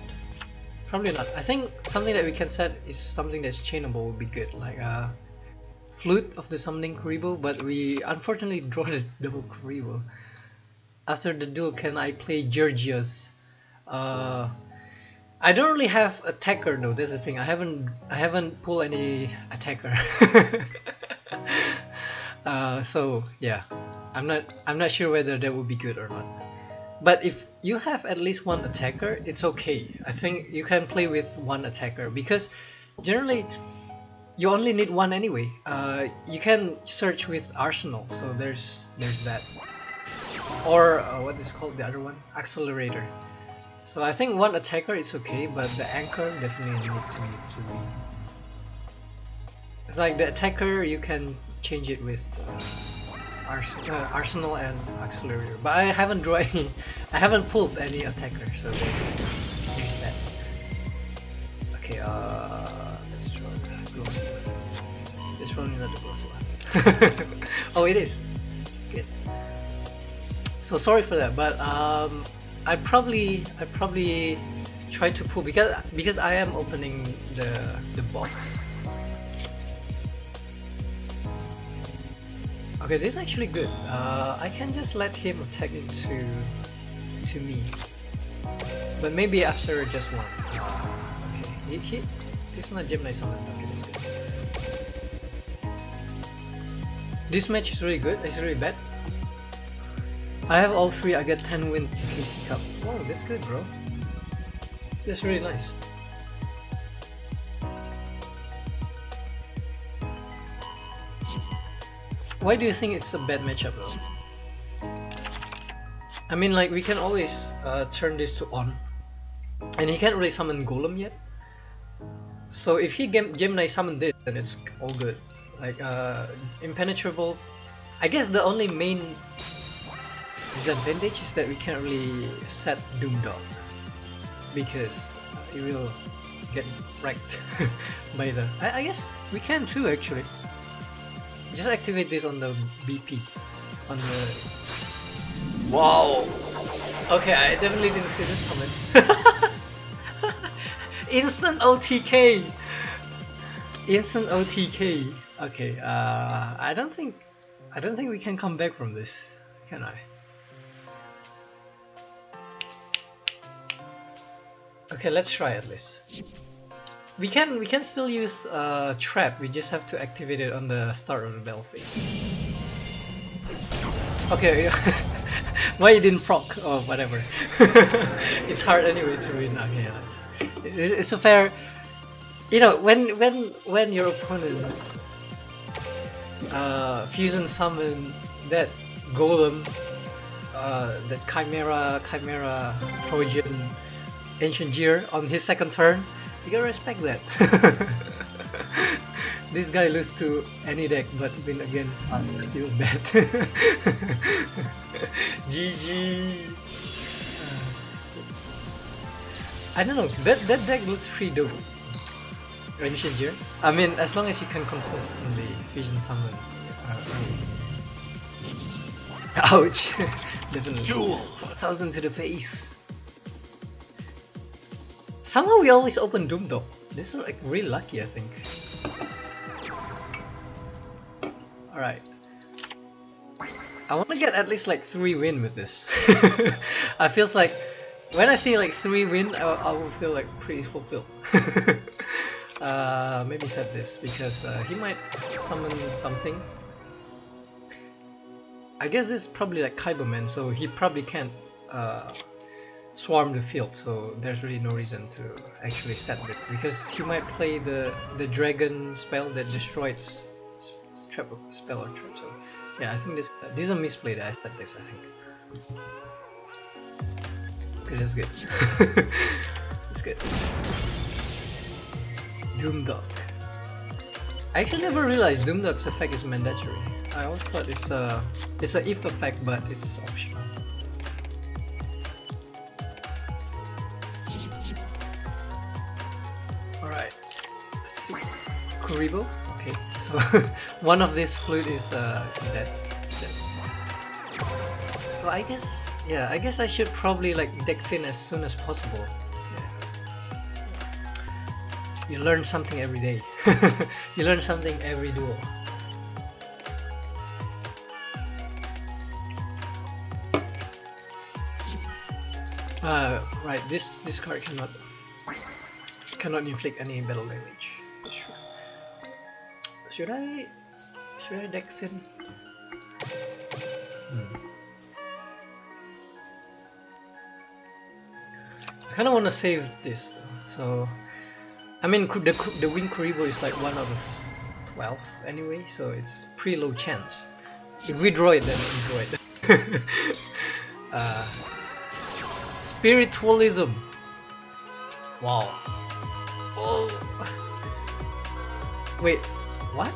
Probably not. I think something that we can set is something that's chainable would be good, like Flute of the Summoning Kuriboh, but we unfortunately draw the double Kuriboh. After the duel, can I play Georgios? I don't really have attacker though. That's the thing. I haven't pulled any attacker. So yeah, I'm not sure whether that would be good or not. But if you have at least one attacker, it's okay. I think you can play with one attacker because generally you only need one anyway. You can search with Arsenal, so there's that. Or what is called the other one? Accelerator. So I think one attacker is okay, but the anchor definitely need to be 3. It's like the attacker you can change it with Arsenal and Accelerator. But I haven't drawn any. I haven't pulled any attacker, so there's that. Okay, let's draw the glossy one. It's probably not the glossy one. Oh, it is. Good. So sorry for that, but I'd probably try to pull because I am opening the box. Okay, this is actually good. I can just let him attack into me, but maybe after just one. Okay, he's not Gemini Summon. Okay, that's good. This match is really good. It's really bad. I have all 3. I get 10 wins in KC Cup. Wow, that's good, bro. That's really nice. Why do you think it's a bad matchup though? I mean, like, we can always turn this to on, and he can't really summon Golem yet. So if he Gemini summon this, then it's all good. Like Impenetrable. I guess the only main disadvantage is that we can't really set Doom Dog because it will get wrecked by the. I guess we can too actually. Just activate this on the BP, on the. Wow. Okay, I definitely didn't see this coming. Instant OTK. Instant OTK. Okay. I don't think we can come back from this, can I? Okay, let's try at least. We can still use trap. We just have to activate it on the start of the battle phase. Okay. Why you didn't proc or whatever? It's hard anyway to win. Okay, it's a fair. You know, when your opponent fusion summon that golem, that chimera Trojan ancient gear on his second turn, you gotta respect that. This guy loses to any deck but win against us, feel bad. GG. I don't know, that deck looks pretty dope. Ancient gear. I mean, as long as you can consistently fusion summon. Ouch. Definitely. Duel. 4,000 to the face. Somehow we always open Doom though. This is like really lucky, I think. Alright. I want to get at least like 3 win with this. I feels like when I see like 3 win, I will feel like pretty fulfilled. Maybe set this because he might summon something. I guess this is probably like Kyberman, so he probably can't swarm the field, so there's really no reason to actually set it because he might play the dragon spell that destroys trap spell or trap. So yeah, I think this is a misplay that I set this, I think. Okay, that's good. That's good. Doom Dog. I actually never realized Doom Dog's effect is mandatory. I always thought it's a if effect, but it's optional. Alright, let's see. Kuribo? Okay, so one of these flute is dead. It's dead. So I guess, yeah, I guess I should probably like deck thin as soon as possible. Yeah. So, you learn something every day. You learn something every duel. Right, this card cannot inflict any battle damage. Sure. Should I deck Sin? I kind of want to save this though. So I mean, the win Kuribo is like 1 out of 12 anyway, so it's pretty low chance. If we draw it, then we draw it. Spiritualism. Wow. Oh. Wait, what?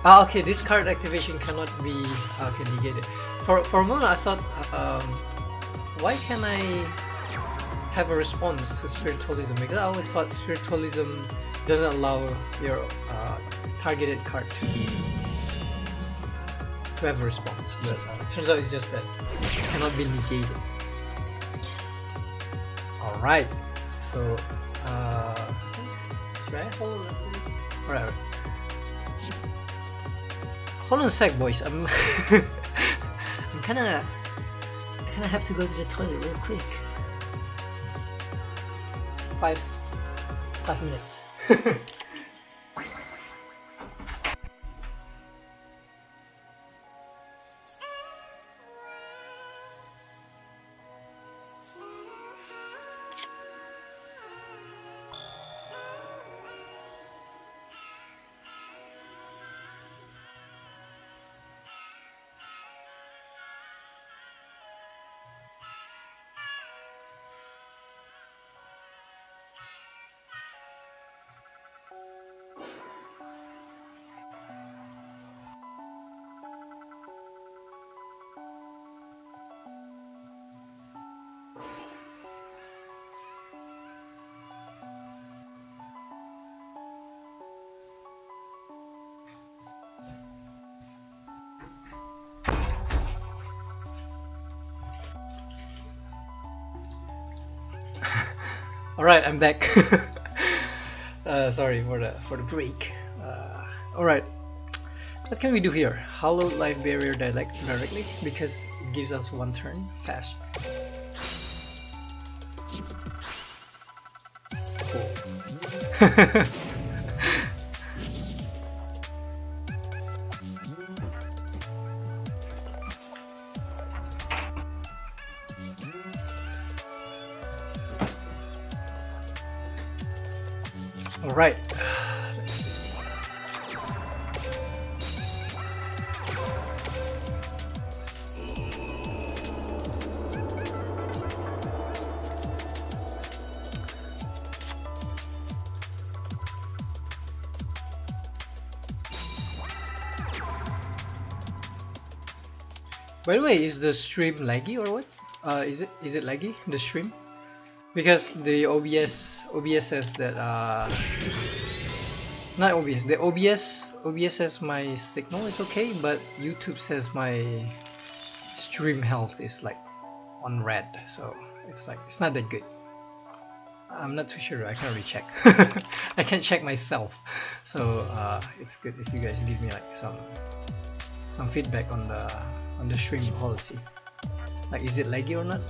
Ah, okay. This card activation cannot be negated. For a moment, I thought, why can I have a response to spiritualism? Because I always thought spiritualism doesn't allow your targeted card to have a response, but it turns out it's just that it cannot be negated. Alright, so should I hold it? Alright. Hold on a sec, boys. I kinda have to go to the toilet real quick. 5 minutes. Alright, I'm back. Sorry for the break. Alright, what can we do here? Hollow life barrier directly because it gives us one turn fast. Cool. Alright, let's see. By the way, is the stream laggy or what? Is it laggy, the stream? Because the OBS says that not OBS, the OBS says my signal is okay, but YouTube says my stream health is like on red, so it's like it's not that good. I'm not too sure. I can't really check. I can't check myself, so it's good if you guys give me like some feedback on the stream quality. Like, is it laggy or not?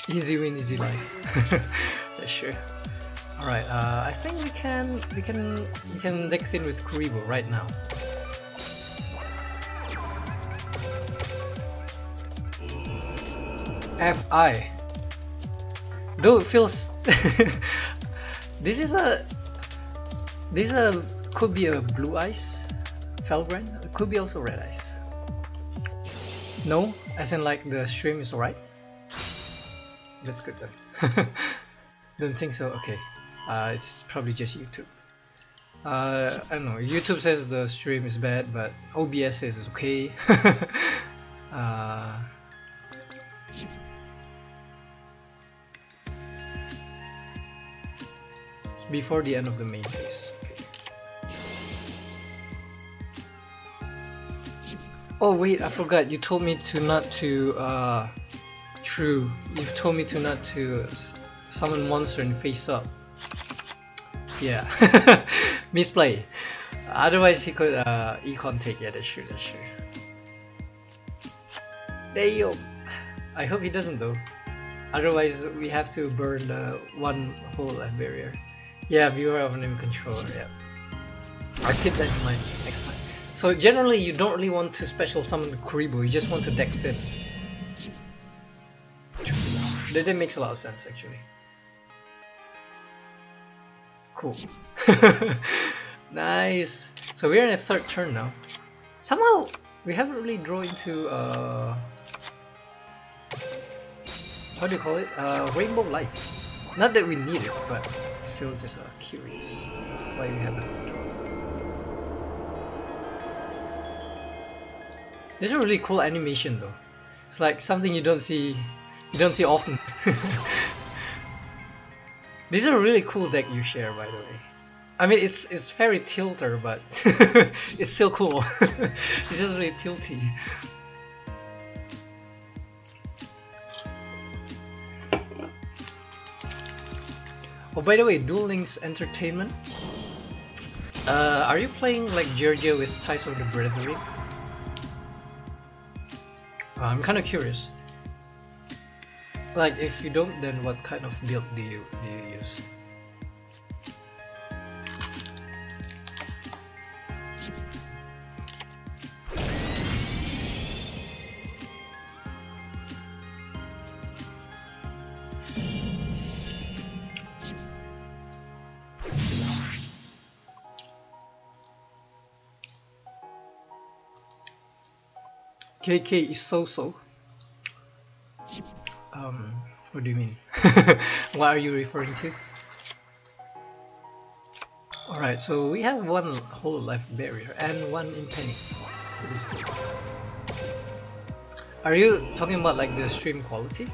Easy win, easy life. That's sure. All right. I think we can deck in with Kuribo right now. Fi. Though it feels this could be a blue ice Felbrand. It could be also red ice. No, as in like the stream is alright. That's good then. Don't think so. Okay, it's probably just YouTube. I don't know. YouTube says the stream is bad, but OBS says it's okay. It's before the end of the main phase. Okay. Oh wait, I forgot. You told me to not to. True. You told me to not to summon monster and face up. Yeah. Misplay. Otherwise he could econ take. Yeah, that's true, that's true. Damn. I hope he doesn't though. Otherwise we have to burn one whole life barrier. Yeah, viewer of enemy controller, yeah. I'll keep that in mind next time. So generally you don't really want to special summon Kuribo, you just want to deck it. That makes a lot of sense actually. Cool. Nice. So we're in a third turn now. Somehow we haven't really drawn into how do you call it? Rainbow Life. Not that we need it, but still just curious why we haven't drawn. This is a really cool animation though. It's like something you don't see often. This is a really cool deck you share, by the way. I mean, it's very tilter, but it's still cool. It's just really tilty. Oh, by the way, Duel Links Entertainment. Are you playing like Georgia with Ties of the Brethren? I'm kind of curious. Like, if you don't, then what kind of build do you use? KK is so. What do you mean? What are you referring to? Alright, so we have one whole life barrier and one impending. So that's good. Are you talking about like the stream quality?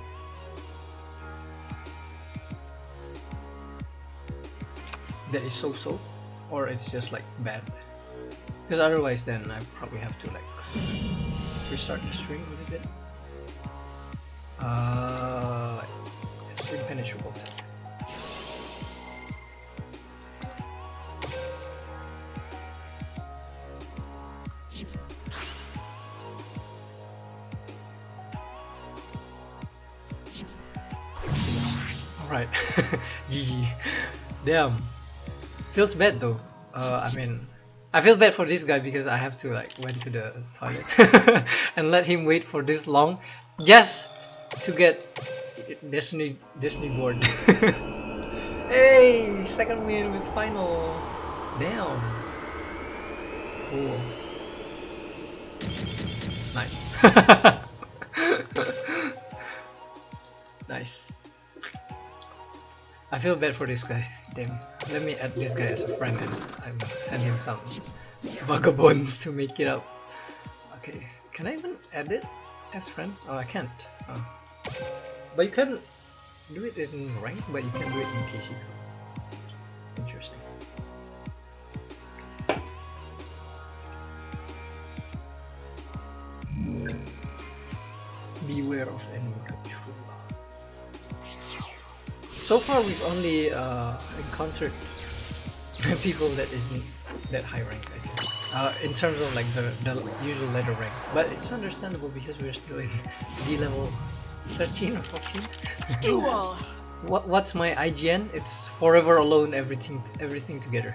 That is so, or it's just like bad? Because otherwise then I probably have to like restart the stream a little bit. Stream neutral attack. Alright, GG. Damn. Feels bad though. I mean, I feel bad for this guy because I have to like went to the toilet and let him wait for this long just to get Destiny board. Hey, second win with final. Damn. Cool. Nice. Nice. I feel bad for this guy. Damn. Let me add this guy as a friend and I'm send him some vagabonds to make it up. Okay. Can I even add it as friend? Oh, I can't. Oh. But you can do it in rank, but you can do it in KC. Interesting. Beware of enemy control. So far we've only encountered people that isn't that high rank, I guess. In terms of like the usual ladder rank. But it's understandable because we're still in D level 13 or 14. Duel. What's my IGN? It's forever alone, everything together.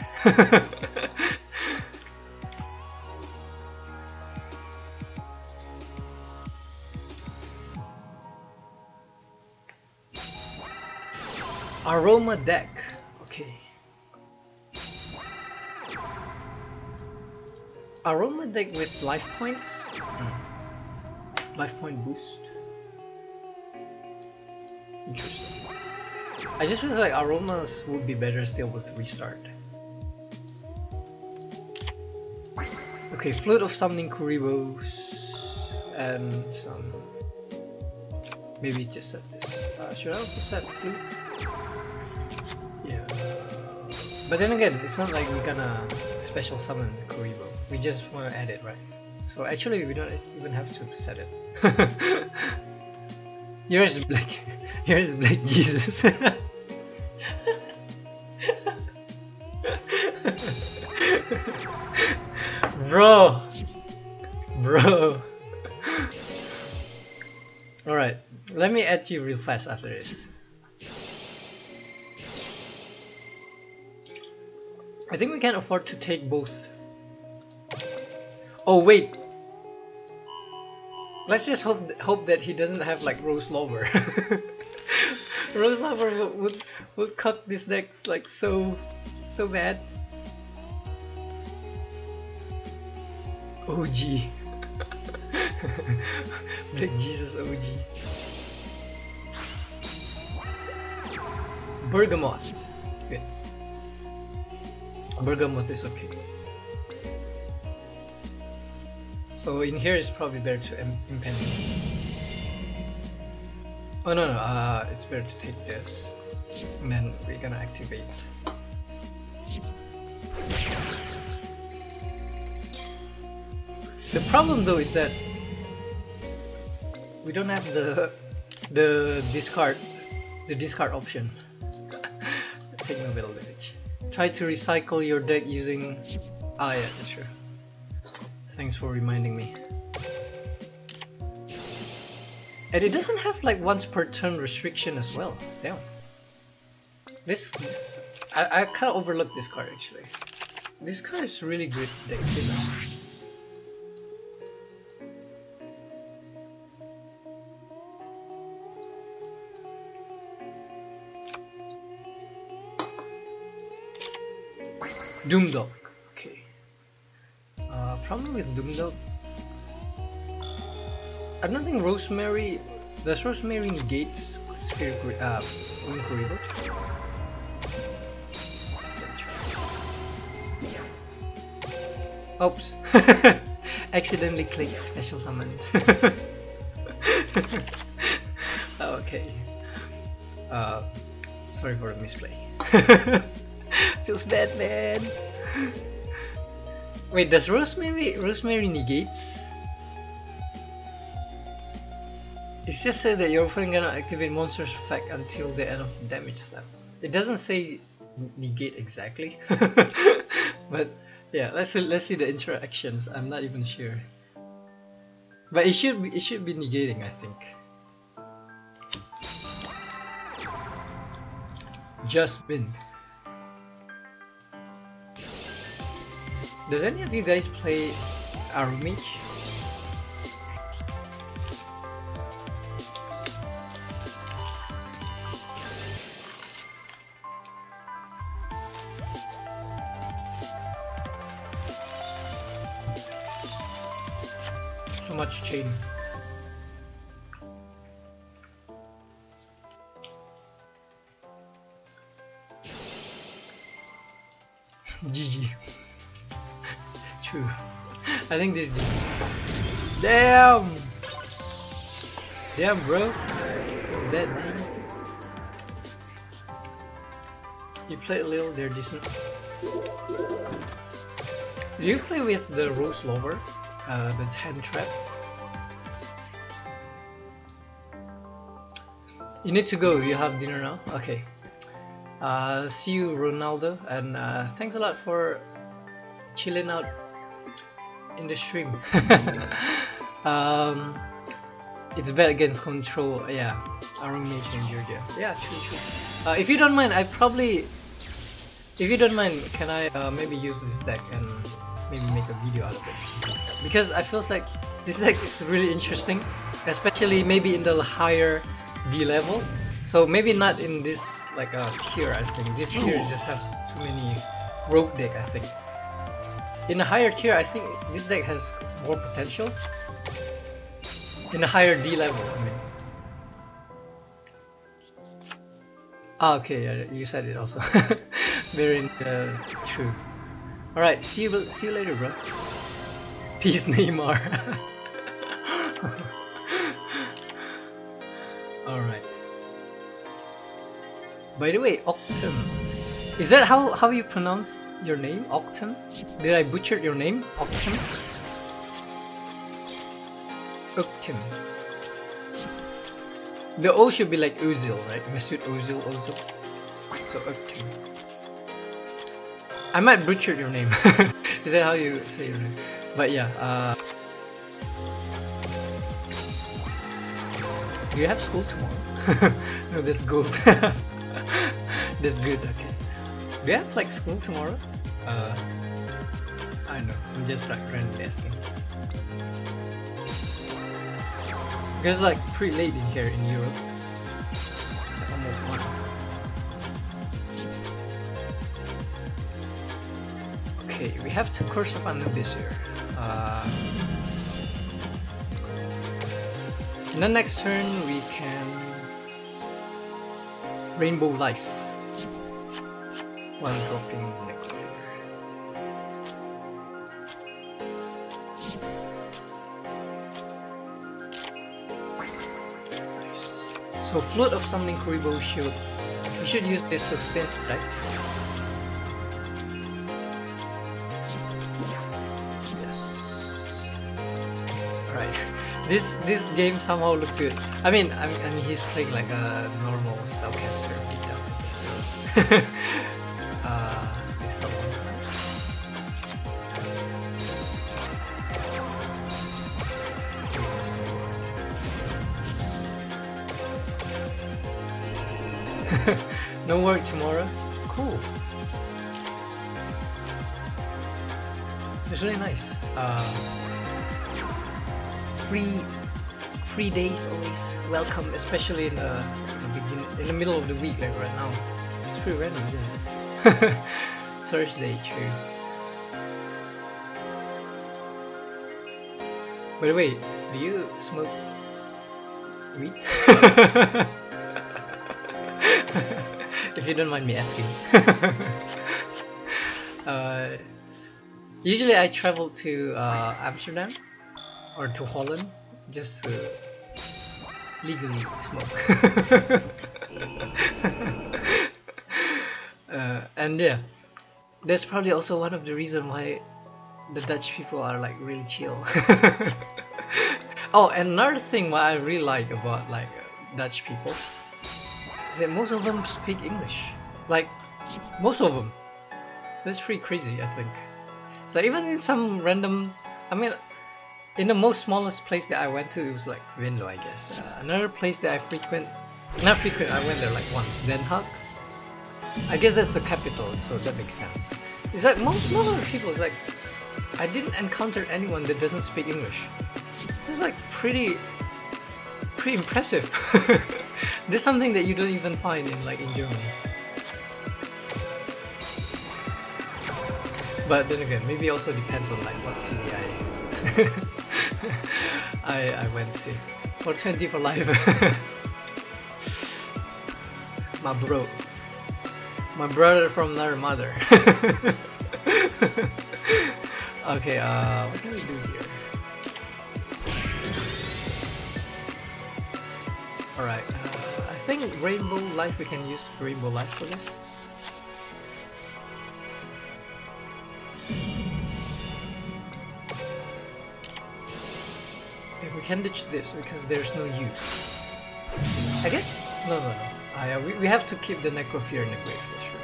Aroma deck. Okay. Aroma deck with life points. Life point boost. Interesting. I just feel like aromas would be better still with restart. Okay, Flute of Summoning Kuribos and some. Maybe just set this. Should I also set Flute? Yeah. But then again, it's not like we're gonna special summon Kuribo. We just want to add it, right? So actually, we don't even have to set it. Yours is Black. Yours is Black Jesus. Bro. Alright, let me add you real fast after this. I think we can afford to take both. Oh wait, let's just hope that he doesn't have like Rose Lover. Rose Lover would cut this deck like so bad. OG. Black Jesus OG. Bergamoth. Good. Bergamoth is okay. So in here it's probably better to impend. Oh no, it's better to take this. And then we're gonna activate. The problem though is that we don't have the discard option. Take no battle damage. Try to recycle your deck using. Ah, yeah, that's true. Thanks for reminding me. And it doesn't have like once per turn restriction as well. Damn. This I kind of overlooked this card actually. This card is really good deck killer. Doomdog. Okay. Problem with Doomdog. I don't think Rosemary. Does Rosemary negates Sphere Kuribo? Oops. Accidentally clicked special summons. Okay. Sorry for the misplay. Feels bad, man. Wait, does Rosemary negates? It's just said that your opponent cannot activate monster's effect until the end of the damage step. It doesn't say negate exactly, but yeah, let's see the interactions. I'm not even sure, but it should be negating, I think. Just been. Does any of you guys play Arumage? So much chain. GG. True. I think this is damn! Damn, bro. It's bad, man. You play a little, they're decent. Do you play with the Rose Lover? The hand trap? You need to go, you have dinner now? Okay. See you, Ronaldo, and thanks a lot for chilling out in the stream. It's bad against control. Yeah, Arumage in Georgia. Yeah, true. If you don't mind, can I maybe use this deck and maybe make a video out of it? Because I feel like this deck is really interesting, especially maybe in the higher D level. So maybe not in this like tier. I think this tier just has too many rogue deck. I think in a higher tier, I think this deck has more potential. In a higher D level, I mean. Ah, okay, yeah, you said it also. Very true. All right, see you later, bro. Peace, Neymar. All right. By the way, Octum. Is that how you pronounce your name? Octum? Did I butcher your name? Octum? Octum. The O should be like Ozil, right? Mesut Ozil, Ozil. So Octum. I might butcher your name. Is that how you say your name? But yeah, do you have school tomorrow? No, that's gold. That's good, okay. Do you have like school tomorrow? I don't know, I'm just like randomly asking. Because it's like pretty late in here in Europe. It's like almost 1. Okay, we have to course up Anubis here. In the next turn we can Rainbow Life while dropping Necromancer. Nice. So Flood of Summoning Kuriboh Shield. We should use this to thin, right? Yes. Alright. This game somehow looks good. I mean he's playing like a normal spellcaster beatdown. So he's got 1 card. No work tomorrow? Cool. It's really nice. Free days always welcome, especially in the middle of the week, like right now. It's pretty random, isn't it? Thursday, true. By the way, do you smoke weed? If you don't mind me asking. Usually I travel to Amsterdam or to Holland just to legally smoke. And yeah, that's probably also one of the reasons why the Dutch people are like really chill. Oh, and another thing what I really like about like Dutch people is that most of them speak English. Like most of them. That's pretty crazy, I think. So even in some random, I mean, in the most smallest place that I went to, it was like Venlo, I guess. Another place that I not frequent, I went there like once, Den Haag. I guess that's the capital, so that makes sense. It's like most other people, it's like, I didn't encounter anyone that doesn't speak English. It's like pretty impressive. There's something that you don't even find in Germany. But then again, maybe also depends on like what city I went to. 420 for life. My brother from another mother. Okay, what can we do here? Alright, I think Rainbow Life, we can use Rainbow Life for this. We can ditch this because there's no use. I guess no. We have to keep the Necrofear in the grave for sure.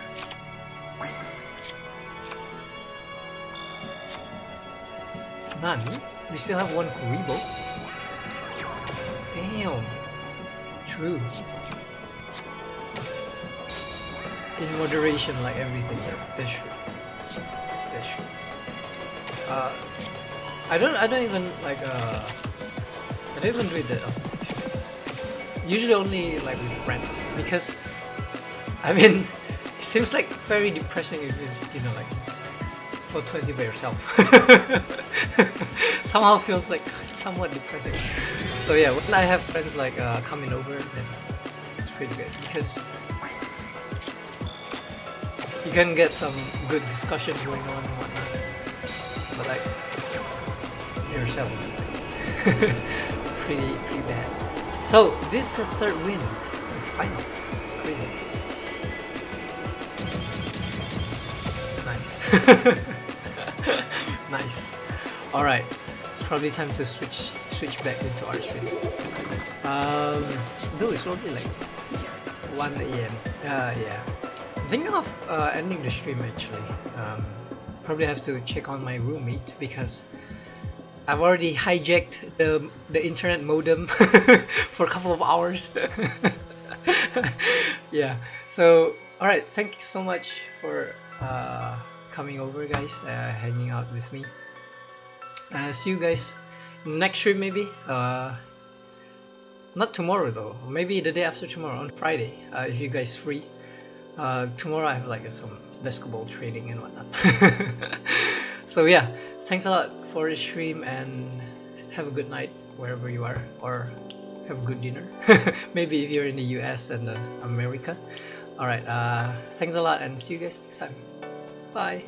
Nani? We still have one Kuribo. Damn. True. In moderation, like everything. That's true. That's true. I don't even like I don't even do it that often. Usually only like with friends, because I mean it seems like very depressing if you know like 420 by yourself. Somehow feels like somewhat depressing. So yeah, when I have friends like coming over, then it's pretty good because you can get some good discussion going on and whatnot. But like yourself is pretty bad. So this is the third win. It's final. It's crazy. Nice. Nice. All right. It's probably time to switch back into Archfiends. Though it's already like 1 AM. Yeah. I'm thinking of ending the stream actually. Probably have to check on my roommate because I've already hijacked the internet modem for a couple of hours. Yeah. So alright, thank you so much for coming over, guys, hanging out with me. See you guys next stream maybe. Not tomorrow though. Maybe the day after tomorrow, on Friday, if you guys free. Tomorrow I have like some basketball training and whatnot. So yeah, thanks a lot for the stream and have a good night wherever you are, or have a good dinner. Maybe if you're in the US and America. Alright, thanks a lot and see you guys next time. Bye.